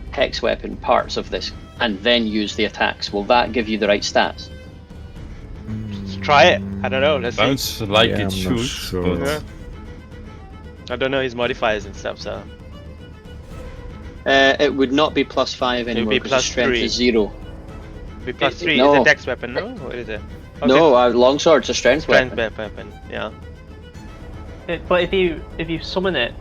hex weapon parts of this, and then use the attacks, will that give you the right stats? Let's try it. I don't know. Let's see. Sounds like Yeah, it I'm should. not sure. But... I don't know his modifiers and stuff, so. It would not be +5 anymore. be because his strength +3. is 0. Be +3 no. is a dex weapon, no? What is it? Oh, No, longsword's a strength strength weapon. weapon. Yeah. But if you summon it,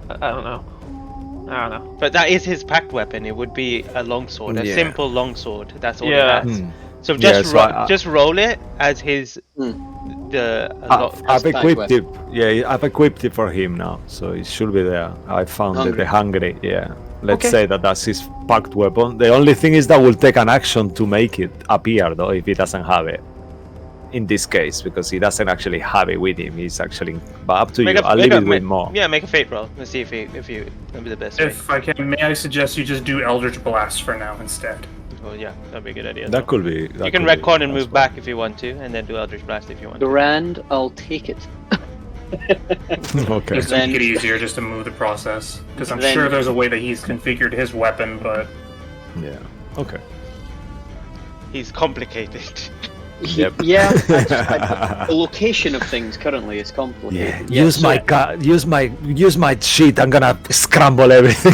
I don't know. But that is his packed weapon. It would be a longsword, a Yeah. simple longsword. That's all Yeah. it has. Hmm. So Yeah, just so just roll it as his I've equipped it. Yeah, I've equipped it for him now, so it should be there. I found Hungry. the hungry. Yeah, let's Okay. say that's his packed weapon. The only thing is that will take an action to make it appear, though, if he doesn't have it. In this case, because he doesn't actually have it with him, he's actually. But up to you. I'll leave it with more. Yeah, make a fate roll. Let's see if that'll be the best. Way. If I can, may I suggest you just do Eldritch Blast for now instead? Well, yeah, that'd be a good idea. That could be. You can retcon and move back if you want to, and then do Eldritch Blast if you want to. Grand, I'll take it. Okay. Just to Then- make it easier, just to move the process, because I'm Then- sure there's a way that he's configured his weapon, but Yeah. Okay. He's complicated. Yep. Yeah, the location of things currently is complicated. Yeah. Use my sheet. I'm gonna scramble everything.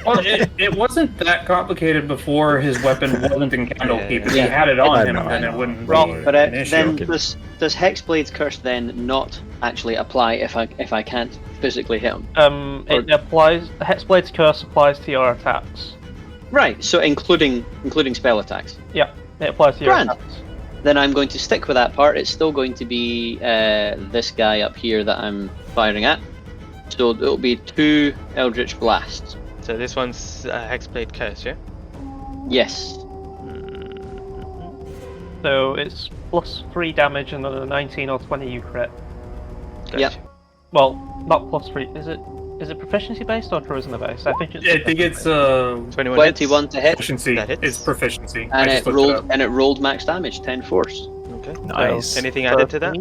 well, it wasn't that complicated before his weapon wasn't in Candlekeep. If he Yeah. had it on I him, know, then I it know. wouldn't Wrong, be but an issue. then does Hexblade's Curse then not actually apply if I can't physically hit him? It applies. Hexblade's Curse applies to your attacks. Right, so including spell attacks. Yeah, it applies to your Grand. attacks. Then I'm going to stick with that part. It's still going to be this guy up here that I'm firing at. So it'll be 2 Eldritch Blasts. So this one's Hexblade Curse, yeah? Yes. So it's +3 damage and then a 19 or 20 you crit. Gotcha. Yep. Well, not +3. Is it proficiency based or charisma based? I think it's. 21 hits. 21 to hit, Proficiency. That hits. It's proficiency. and I it just looked up. rolled max damage, 10 force. Okay. Nice. Anything added to that?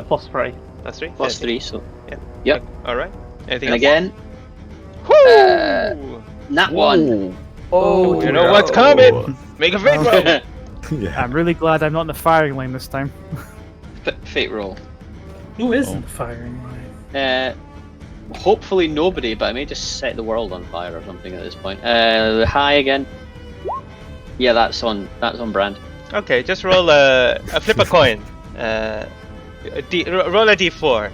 +3. That's 3? Plus 3, so. Yeah. Yep. Alright. Anything And else? again, Woo! nat 1. Oh, You know what's coming! Make a fate roll! Yeah. I'm really glad I'm not in the firing line this time. Fate roll. Who is in the firing line? Hopefully nobody, but I may just set the world on fire or something at this point. High again. Yeah, that's on brand. Okay, just roll a flip a coin. Roll a d4.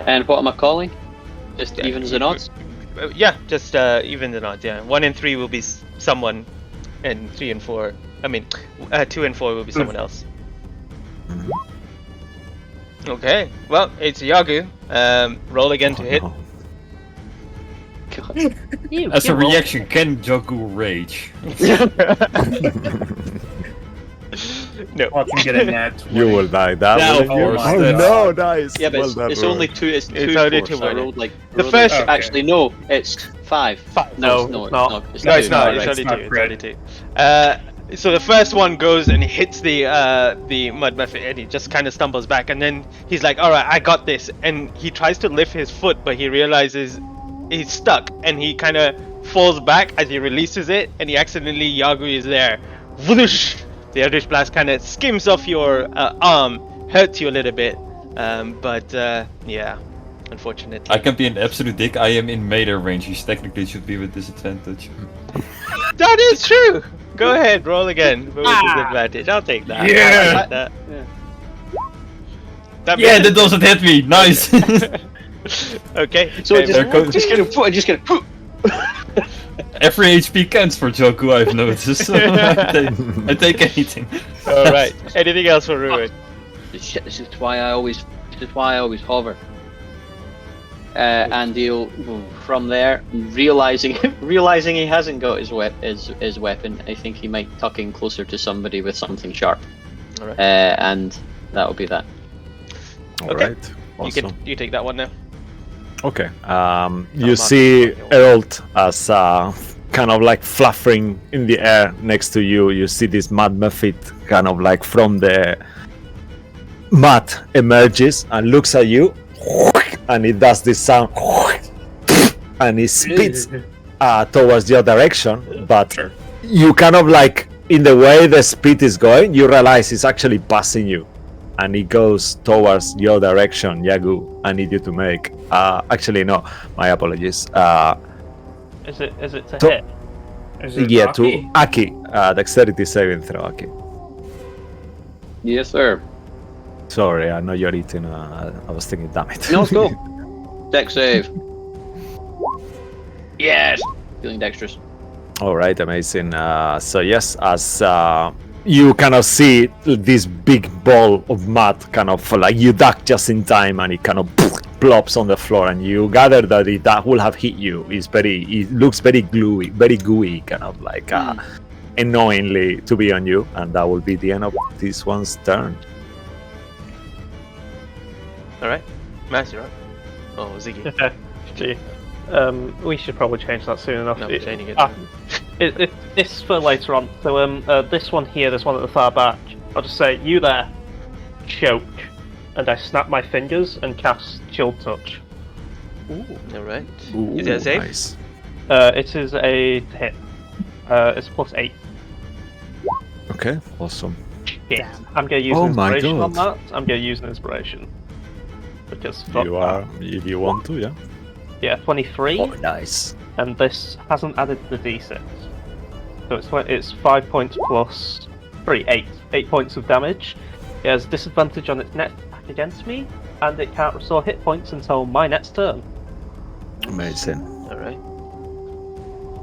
And what am I calling? Just evens and odds? Yeah, just even the odds. Yeah, 1 and 3 will be someone, and 3 and 4. I mean, 2 and 4 will be someone else. Okay, well, it's Yagu. Roll again to hit. Oh, God. As a reaction, can Joku rage? No. Watch him get a net. You will die. That Now, will of course, Oh that's- no, nice. Yeah, but Well done, it's Rowan. only 2. It's 2 It's only force, 2 so I minus. rolled like. The rolled first- like- Actually, no, it's 5. 5. No, it's it's not. It's No, it's two. not. Right. It's only not 2. It's crit. only 2. So the first one goes and hits the mud buffet, and he just kind of stumbles back, and then he's like, "All right, I got this." And he tries to lift his foot, but he realizes he's stuck, and he kind of falls back as he releases it, and he accidentally Yagu is there. Whoosh! The Eldritch Blast kind of skims off your arm, hurts you a little bit, but yeah, unfortunately. I can be an absolute dick. I am in melee range. He technically should be with disadvantage. That is true. Go ahead, roll again, but with disadvantage. I'll take that. Yeah. I'll take that. That Yeah, makes- that doesn't hit me. Nice. Okay. So okay, just gonna. Every HP counts for Joku, I've noticed. I take anything. all right. Anything else for Ruin? Shit, this is why I always hover. and he'll from there, realizing he hasn't got his weapon. I think he might tuck in closer to somebody with something sharp. All right. And that'll be that. All Okay. right. Awesome. You take that one now. Okay. You see Earlt as kind of like fluttering in the air next to you. You see this mud mephit kind of like from the mud emerges and looks at you, and it does this sound, and it spits towards your direction. But you kind of like, in the way the spit is going, you realize it's actually passing you. And it goes towards your direction, Yagu. I need you to make. Actually, no. My apologies. Is it to hit? Is it Yeah, Rocky? to Aki. Dexterity saving throw, Aki. Yes, sir. Sorry, I know you're eating. I was thinking, damn it. No, let's go. Dex save. Yes. Feeling dexterous. All right, amazing. So yes, as you kind of see this big ball of mud, kind of like you duck just in time, and it kind of plops on the floor, and you gather that that will have hit you. It looks very gooey, kind of like annoyingly to be on you, and that will be the end of this one's turn. All right. Mass, you're up. Oh, Ziggy. Gee. We should probably change that soon enough. No, we're changing it. It's for later on. So this one here, this one at the far back. I'll just say, you there, choke, and I snap my fingers and cast Chill Touch. Ooh. All right. Ooh, Is that a save? nice. It is a hit. It's +8. Okay, awesome. Shit. I'm gonna use Oh an my inspiration on God. that. I'm gonna use an inspiration. Because fuck You that. are, if you want to, yeah. Yeah, 23. Oh, nice. And this hasn't added the d6. So it's 5 points plus 3, 8. 8 points of damage. It has disadvantage on its next attack against me, and it can't restore hit points until my next turn. Amazing. All right.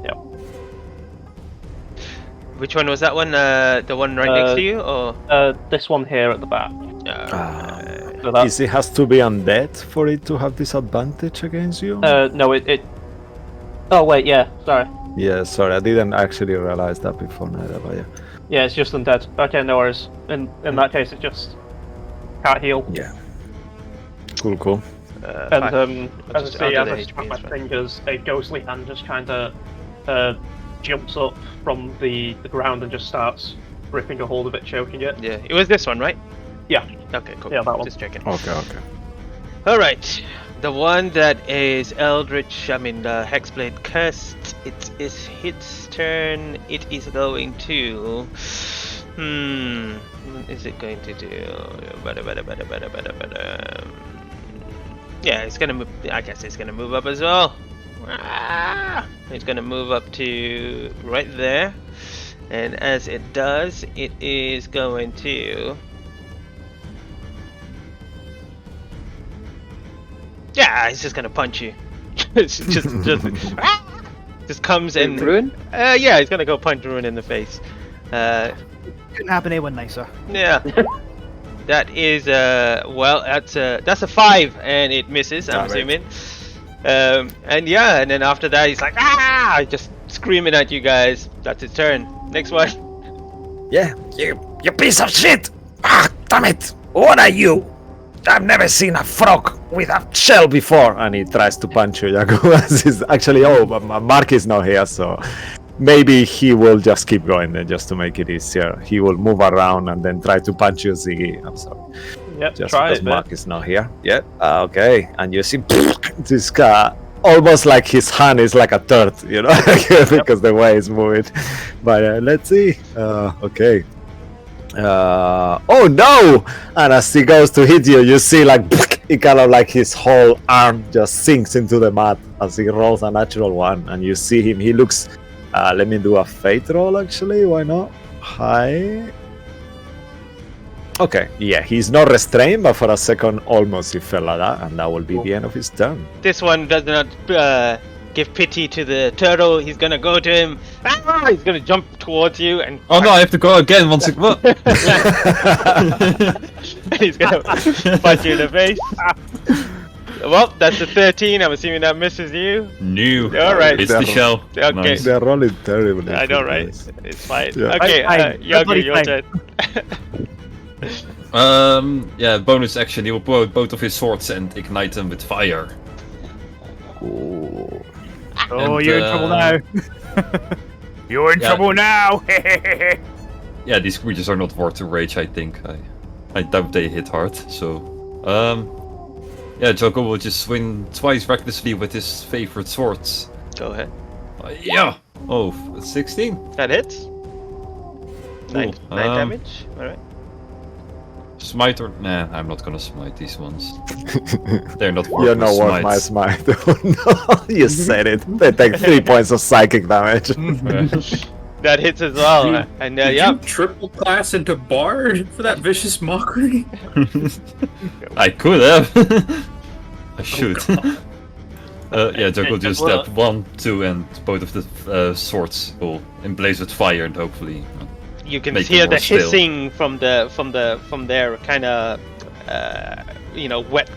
Yep. Which one was that one? The one right next to you, or? This one here at the back. So that, Is it has to be undead for it to have disadvantage against you? no, it. Oh wait, yeah. Sorry. Yeah, sorry, I didn't actually realize that before neither, but yeah. Yeah, it's just undead. Okay, no worries. In that case, it just can't heal. Yeah. Cool. And I'll as just- I say, I'll as do I the snap HP, my it's fine. fingers, a ghostly hand just kind of jumps up from the ground and just starts gripping a hold of it, choking it. Yeah, it was this one, right? Yeah. Okay, cool. Yeah, that one. Just checking. Okay. All right, the one that is Eldritch, the Hexblade cursed. It is its turn. It is going to. What is it going to do? Yeah, it's gonna move. I guess it's gonna move up as well. It's gonna move up to right there, and as it does, it is going to. Yeah, he's just gonna punch you. just comes and Ruin? yeah, he's gonna go punch Ruin in the face. Couldn't happen anyone nicer. Yeah. That is well, that's a 5 and it misses, I'm assuming. And yeah, and then after that he's like just screaming at you guys. That's his turn. Next one. Yeah, you piece of shit! Ah, damn it! What are you? I've never seen a frog with a shell before. And he tries to punch you, Yagu. Actually, but Mark is not here, so maybe he will just keep going then, just to make it easier. He will move around and then try to punch you, Ziggy. I'm sorry. Yep, Just try because it, Mark is not here. Yeah, okay. And you see this guy, almost like his hand is like a turd, because the way it's moving. But let's see. Okay. Oh no! And as he goes to hit you, you see like it kind of like his whole arm just sinks into the mud as he rolls a natural one. And you see him. He looks. Let me do a fate roll actually. Why not? Hi. Okay, yeah, he's not restrained, but for a second almost he fell like that, and that will be the end of his turn. This one does not give pity to the turtle. He's gonna go to him. He's gonna jump towards you and. Oh no, I have to go again once again. What? He's gonna punch you in the face. Well, that's a 13. I'm assuming that misses you. New. All right. It's the shell. Okay. Nice. They're rolling terribly. I know, for right? this. It's fine. Yeah. Okay, Fine. Yagu, your Fine. turn. Yeah, bonus action. He will pull out both of his swords and ignite them with fire. Ooh. Oh, And, you're in trouble now. You're in Yeah. trouble now. Yeah, these creatures are not worth to rage, I think. I doubt they hit hard, so... Yeah, Joko will just swing twice recklessly with his favorite swords. Go ahead. Yeah! Oh, 16? That hits. Nine Cool. damage. Alright. Smite or... Nah, I'm not gonna smite these ones. They're not worth You're not worth my smites. smite. Oh, no, you said it. They take 3 points of psychic damage. That hits as well. Did And Did yeah. you triple class into Bard for that vicious mockery? I could have. I should. Yeah, Joko And just well- step 1, 2, and both of the swords will emblaze with fire, and hopefully You can make hear them the more still. hissing from their kind of wet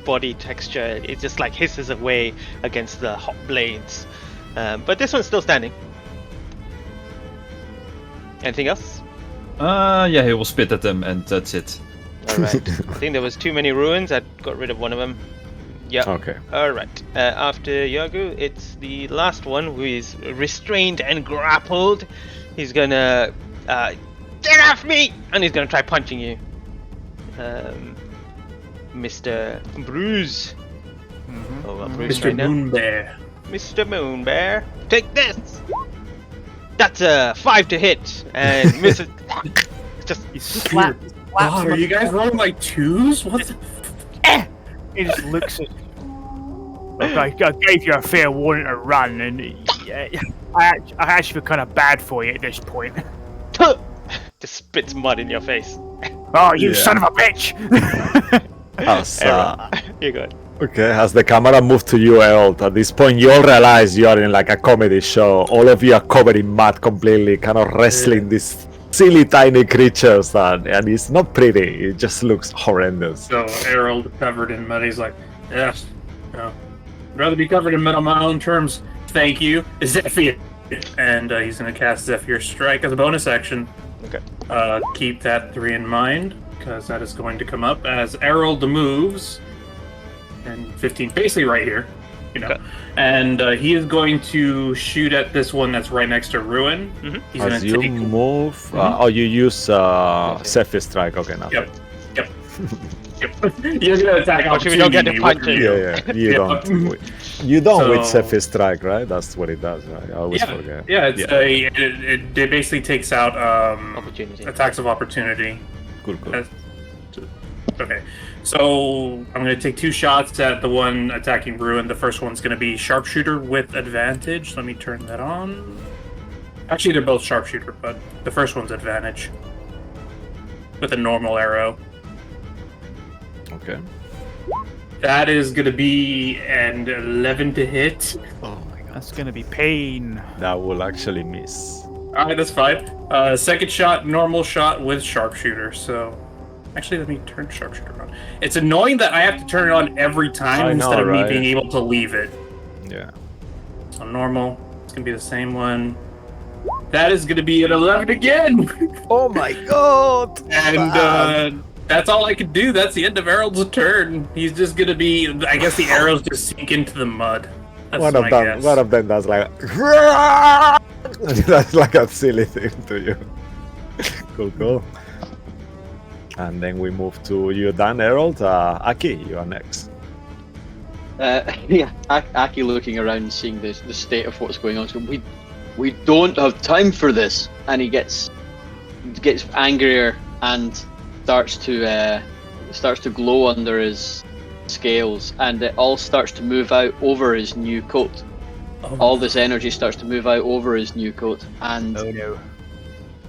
body texture. It just like hisses away against the hot blades. But this one's still standing. Anything else? yeah, he will spit at them, and that's it. Alright. I think there was too many ruins. I got rid of one of them. Yeah. Okay. Alright. After Yagu, it's the last one who is restrained and grappled. He's gonna get off me! And he's gonna try punching you. Mr. Bruise. Oh, well, Bruise Mr. right now. Moonbear. Mr. Moonbear, take this! That's a 5 to hit, and misses. Just He slaps God, are you guys rolling like 2s? What the... He just looks at. Look, I gave you a fair warning to run, and I actually feel kind of bad for you at this point. just spits mud in your face. Oh, you Yeah. son of a bitch! You're good. Okay, as the camera moved to you, Earl, at this point you all realize you are in like a comedy show. All of you are covered in mud completely, kind of wrestling these silly tiny creatures, and it's not pretty. It just looks horrendous. So Harold covered in mud. He's like, yes, no, I'd rather be covered in mud on my own terms. Thank you, Zephyr. And he's gonna cast Zephyr Strike as a bonus action. Okay. Keep that 3 in mind, because that is going to come up as Harold moves. And 15, basically right here, you know. Okay. And he is going to shoot at this one that's right next to Ruin. Mhm. He's As gonna you take. move, oh, you use Zephyr Strike. Okay, now. Yep. Yep. You're gonna attack But we don't get to opportunity punch with it. you. Yeah, you Yeah. don't. You don't with So- Zephyr Strike, right? That's what it does, right? I always forget. Yeah, it's it basically takes out Opportunity. attacks of opportunity. Cool. Okay, so I'm going to take 2 shots at the one attacking Ruin. The first one's going to be sharpshooter with advantage. Let me turn that on. Actually, they're both sharpshooter, but the first one's advantage with a normal arrow. Okay. That is going to be an 11 to hit. Oh my god. That's gonna be pain. That will actually miss. All right, that's fine. Second shot, normal shot with sharpshooter. So, actually, let me turn sharpshooter on. It's annoying that I have to turn it on every time I instead know, of right? me being able to leave it. Yeah. So normal. It's gonna be the same one. That is gonna be an 11 again. Oh my god! And that's all I can do. That's the end of Harold's turn. He's just gonna be. I guess the arrows just sink into the mud. That's One my of them. guess. One of them does like. That's like a silly thing to you. Cool. And then we move to you, Dan, Harold. Aki, you are next. Yeah, Aki looking around, seeing the state of what's going on. So we don't have time for this, and he gets angrier and starts to glow under his scales, and it all starts to move out over his new coat. Oh. All this energy starts to move out over his new coat, and Oh no.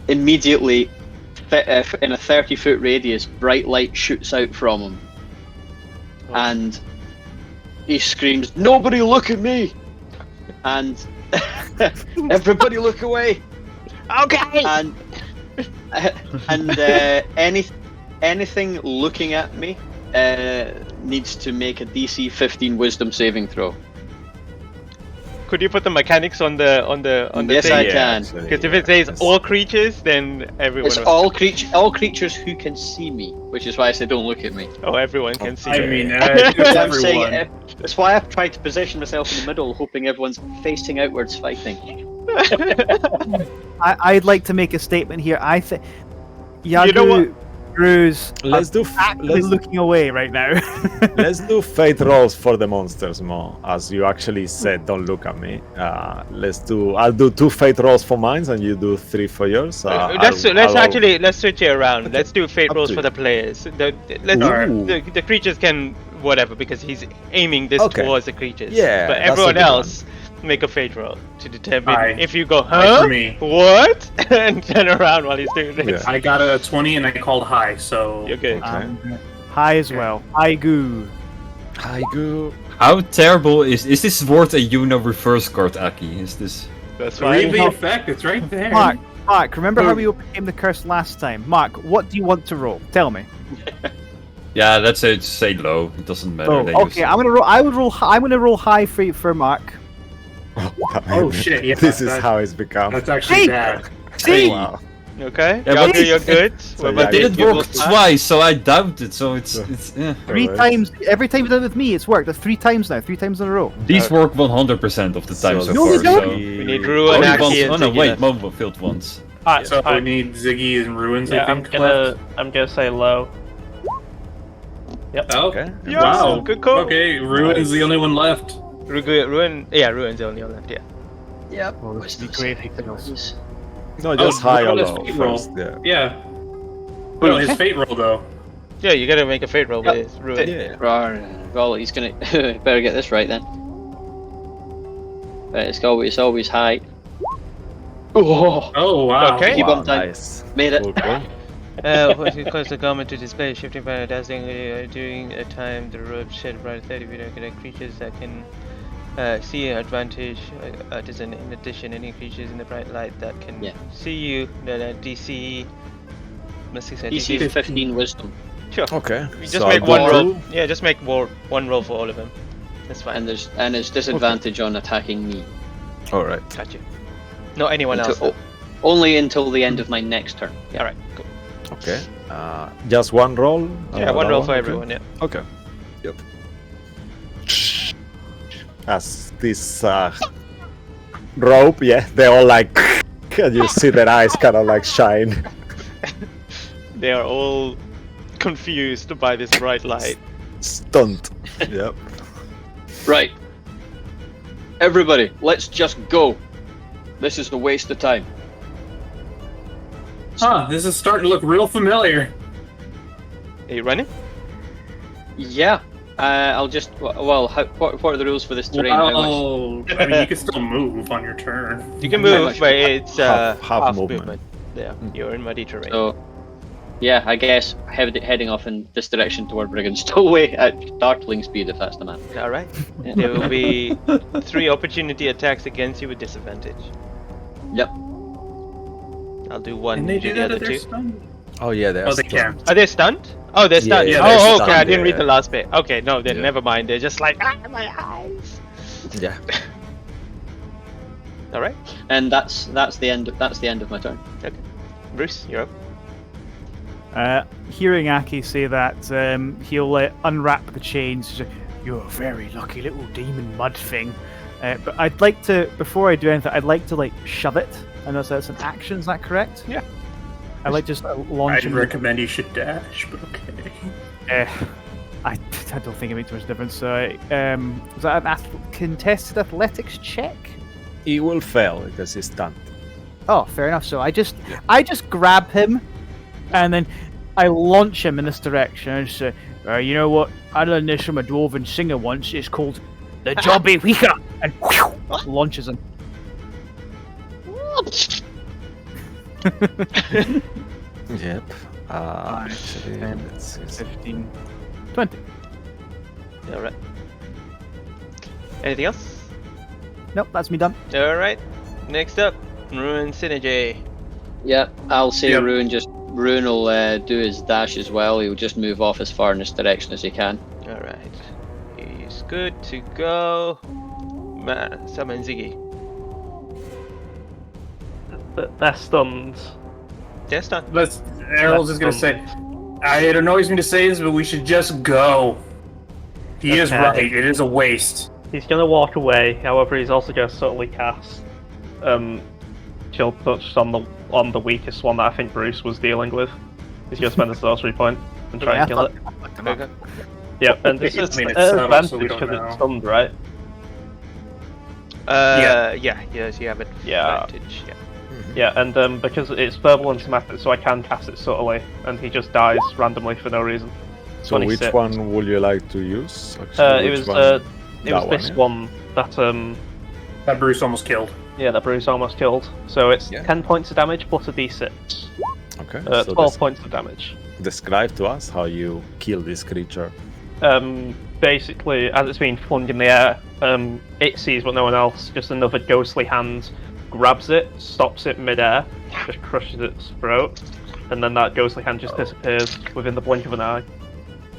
immediately, in a 30-foot radius, bright light shoots out from him, and he screams, "Nobody look at me!" And everybody look away. Okay. And anything looking at me needs to make a DC 15 Wisdom saving throw. Could you put the mechanics on the Yes, thing? I can. Because if it says all creatures, then everyone. It's all creatures who can see me, which is why I said don't look at me. Oh, everyone can see. I mean, That's it's what I'm saying, everyone. that's why I've tried to position myself in the middle, hoping everyone's facing outwards fighting. I'd like to make a statement here. I think Yagu, You know what? Bruce, Let's do actually looking away right now. let's do fate rolls for the monsters, Mo. As you actually said, don't look at me. I'll do 2 fate rolls for mine, and you do 3 for yours. let's switch it around. Let's do fate Up rolls to for you. the players. The creatures can whatever because he's aiming this Okay. towards the creatures. Yeah, but that's a everyone good one. else make a fate roll to determine Aye. if you go Aye huh for me. what and turn around while he's doing this. Yeah. I got a 20 and I called high, so You're good. High as well. High goo. Hi, goo. How terrible is this word a Yuno reverse card, Aki? Is this? That's read fine. the effect. It's right there. Mark, remember how we overcame the curse last time? Mark, what do you want to roll? Tell me. Yeah, let's say low. It doesn't matter. They Okay, I'm gonna roll. I'm gonna roll high for Mark. Oh shit! Yeah, This is how it's become. That's actually Hey! bad. See, Wow. Okay. Yeah, but- Yagu, you're good. So What yeah, about It you? didn't You work both fine? twice, so I doubt it. So it's yeah. three Alright. times. Every time you've done it with me, it's worked. That's 3 times now. 3 times in a row. These work 100% of the time so, So No, far. they don't. So. We need Ruin, Only Aki, once. and Oh no, Ziggy wait, left. Momo failed once. Alright, So we alright. need Ziggy and Ruins. Yeah, I think. I'm gonna say low. Yep. Oh, Okay. Yes, wow. good call. Okay, Ruin's the only one left. Ruin. Yeah, Ruin's the only one left. Yeah. Yep. Oh, this would be great if he fails. No, just high or roll his low fate roll. first. Yeah. Yeah. No, his fate roll though. Yeah, you gotta make a fate roll with Ruin. Yeah. Well, he's gonna better get this right then. Right, it's always high. Oh, Oh wow. Okay. Keep Wow, on time. nice. Made it. Cool, cool. What it causes the garment to display shifting by dazzling during a time the robe shed bright 30 feet of creatures that can see an advantage. In addition, any creatures in the bright light that can see you, the DC. DC 15 Wisdom, Sure. Okay. You just so make I'll one go roll. through. Yeah, just make one roll for all of them. That's fine. and there's disadvantage on attacking me. All right. Gotcha. Not anyone else. Until- only until the end of my next turn. Yeah, alright, cool. Okay. Just one roll. Yeah, one that roll for okay. everyone. Yeah. Okay. Yep. As this rope, yeah, they all like, and you see their eyes kind of like shine. They are all confused by this bright light. Stunned. Yep. Right. Everybody, let's just go. This is a waste of time. Huh, this is starting to look real familiar. Are you running? Yeah. I'll just. Well, what are the rules for this terrain? How much- Well, I mean, you can still move on your turn. You can How move, much but it's Half half movement. movement. Yeah, you're in muddy terrain. So, yeah, I guess heading off in this direction toward Brigand Stowaway at darkling speed, if that's the man. All right. There will be 3 opportunity attacks against you with disadvantage. Yep. I'll do one. Can they you do the that other if they're 2. stunned? Oh yeah, they're Oh, they stunned. can. Are they stunned? Oh, they're stunned. Yeah, they're Oh, okay. I stunned, didn't read yeah. the last bit. Okay, no, then Yeah. never mind. They're just like my eyes. Yeah. All right, And that's the end. That's the end of my turn. Bruce, you're up. Hearing Aki say that, he'll unwrap the chains. He's like, "You're a very lucky little demon mud thing." But I'd like to, before I do anything, I'd like to shove it. I know that's an action. Is that correct? Yeah. I like just launch I'd him. recommend you should dash, but okay. I don't think it makes much difference. So, is that an contested athletics check? He will fail because he's stunned. Oh, fair enough. So I just grab him, and then I launch him in this direction. And say, you know what? I learned this from a dwarven singer once. It's called the Jobby Weaker, and whew, launches him. Yep. Actually, let's see. 15, 20. All right. Anything else? Nope, that's me done. All right. Next up, Ruin Synergy. Yeah, I'll say Yep. Ruin just Rune will do his dash as well. He'll just move off as far in this direction as he can. Alright. He's good to go. Summon Ziggy. They're stunned. They're stunned. Errol's just gonna say, it annoys me to say this, but we should just go. He is Okay. right, it is a waste. He's gonna walk away. However, he's also gonna subtly cast Chill Touch on the weakest one that I think Bruce was dealing with. He's gonna spend a sorcery point and try and kill it. Okay. Yeah, and this is I mean, it's subtle, advantage so we don't because know. it's stunned, right? Yes, you have it. Yeah. Advantage. Yeah. Yeah, and because it's verbal and somatic, so I can cast it subtly, and he just dies randomly for no reason. So 26. which one would you like to use? It Actually, was which one? it That was one, this yeah? one that That Bruce almost killed. that Bruce almost killed. So it's Yeah. 10 points of damage plus a d6. Okay. 12 points of damage. Describe to us how you kill this creature. Basically, as it's being flung in the air, it sees what no one else, just another ghostly hand grabs it, stops it mid-air, just crushes its throat, and then that ghostly hand just disappears within the blink of an eye.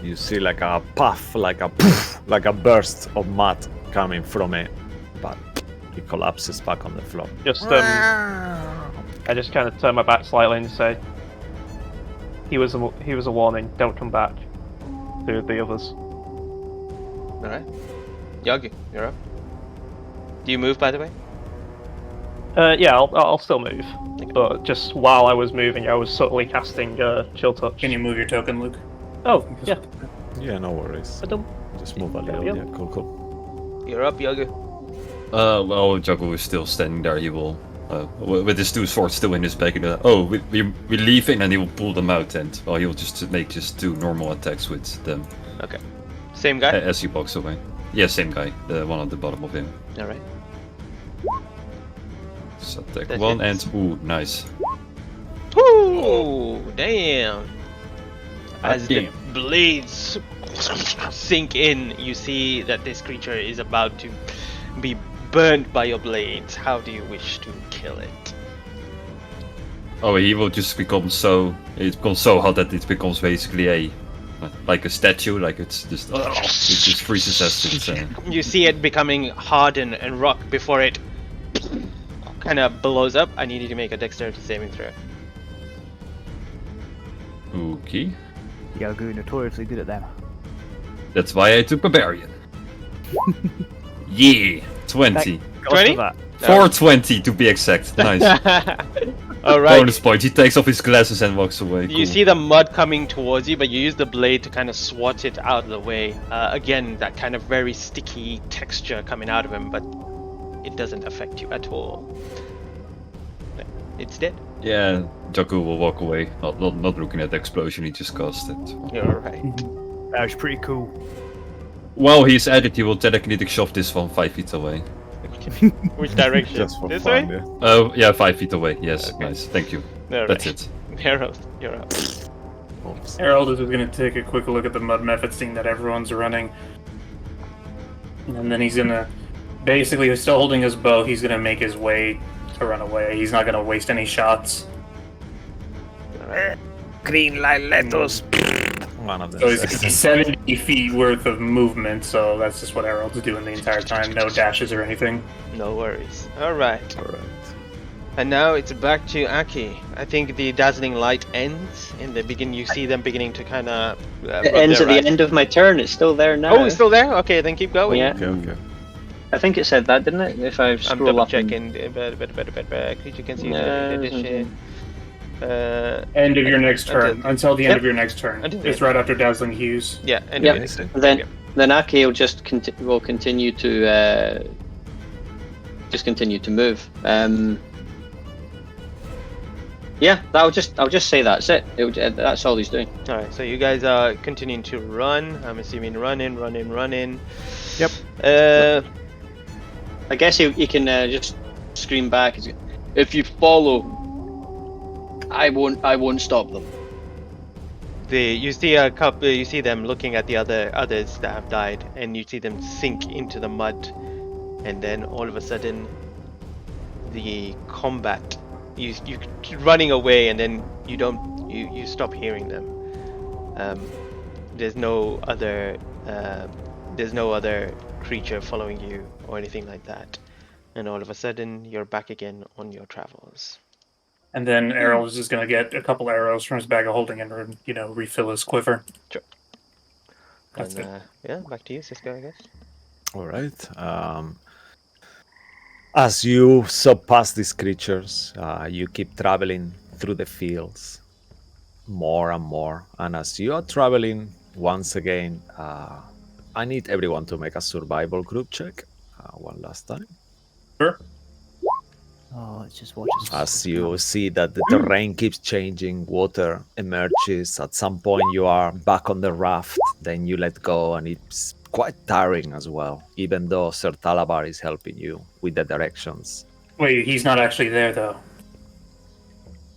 You see like a puff, like a poof, like a burst of mud coming from it, but it collapses back on the floor. Just, I just kind of turn my back slightly and say, he was a warning, don't come back to the others. Alright. Yagi, you're up. Do you move, by the way? Yeah, I'll still move, but just while I was moving, I was subtly casting Chill Touch. Can you move your token, Luke? Oh, yeah. Yeah, no worries. I don't. Just move a little. Yeah. Yeah, cool. You're up, Yagi. Well, Jago is still standing there. He will, with his two swords still in his bag. We're leaving, and he will pull them out, and he'll just make just 2 normal attacks with them Okay. Same guy? as he walks away. Yeah, same guy, the one at the bottom of him. Alright. So attack That's 1 it. and ooh, nice. Ooh, damn. As the Damn. blades sink in, you see that this creature is about to be burnt by your blades. How do you wish to kill it? Oh, he will just become so. It becomes so hot that it becomes basically like a statue. Like it's just. It just freezes as it's. You see it becoming hardened and rock before it kind of blows up. I need you to make a dexterity saving throw. Okay. Yagu notoriously good at them. That's why I took Barbarian. Yeah, 20. 20? 420 to be exact. Nice. Alright. Bonus point. He takes off his glasses and walks away. You Cool. see the mud coming towards you, but you use the blade to kind of swat it out of the way. Again, that kind of very sticky texture coming out of him, but it doesn't affect you at all. It's dead. Yeah, Jaku will walk away, not looking at the explosion he just caused it. You're right. That was pretty cool. While he's at it, he will telekinetic shove this one 5 feet away. Which direction? Just for This fun, way? yeah. Yeah, 5 feet away. Yes, Okay. nice. Thank you. Alright. That's it. Harold, you're up. Oops. Harold is going to take a quick look at the mud method, seeing that everyone's running. And then he's going to, basically, he's still holding his bow, he's going to make his way to run away. He's not going to waste any shots. Green light lettuce. One of them. So he's says. going to be 70 feet worth of movement, so that's just what Harold's doing the entire time. No dashes or anything. No worries. Alright. Alright. And now it's back to Aki. I think the dazzling light ends in the beginning. You see them beginning to kind of. It ends at the end of my turn. It's still there now. Oh, it's still there? Okay, then keep going. Yeah. Okay. I think it said that, didn't it? If I I'm scroll double up. and- checking. Creature can see No, the addition. End of your next turn. Until the end of your next turn. Until the It's end. right after Dazzling Hues. Yeah, and Yep. next turn. Then Aki will just will continue to continue to move. Yeah, I'll just say that's it. That's all he's doing. Alright, so you guys are continuing to run. I'm assuming run in. Yep. I guess he can just scream back. If you follow, I won't stop them. You see a couple. You see them looking at the others that have died, and you see them sink into the mud, and then all of a sudden, the combat. You running away, and then you don't. You stop hearing them. There's no other creature following you or anything like that. And all of a sudden, you're back again on your travels. And then Errol is just going to get a couple arrows from his bag of holding and, refill his quiver. Sure. That's And yeah, back to you, Cisco, I guess. All right. As you surpass these creatures, you keep traveling through the fields more and more. And as you are traveling, once again, I need everyone to make a survival group check one last time. Sure. Oh, let's just watch this. As you see that the terrain keeps changing, water emerges. At some point, you are back on the raft. Then you let go, and it's quite tiring as well, even though Sir Talabar is helping you with the directions. Wait, he's not actually there, though.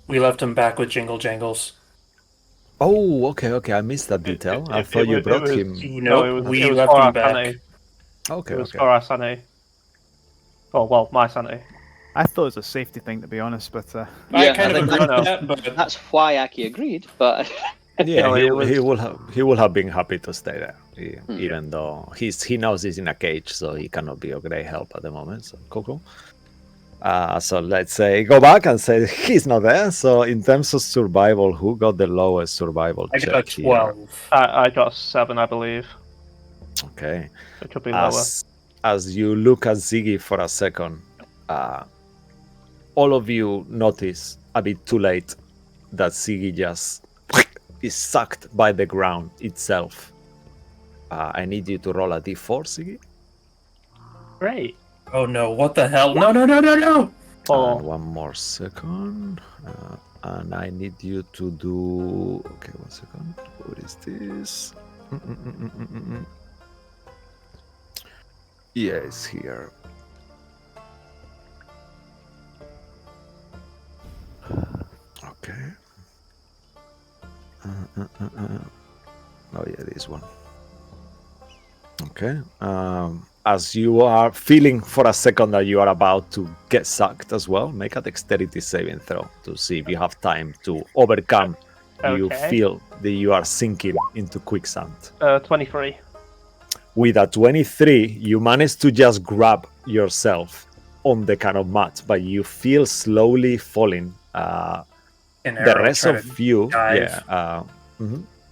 We left him back with Jingle Jangles. Oh, okay. I missed that detail. I thought you brought him. We left him back. Sanity. Okay, It was for our sanity. Oh, well, my sanity. I thought it was a safety thing, to be honest, but I kind of think agree with that, but that's why Aki agreed. But Yeah, No, he will have been happy to stay there, even though he knows he's in a cage, so he cannot be of great help at the moment. So cool. So let's say go back and say he's not there. So in terms of survival, who got the lowest survival I check got a 12. here? I got a 7, I believe. Okay. It could be lower. As you look at Ziggy for a second, all of you notice a bit too late that Ziggy just is sucked by the ground itself. I need you to roll a d4, Ziggy. Great. Oh no, what the hell? No! Oh. And one more second. And I need you to do... Okay, 1 second. What is this? Yeah, it's here. Okay. Oh yeah, this one. Okay. As you are feeling for a second that you are about to get sucked as well, make a dexterity saving throw to see if you have time to overcome. You Okay. feel that you are sinking into quicksand. 23. With a 23, you manage to just grab yourself on the kind of mat, but you feel slowly falling. And The Errol rest tried of to you, dive.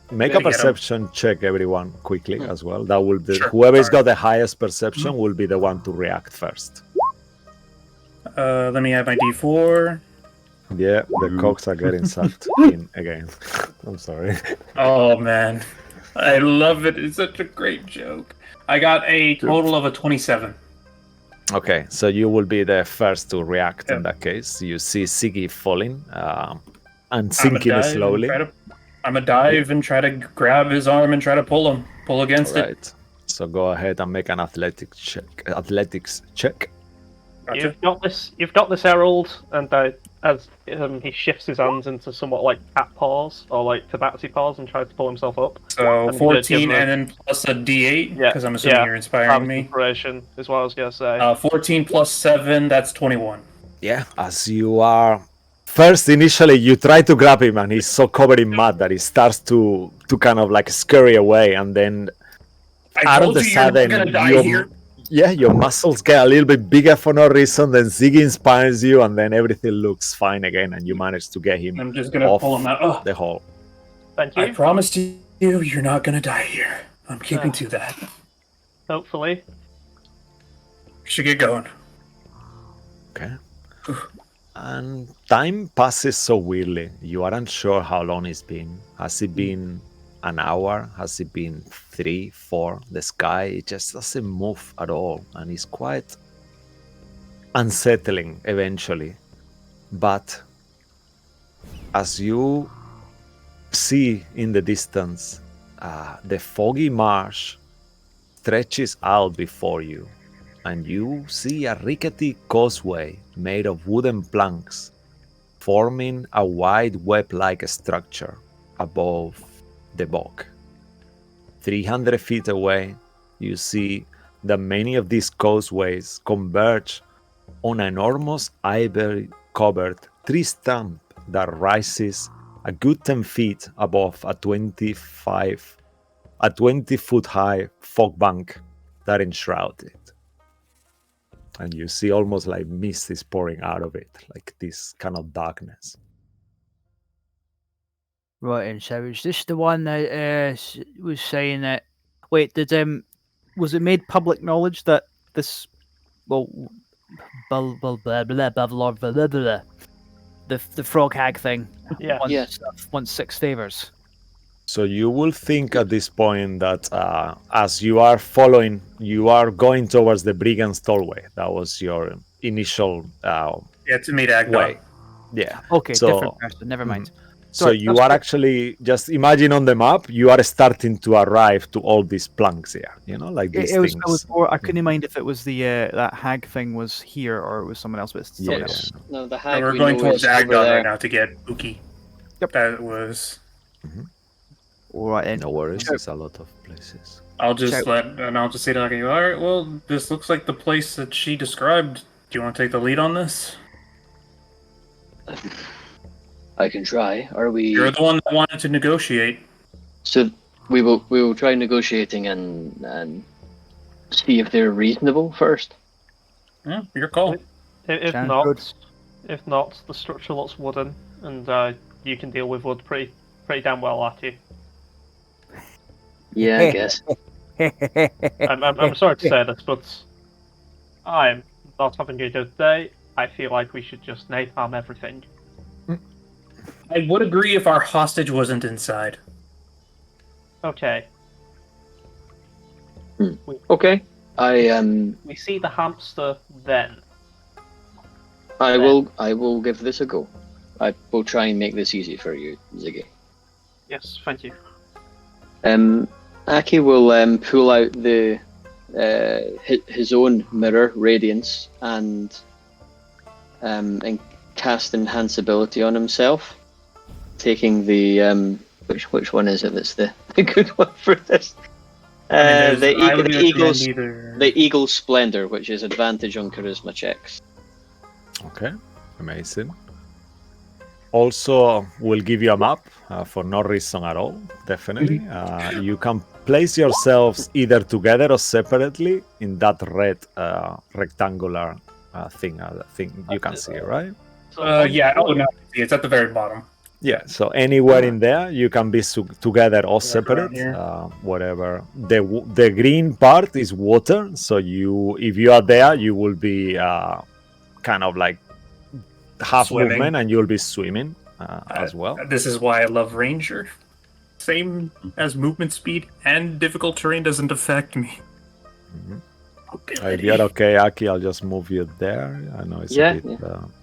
make Gonna a get 'em. perception check, everyone, quickly as well. That will be Sure. whoever's Alright. got the highest perception will be the one to react first. Let me add my D4. Yeah, the cocks are getting sucked in again. I'm sorry. Oh man, I love it. It's such a great joke. I got a total of a 27. Okay, so you will be the first to react in Yeah. that case. You see Siggy falling and I'ma sinking dive slowly. I'm a dive and try to grab his arm and try to pull against it. Right. So go ahead and make an athletics check. Gotcha. You've got this Herald, and as he shifts his hands into somewhat like cat paws or like tabaxi paws and tries to pull himself up. So And 14 give him and then plus a D8 Yeah, because I'm assuming you're That inspiring was me. inspiration is what I was gonna say. 14 plus 7, that's 21. Yeah, as you are first initially you try to grab him and he's so covered in mud that he starts to kind of like scurry away, and then I out of told the you you're not sudden gonna die here. your muscles get a little bit bigger for no reason, then Ziggy inspires you, and then everything looks fine again and you manage to get him I'm just gonna off pull him out. Oh, the hole. Thank I you. promised you you're not gonna die here. I'm keeping to that. Hopefully. We should get going. Okay. And time passes so weirdly. You aren't sure how long it's been. Has it been an hour? Has it been 3, 4? The sky, it just doesn't move at all. And it's quite unsettling eventually. But as you see in the distance, the foggy marsh stretches out before you, and you see a rickety causeway made of wooden planks forming a wide web-like structure above the bog. 300 feet away, you see that many of these causeways converge on an enormous ivory-covered tree stump that rises a good 10 feet above a 20-foot high fog bank that enshrouds it. And you see almost like mist is pouring out of it, like this kind of darkness. Right, and so is this the one that was saying that? Wait, was it made public knowledge that this, well, blah blah blah blah blah blah blah blah, blah, the frog hag thing? Yeah. Wants 6 favors. So you will think at this point that as you are following, you are going towards the brigand's tollway. That was your initial Yeah, to meet Agdon. way. Yeah. Okay, So- different person. Never mind. So Sorry, you that's are good. actually, just imagine on the map, you are starting to arrive to all these planks here, like these It was, things. I was more, I couldn't mind if it was the that hag thing was here or it was someone else, but it's something Yeah. else. No, the And hag we're we going know towards is over Agdon there. right now to get Uki. Yep. That was. All right then. No worries, Sure. there's a lot of places. I'll just So- say to Aki, all right, well, this looks like the place that she described. Do you want to take the lead on this? I can try. Are we? You're the one that wanted to negotiate. So we will try negotiating and see if they're reasonable first. Yeah, your call. If Sounds not, good. the structure looks wooden, and you can deal with wood pretty damn well, at you. Yeah, I guess. I'm sorry to say this, but I'm not having a good day. I feel like we should just napalm everything. I would agree if our hostage wasn't inside. Okay. Okay. I We see the hamster then. I will give this a go. I will try and make this easy for you, Ziggy. Yes, thank you. Aki will pull out the his own mirror radiance and cast enhance ability on himself, taking the which one is it that's the good one for this? I would The recommend either. eagle splendor, which is advantage on charisma checks. Okay, amazing. Also, we'll give you a map for no reason at all, definitely. You can place yourselves either together or separately in that red rectangular thing you can see, right? Yeah, oh no, it's at the very bottom. Yeah, so anywhere in there you can be together or separate, here. whatever. The green part is water, so if you are there, you will be kind of like half Swimming. movement, and you'll be swimming as well. This is why I love Ranger. Same as movement speed and difficult terrain doesn't affect me. If you're okay, Aki, I'll just move you there. I know it's Yeah, a bit,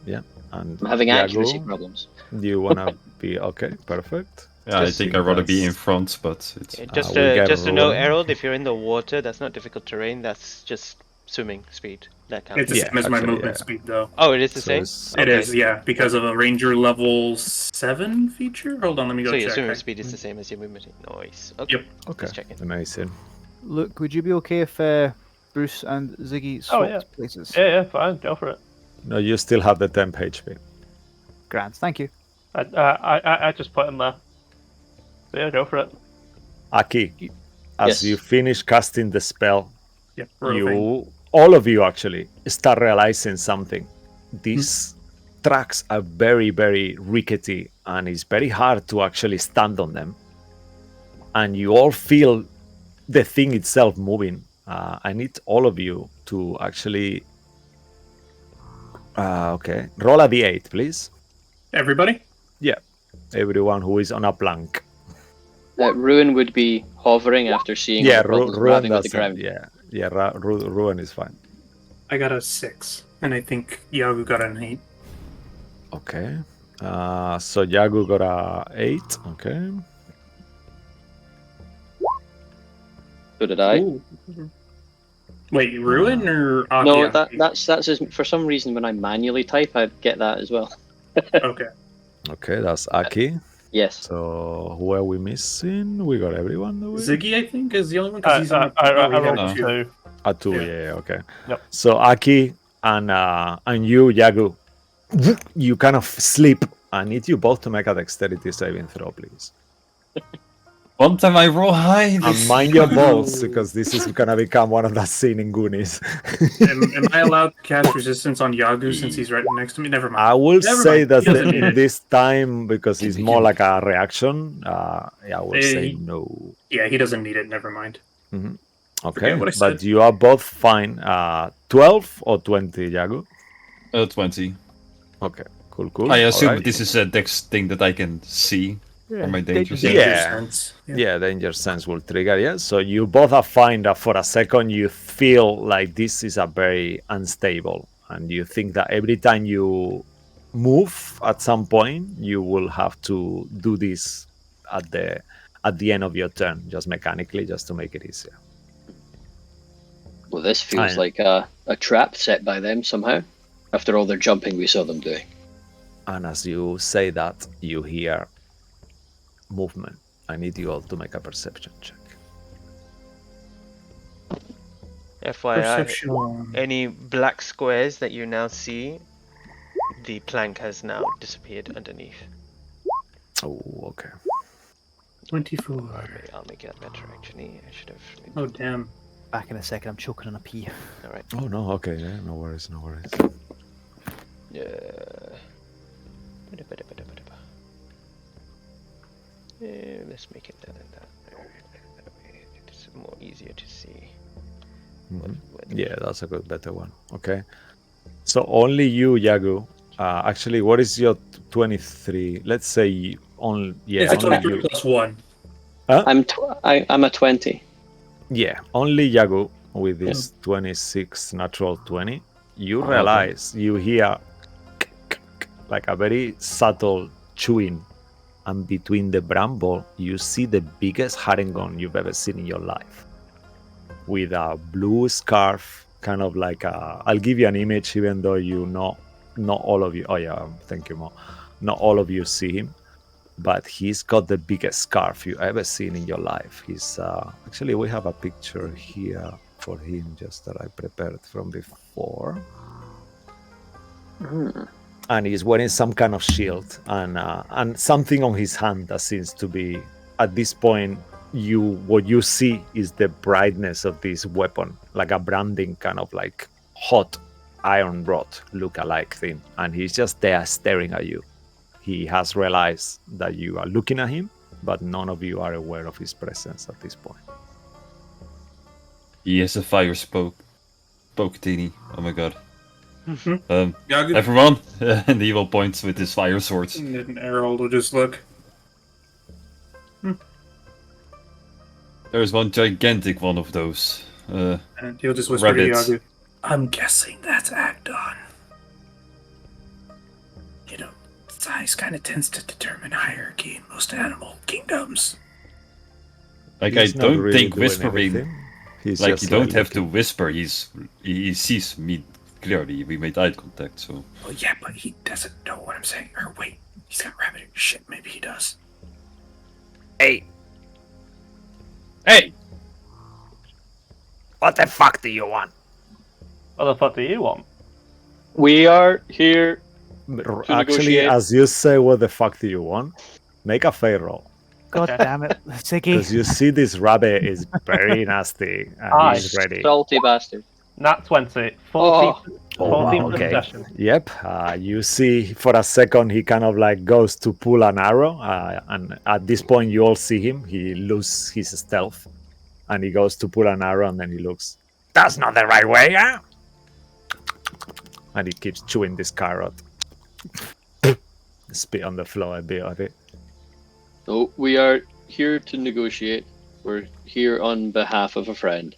yeah. And I'm having Iago, accuracy problems. do you wanna be okay? Perfect. Yeah, I Just think see I'd rather be that's- in front, but it's Just we'll get to know, rolling. Harold, if you're in the water, that's not difficult terrain. That's just swimming speed. That counts. It's the Yeah, same as my actually, movement yeah. speed, though. Oh, it is the So same. it's- It Okay. is, yeah, because of a Ranger level 7 feature. Hold on, let me go So your check. swimming speed is the same as your movement. Nice. Okay. Yep. Okay, Just checking. amazing. Luke, would you be okay if Bruce and Ziggy Oh, swapped yeah. places? Yeah, fine, go for it. No, you still have the 10 HP. Grand, thank you. I just put him there. So yeah, go for it. Aki, as Yes. you finish casting the spell, Yep, roving. all of you actually start realizing something. These tracks are very, very rickety, and it's very hard to actually stand on them. And you all feel the thing itself moving. I need all of you to actually. Okay, roll a d8, please. Everybody? Yeah, everyone who is on a plank. Ruin would be hovering after seeing Yeah, all the problems we're ruin having with the doesn't. ground. Yeah, ruin is fine. I got a 6, and I think Yagu got an 8. Okay. So Yagu got a 8. Okay. So did I. Ooh. Wait, Ruin or Aki? No, that's as, for some reason when I manually type, I get that as well. Okay. Okay, that's Aki. Yes. So who are we missing? We got everyone, do we? Ziggy, I think, is the only one because he's on I we rolled have two. A 2, Yeah. yeah, okay. Yep. So Aki and you, Yagu, you kind of slip I need you both to make a dexterity saving throw, please. One time I roll high. And mind your balls, because this is gonna become one of that scene in Goonies. Am I allowed to cast resistance on Yagu since he's right next to me? Never mind. I will say that He doesn't need in it. this time, because it's more like a reaction, I will say no. Yeah, he doesn't need it. Never mind. Okay, what I but said. you are both fine. 12 or 20, Yagu? 20. Okay, cool. I assume alright. this is a dex thing that I can see for my danger danger sense. Yeah. Sense. Yeah, danger sense will trigger, yeah. So you both are fine that for a second you feel like this is a very unstable, and you think that every time you move at some point you will have to do this at the end of your turn, just mechanically, just to make it easier. Well, this feels Aye. like a trap set by them somehow. After all their jumping we saw them doing. And as you say that, you hear movement. I need you all to make a perception check. FYI, Perception. any black squares that you now see, the plank has now disappeared underneath. Oh, okay. 24. I'll make that better actually. I should have. Oh, damn. Back in a second, I'm choking on a pee. Alright. Oh no, okay, yeah, no worries. Yeah. Let's make it that and that. That way it's more easier to see. Yeah, that's a good, better one. Okay. So only you, Yagu. Actually, what is your 23? Let's say only. Yeah, It's a only 23 you. plus 1. I'm a 20. Yeah, only Yagu with this 26 natural 20. You realize you hear like a very subtle chewing, and between the bramble, you see the biggest harengon you've ever seen in your life, with a blue scarf, kind of like a. I'll give you an image, even though you know, not all of you. Oh yeah, thank you, Mo. Not all of you see him, but he's got the biggest scarf you ever seen in your life. He's actually, we have a picture here for him, just that I prepared from before. And he's wearing some kind of shield and something on his hand that seems to be, at this point, what you see is the brightness of this weapon, like a branding kind of like hot iron rod look-alike thing, and he's just there staring at you. He has realized that you are looking at him, but none of you are aware of his presence at this point. He has a fire Spoke-tini. Oh my god. Yagu. Everyone, and he will point with his fire swords. And then Errol will just look. There's one gigantic one of those. And he'll just whisper Rabbits. to Yagu. I'm guessing that's Agdon. You know, size kind of tends to determine hierarchy in most animal kingdoms. Like, He's I not don't really think doing whispering. anything. He's Like, just you don't have to looking. whisper. He sees me clearly. We made eye contact, so. Well, yeah, but he doesn't know what I'm saying. Or wait, he's got rabbit. Shit, maybe he does. Hey, Hey! what the fuck do you want? What the fuck do you want? We are here. Actually, negotiate. as you say, what the fuck do you want? Make a fair roll. God Okay. damn it, Ziggy. Because you see this rabbit is very nasty and Aye. he's ready. Salty bastard. Nat 20. 14, Oh. 14 wow, okay. possession. Yep. You see for a second he kind of like goes to pull an arrow, and at this point you all see him. He loses his stealth, and he goes to pull an arrow, and then he looks. That's not the right way, huh? And he keeps chewing this carrot. Spit on the floor a bit of it. So we are here to negotiate. We're here on behalf of a friend.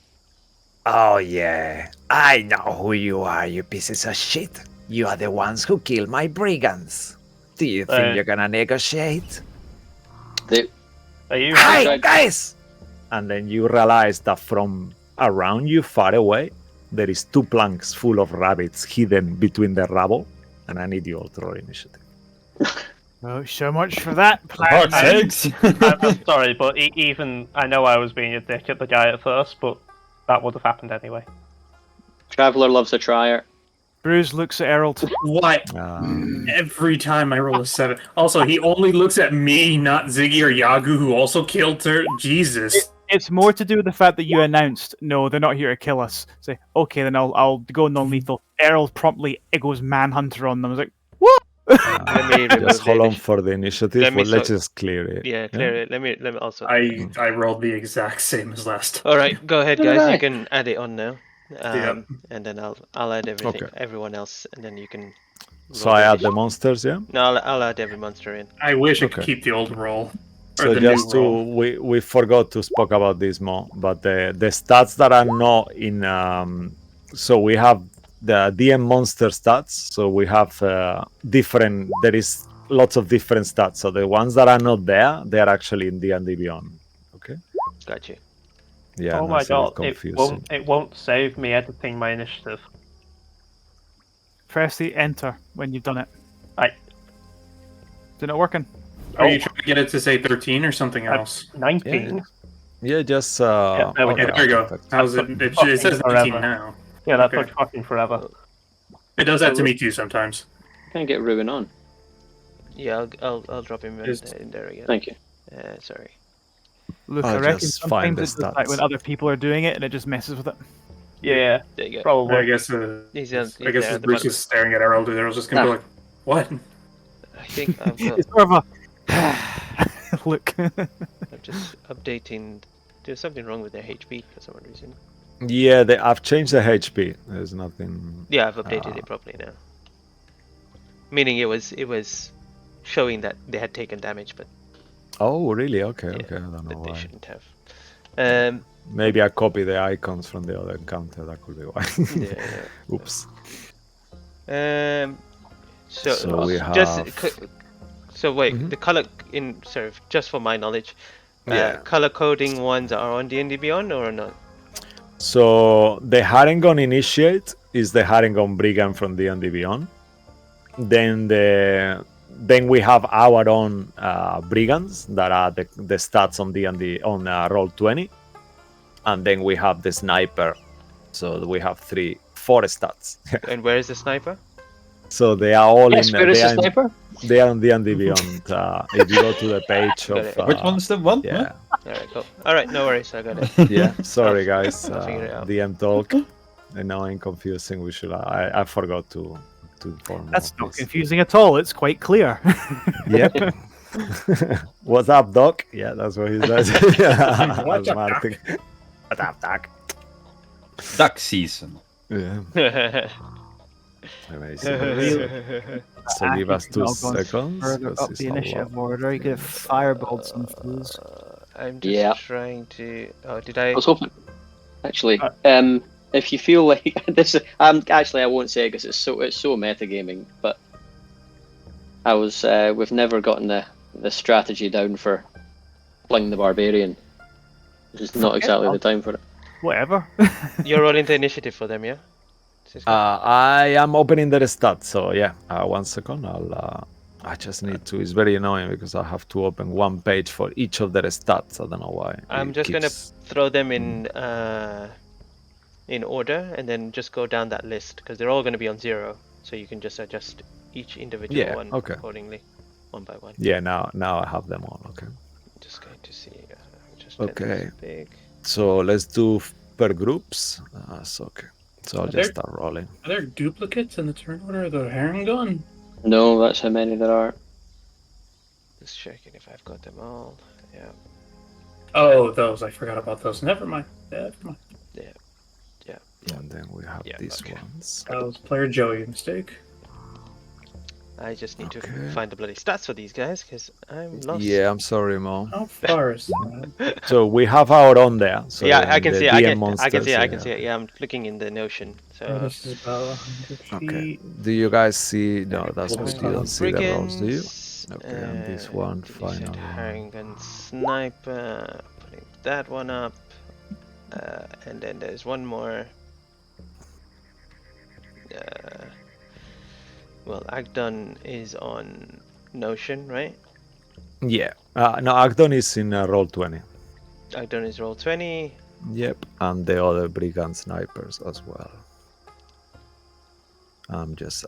Oh, yeah. I know who you are, you pieces of shit. You are the ones who killed my brigands. Do you think you're gonna negotiate? Are you? Hi, guys! And then you realize that from around you, far away, there is 2 planks full of rabbits hidden between the rubble. And I need you all to roll initiative. Oh, so much for that For plan. God's sakes! I'm sorry, but even I know I was being a dick at the guy at first, but that would have happened anyway. Traveler loves a trier. Bruce looks at Errol. Why? Um, Every time I roll a 7. Also, he only looks at me, not Ziggy or Yagu, who also killed her. Jesus. It's more to do with the fact that you announced, no, they're not here to kill us. Say, okay, then I'll go non-lethal. Errol promptly goes manhunter on them. I was like, what? Let me remove just the hold on initiative. for the initiative. Let me Well, let's so- just clear it. Yeah, clear it. Let me also. I rolled the exact same as last time. All right, go ahead, So did guys. I. You can add it on now. Yeah. And then I'll add everything, Okay. everyone else, and then you can. So roll I the add the initiative. monsters, yeah. No, I'll add every monster in. I wish I could Okay. keep the old roll. Or So the just new to roll. we forgot to spoke about this more, but the stats that are not in so we have the DM monster stats. So we have different. There is lots of different stats. So the ones that are not there, they are actually in D&D Beyond. Okay. Got you. Yeah. Oh no, my it's a bit god, confusing. it won't save me editing my initiative. Press the enter when you've done it. Right. Is it not working? Are you trying to get it to say 13 or something else? 19. Yeah, just Yeah, there we Yeah, go. there you go. perfect. How's it? It says 19 Forever. now. Yeah, that Okay. took fucking forever. It does that to me too sometimes. Can't get Ruin on. Yeah, I'll drop him Is- in there again. Thank you. Sorry. Look, I'll I reckon just find sometimes the it does like when stats. other people are doing it and it just messes with it. Yeah, There you go. probably. I guess. He's I there guess at as the Bruce bottom. is staring at Errol, Errol's just gonna be like, "What?" I think I've got. It's sort of a look. I'm just updating. There's something wrong with their HP for some reason. Yeah, I've changed the HP. There's nothing. Yeah, I've updated it properly now. Meaning it was showing that they had taken damage, but Oh, really? Okay, Yeah, okay. I don't know but they why. shouldn't have. Maybe I copy the icons from the other encounter. That could be why. Yeah. Oops. So, So we just have- so wait, Mhm. the color in sorry, just for my knowledge, Yeah. color coding ones are on D&D Beyond or not? So the Harengon Initiate is the Harengon Brigand from D&D Beyond. Then we have our own brigands that are the stats on D&D on Roll20, and then we have the sniper. So we have 4 stats. And where is the sniper? So they are all Yes, in. where is They the are in, sniper? they are on D&D Beyond. If you go to the page Got of it. Which one's the one? yeah, Alright, cool. Alright, no worries, I got it. yeah. Sorry guys, I'll figure it out. DM talk. Annoying, confusing. We should. I forgot to inform. That's of not this. confusing at all. It's quite clear. Yep. What's up, Doc? Yeah, that's what he says. Yeah, What's up, Martin. What's up, Doc? Duck season. Yeah, amazing. So give us 2 seconds. Further 'cause up it's the not initiative long. order, you could have fireballed some fools. I'm just Yeah. trying to. Oh, did I? I was hoping. Actually, if you feel like this, actually I won't say because it's so metagaming. But I was we've never gotten the strategy down for Fling the Barbarian. This is not exactly the time for it. Whatever. You're rolling the initiative for them, yeah? Cisco? I am opening the stats, so yeah. 1 second. I just need to. It's very annoying because I have to open one page for each of their stats. I don't know why. I'm It just gonna keeps- throw them in order and then just go down that list because they're all going to be on 0, so you can just adjust each individual Yeah, one okay. accordingly, one by one. Yeah, now I have them all. Okay. I'm just going to see. Just let Okay. this big. So let's do per groups. So okay. So I'll Are just there- start rolling. Are there duplicates in the turn order of the herring gun? No, that's how many there are. Just checking if I've got them all. Yeah. Oh, those. I forgot about those. Never mind. And then we have Yeah, these okay. ones. That was player Joey mistake. I just need to Okay. find the bloody stats for these guys because I'm lost. Yeah, I'm sorry, Mo. How far is that? So we have our own there. So yeah, I in can the see it. DM I can see it. monsters, I can see it. Yeah, I'm looking in the Notion. So This is about 100 feet. Okay. Do you guys see? No, that's What good. is You that? don't see the rolls, do you? Brigands, Okay, and this one, deletion final one. Harengon Sniper, putting that one up, and then there's one more. Well, Agdon is on Notion, right? Yeah. No, Agdon is in roll 20. Agdon is roll 20. Yep. And the other brigand snipers as well. I'm just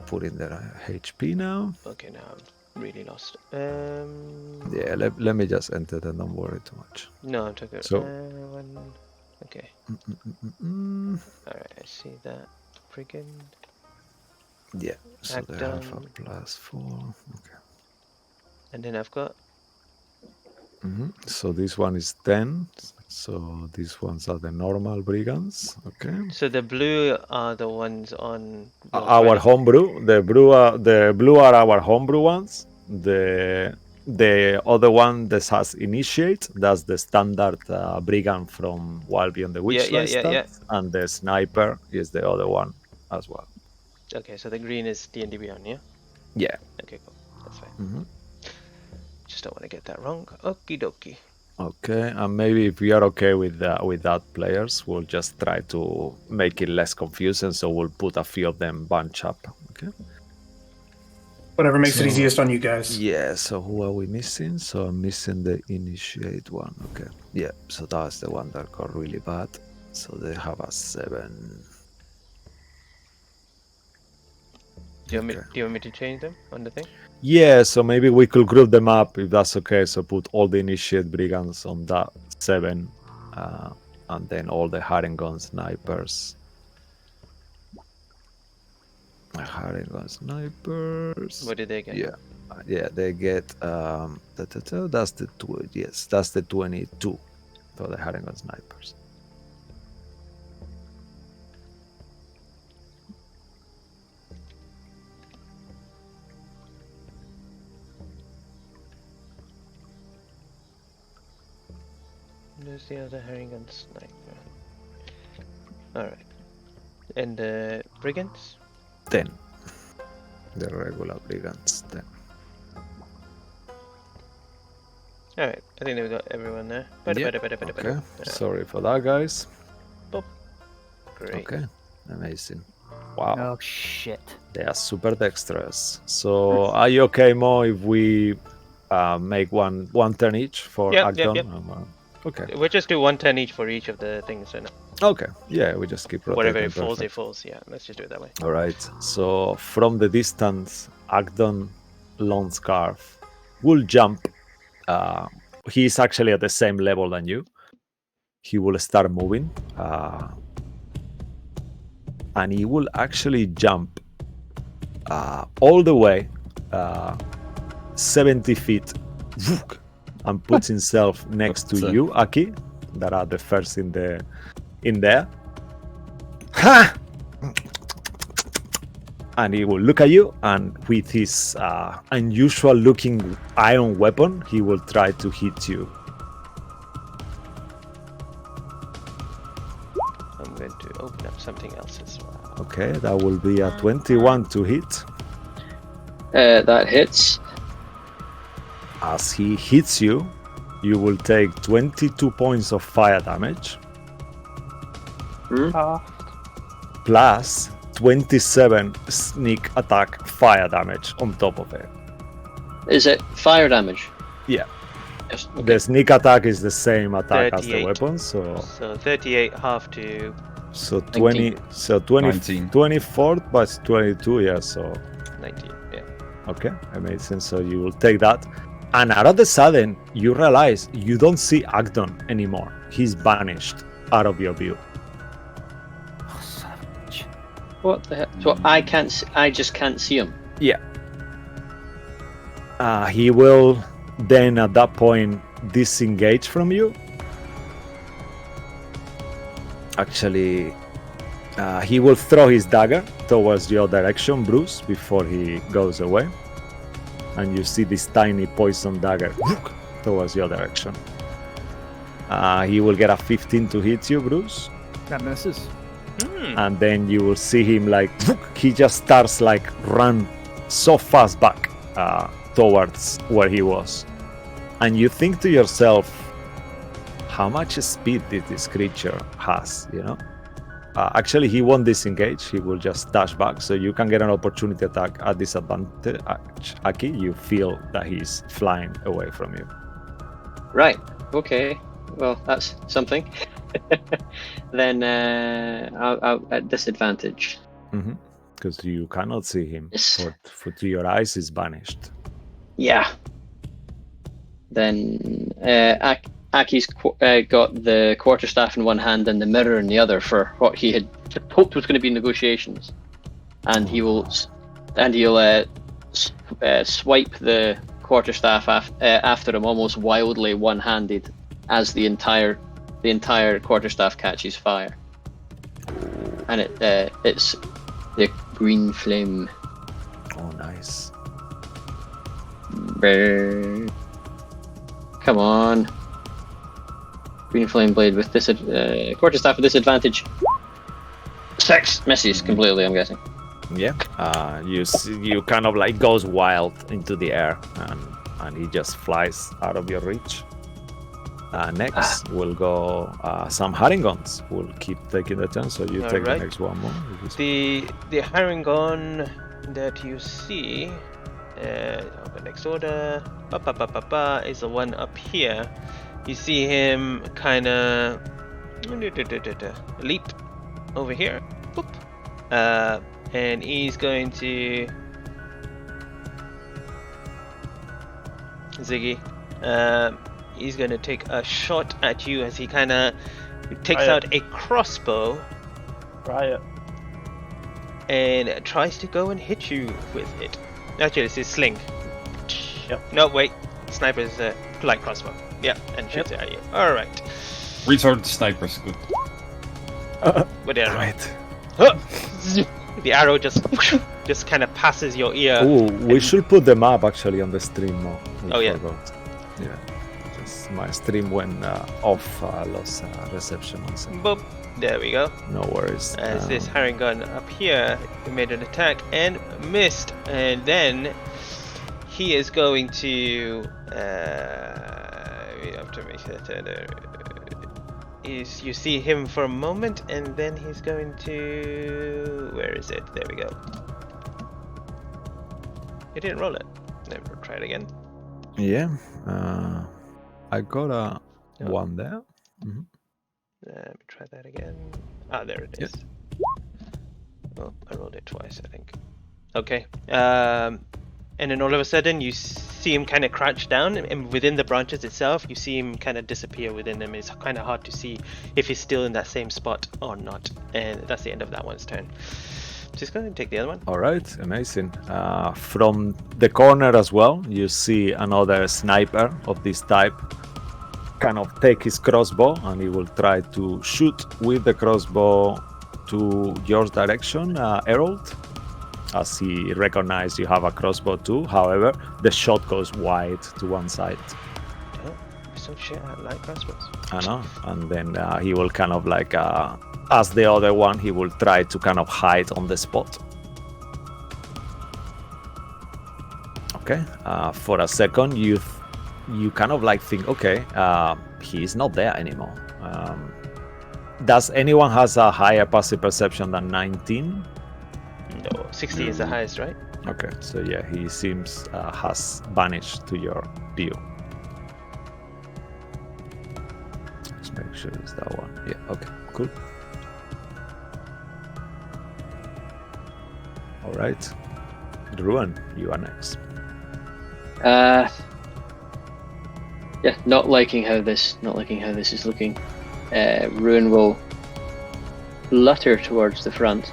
putting the HP now. Okay, now I'm really lost. Yeah, let me just enter that. Don't worry too much. No, I'm talking. So- One. Okay. Mm. Alright, I see that. Brigand. Yeah, so they have a Acton. +4. Okay. And then I've got. So this one is 10. So these ones are the normal brigands. Okay. So the blue are the ones on. Our homebrew. The blue are our homebrew ones. The other one that has initiate. That's the standard brigand from Wild Beyond the Witchlight yeah. and the sniper is the other one as well. Okay, so the green is D&D Beyond, yeah? Yeah. Okay, cool. That's fine. Just don't want to get that wrong. Okie dokie. Okay, and maybe if we are okay with that, players, we'll just try to make it less confusing. So we'll put a few of them bunch up. Okay. Whatever makes it easiest on you guys. Yeah. So who are we missing? So I'm missing the initiate one. Okay. Yeah. So that's the one that got really bad. So they have a 7. Do you want me to change them on the thing? Yeah. So maybe we could group them up if that's okay. So put all the initiate brigands on that 7, and then all the Harengon snipers. Harengon snipers. What did they get? Yeah, they get that's the 2. Yes, that's the 22 for the Harengon snipers. There's the other Harengon sniper. Alright. And the brigands? 10. The regular brigands 10. Alright, I think we've got everyone there. Okay. Sorry for that, guys. Great. Okay. Amazing. Wow. Oh shit. They are super dexterous. So are you okay, Mo, if we make one turn each for Acton? Yep. Okay. We'll just do 1 turn each for each of the things. And Okay. Yeah, we just keep rotating. whatever it falls, perfect. it falls. Yeah, let's just do it that way. All right. So from the distance, Acton Long Scarf will jump. He's actually at the same level than you. He will start moving. And he will actually jump all the way 70 feet and puts himself next to you, Aki, that are the first in there. Ha! And he will look at you, and with his unusual looking iron weapon, he will try to hit you. I'm going to open up something else as well. Okay, that will be a 21 to hit. That hits. As he hits you, you will take 22 points of fire damage, plus 27 sneak attack fire damage on top of it. Is it fire damage? Yeah. Yes. Okay. The sneak attack is the same attack as the 38. weapon, so 38 half to 20, 19. 24 plus 22, yeah, so 19. Yeah. okay, amazing. So you will take that, and out of the sudden you realize you don't see Acton anymore. He's vanished out of your view. What the heck? So I can't. I just can't see him. Yeah. He will then at that point disengage from you. Actually, he will throw his dagger towards your direction, Bruce, before he goes away. And you see this tiny poison dagger towards your direction. He will get a 15 to hit you, Bruce. That misses. And then you will see him like he just starts like run so fast back towards where he was, and you think to yourself, how much speed did this creature has, you know? Actually, he won't disengage. He will just dash back, so you can get an opportunity attack at disadvantage. Aki, you feel that he's flying away from you. Right. Okay. Well, that's something. Then I'll at disadvantage. Because you cannot see him. Yes. For to your eyes is banished. Yeah. Then Aki's got the quarterstaff in one hand and the mirror in the other for what he had hoped was going to be negotiations, and he'll swipe the quarterstaff after him almost wildly, one-handed, as the entire quarterstaff catches fire, and it's the green flame. Oh, nice. Come on. Green flame blade with quarterstaff with disadvantage. 6 misses completely, I'm guessing. Yeah. You kind of like goes wild into the air, and he just flies out of your reach. Next will go some Haringons. We'll keep taking the turn, so you take the next one more. The Haringon that you see, the next order, is the one up here. You see him kind of leap over here, boop, and he's going to Ziggy. He's going to take a shot at you as he kind of takes out a crossbow. Try it. And tries to go and hit you with it. Actually, it's his sling. Yep. No, wait. Sniper's light crossbow. Yeah, and shoots it at you. Alright. Retarded snipers, good. With the arrow. Right. The arrow just kind of passes your ear. Oh, we should put them up actually on the stream more. Yeah. Yeah. Just my stream went off, lost reception. Boop. There we go. No worries. As this Haringon up here, he made an attack and missed, and then he is going to. We have to make that. You see him for a moment, and then he's going to. Where is it? There we go. He didn't roll it. Never try it again. Yeah. I got a one there. Mm-hmm. Let me try that again. Ah, there it is. Oh, I rolled it twice, I think. Okay. And then all of a sudden, you see him kind of crouch down, and within the branches itself, you see him kind of disappear within them. It's kind of hard to see if he's still in that same spot or not. And that's the end of that one's turn. Just going to take the other one. All right, amazing. From the corner as well, you see another sniper of this type kind of take his crossbow, and he will try to shoot with the crossbow to your direction, Herald, as he recognizes you have a crossbow too. However, the shot goes wide to one side. Oh, so shit, I like crossbows. I know. And then he will kind of like, as the other one, he will try to kind of hide on the spot. Okay. For a second, you kind of like think, okay, he's not there anymore. Does anyone has a higher passive perception than 19? No, 60 is the highest, right? Okay, so yeah, he seems has vanished to your view. Let's make sure it's that one. Yeah, okay, cool. All right, Ruan, you are next. Yeah, not liking how this is looking. Ruin will flutter towards the front,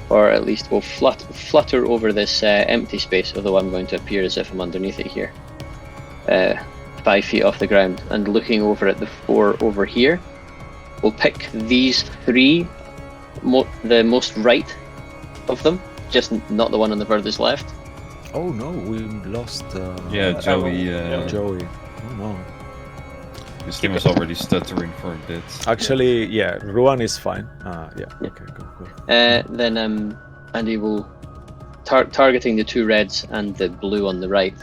or at least will flutter over this empty space. Although I'm going to appear as if I'm underneath it here, 5 feet off the ground, and looking over at the 4 over here. We'll pick these 3, the most right of them, just not the one on the furthest left. Oh no, we lost. Joey. Joey. Oh no. His team was already stuttering for a bit. Actually, yeah, Ruan is fine. Yeah. Okay, cool. Then Andy will, targeting the 2 reds and the blue on the right,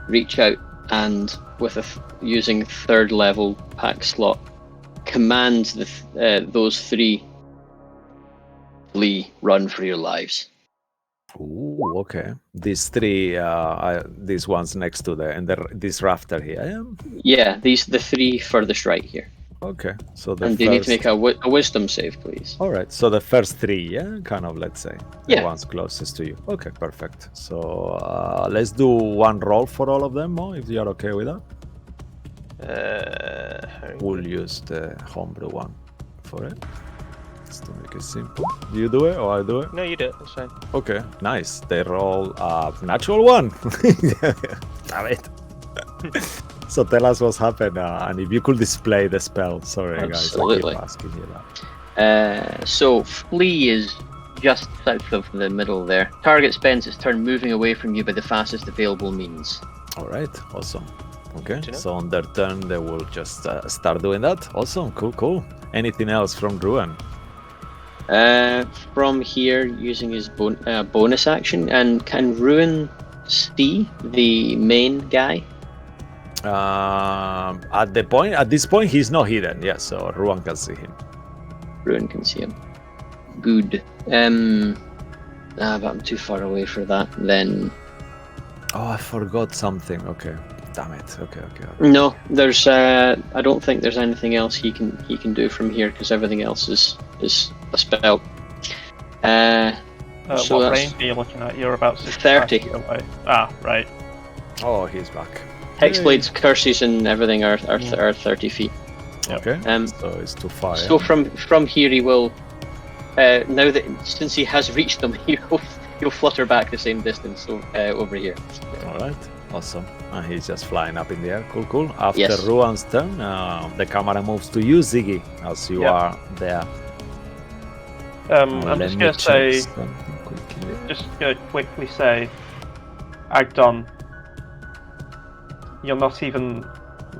reach out and with using 3rd level pack slot, command those 3 flee, run for your lives. Ooh, okay. These 3, these ones next to this rafter here. Yeah, the 3 furthest right here. Okay, so the And first... you need to make a wisdom save, please. All right, so the first 3, yeah, kind of, let's say, the Yeah. ones closest to you. Okay, perfect. So let's do one roll for all of them, Mo, if you're okay with that. We'll use the homebrew one for it, just to make it simple. Do you do it or I do it? No, you do it. It's fine. Okay, nice. They roll a natural 1. Damn it. So tell us what's happened, and if you could display the spell. Sorry, Absolutely. guys, I keep asking you that. So Flee is just south of the middle there. Target spends its turn moving away from you by the fastest available means. All right, awesome. Okay, Good to know. so on their turn, they will just start doing that. Awesome, cool. Anything else from Ruan? From here, using his bonus action, and can Ruin see the main guy? At this point, he's not hidden. Yeah, so Ruan can see him. Ruin can see him. Good. But I'm too far away for that. Then Oh, I forgot something. Okay, damn it. Okay. no, there's. I don't think there's anything else he can do from here because everything else is a spell. So what that's range are you looking at? You're about 30. feet away. Ah, right. Oh, he's back. Hexblades, curses, and everything are 30 feet. Okay. Um, So it's too far. So yeah? from here he will. Now that since he has reached them, he'll flutter back the same distance over here. All right. Awesome. And he's just flying up in the air. Cool. After Yes. Ruan's turn, the camera moves to you, Ziggy, as you Yep. are there. I'm Let just me gonna check say, something quickly. just gonna quickly say, Agdon, you're not even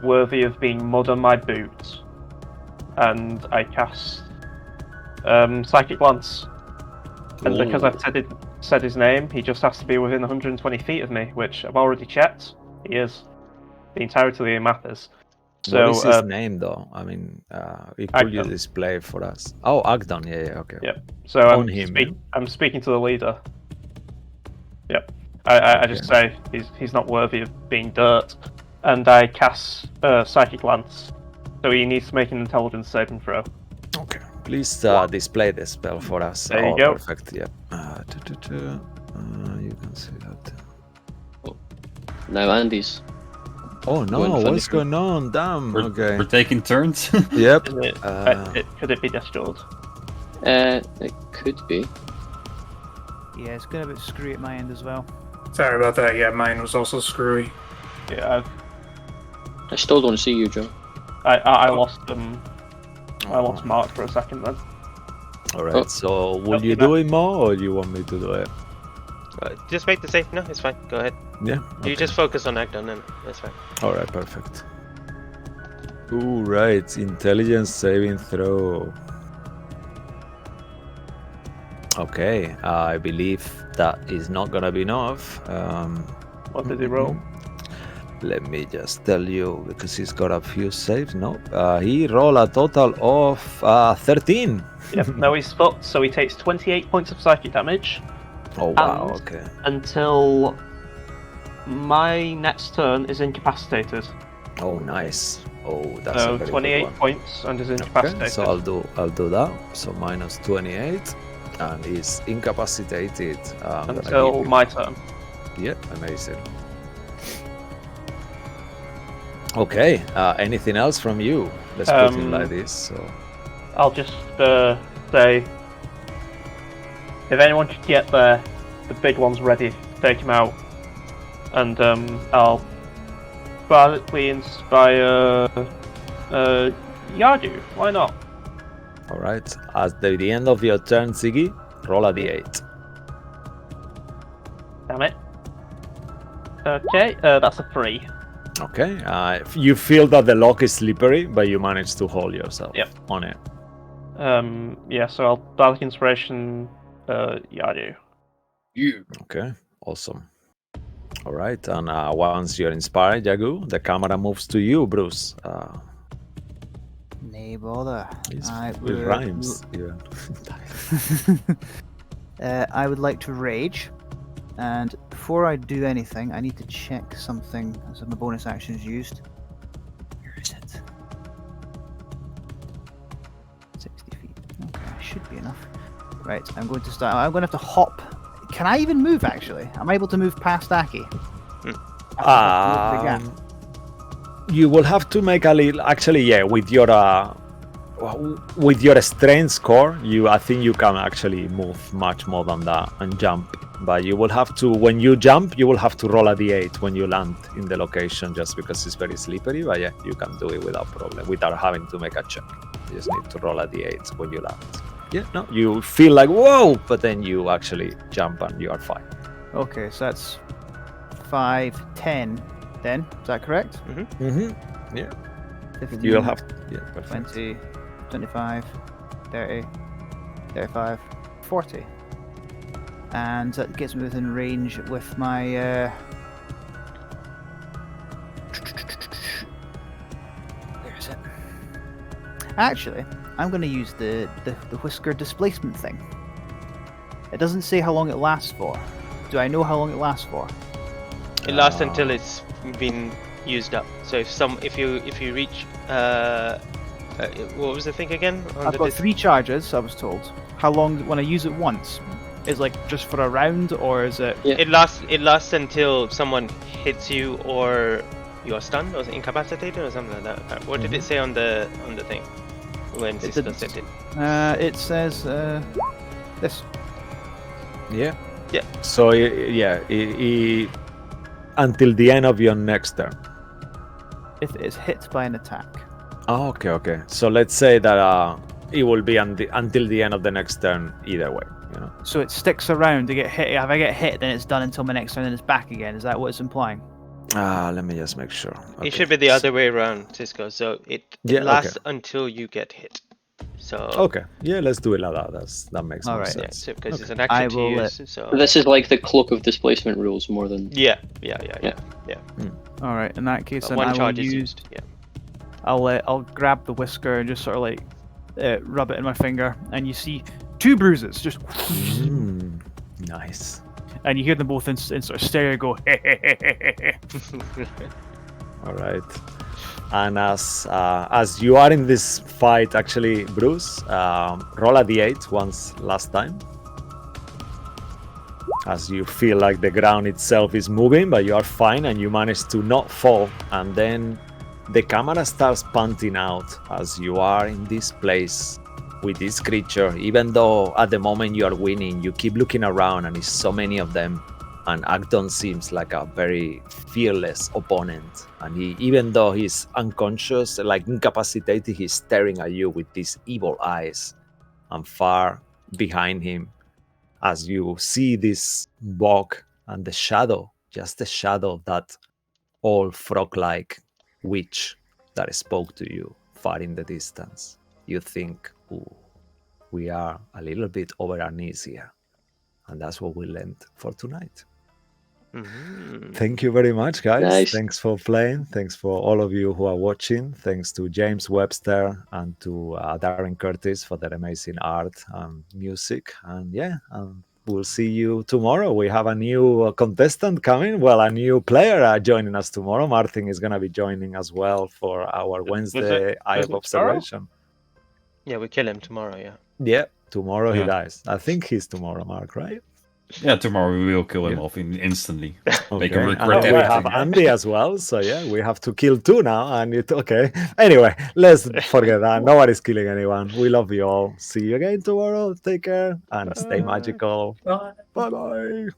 worthy of being mud on my boots. And I cast Psychic Glance. And because I've said his name, he just has to be within 120 feet of me, which I've already checked. He is. The entirety of the map is. So, what is his name, though? I mean, could you Agdon. display for us? Oh, Agdon. Yeah. Okay. Yeah. So On him, I'm speaking to the leader. Yep. I just say he's not worthy of being dirt. And I cast Psychic Lance. So he needs to make an intelligence saving throw. Okay. Please display the spell for us. There you go. Perfect. Yeah. You can see that. Now Andy's. Oh no! Going for What's the- going on? Damn. We're Okay. taking turns. Yep. Could it be destroyed? It could be. Yeah, it's going a bit screwy at my end as well. Sorry about that. Yeah, mine was also screwy. Yeah, I still don't see you, Joe. I lost I lost Mark for a second then. All right. Oh. So, will Don't you do do it more, or you want me to do it? Just make the save. No, it's fine. Go ahead. Yeah. You just focus on Agdon, and that's fine. All right. Perfect. Ooh, right. Intelligence saving throw. Okay. I believe that is not gonna be enough. What did he roll? Let me just tell you, because he's got a few saves. No, he rolled a total of 13. Yep, no, he's fucked, so he takes 28 points of psychic damage Oh wow. And- Okay. until my next turn is incapacitated. Oh nice. Oh, that's So a very 28 good one. points and is Okay, incapacitated. so I'll do that. So minus 28, and he's incapacitated. I'm gonna until give you- my turn. Yeah, amazing. Okay. Anything else from you? Let's put it like this. So. I'll just say, if anyone could get the big ones ready, take him out, and I'll bardiccally inspire Yardu. Why not? All right. At the end of your turn, Ziggy, roll a d8. Damn it. Okay, that's a 3. Okay. You feel that the lock is slippery, but you manage to hold yourself Yep. on it. Yeah, so I'll bardic inspiration Yardu. Okay. Awesome. All right. And once you're inspired, Jagu, the camera moves to you, Bruce. Nay bother. It would- rhymes. Yeah. I would like to rage, and before I do anything, I need to check something as my bonus action is used. Where is it? should be enough. Right, I'm going to start. I'm going to have to hop. Can I even move, actually? Am I able to move past Aki? You will have to make a little. Actually, yeah, with your strength score, I think you can actually move much more than that and jump. But you will have to, when you jump, you will have to roll a d8 when you land in the location, just because it's very slippery. But yeah, you can do it without problem, without having to make a check. You just need to roll a d8 when you land. Yeah, no, you feel like whoa, but then you actually jump and you are fine. Okay, so that's 5, 10. Then is that correct? Yeah. 15, You'll have. Yeah. Perfect. 20, 25, 30, 35, 40. And that gets me within range with my... Where is it? Actually, I'm going to use the whisker displacement thing. It doesn't say how long it lasts for. Do I know how long it lasts for? It lasts until it's been used up. So if you reach what was the thing again? I've got 3 charges, I was told. How long when I use it once? Is like just for a round, or is it? Yeah. It lasts until someone hits you, or you're stunned, or incapacitated, or something like that. What did it say on the thing when Cisco said it? It says this. Yeah. Yeah. So until the end of your next turn. If it is hit by an attack. Oh, okay. So let's say that it will be until the end of the next turn either way. You know. So it sticks around to get hit. If I get hit, then it's done until my next turn, and it's back again. Is that what it's implying? Let me just make sure. Okay. It should be the other way around, Cisco. So it lasts until you get hit. So okay, yeah, let's do it like that. That makes more sense. Yeah, because it's an action to use. So this is like the cloak of displacement rules more than. Yeah. All right. In that case, then one I charge will is use. used. Yeah. I'll grab the whisker and just sort of like rub it in my finger, and you see 2 bruises. Just. Nice. And you hear them both in sort of stereo go. All right. And as you are in this fight, actually, Bruce, roll a d8 once last time. As you feel like the ground itself is moving, but you are fine and you manage to not fall. And then the camera starts panting out as you are in this place with this creature. Even though at the moment you are winning, you keep looking around and it's so many of them. And Acton seems like a very fearless opponent. And even though he's unconscious, like incapacitated, he's staring at you with these evil eyes. And far behind him, as you see this bog and the shadow, just the shadow of that old frog-like witch that spoke to you far in the distance, you think, ooh, we are a little bit over our knees here. And that's what we'll end for tonight. Thank you very much, guys. Nice. Thanks for playing. Thanks for all of you who are watching. Thanks to James Webster and to Darren Curtis for their amazing art and music. And we'll see you tomorrow. We have a new contestant coming. Well, a new player joining us tomorrow. Martin is going to be joining as well for our Wednesday Eye of Observation. Yeah, we kill him tomorrow, yeah. Yeah, tomorrow he dies. I think he's tomorrow, Mark, right? Yeah, tomorrow we will kill him off instantly. Make him And regret we everything. have Andy as well, so yeah, we have to kill 2 now. And okay. Anyway, let's forget that. Nobody's killing anyone. We love you all. See you again tomorrow. Take care and stay magical. Bye. Bye-bye.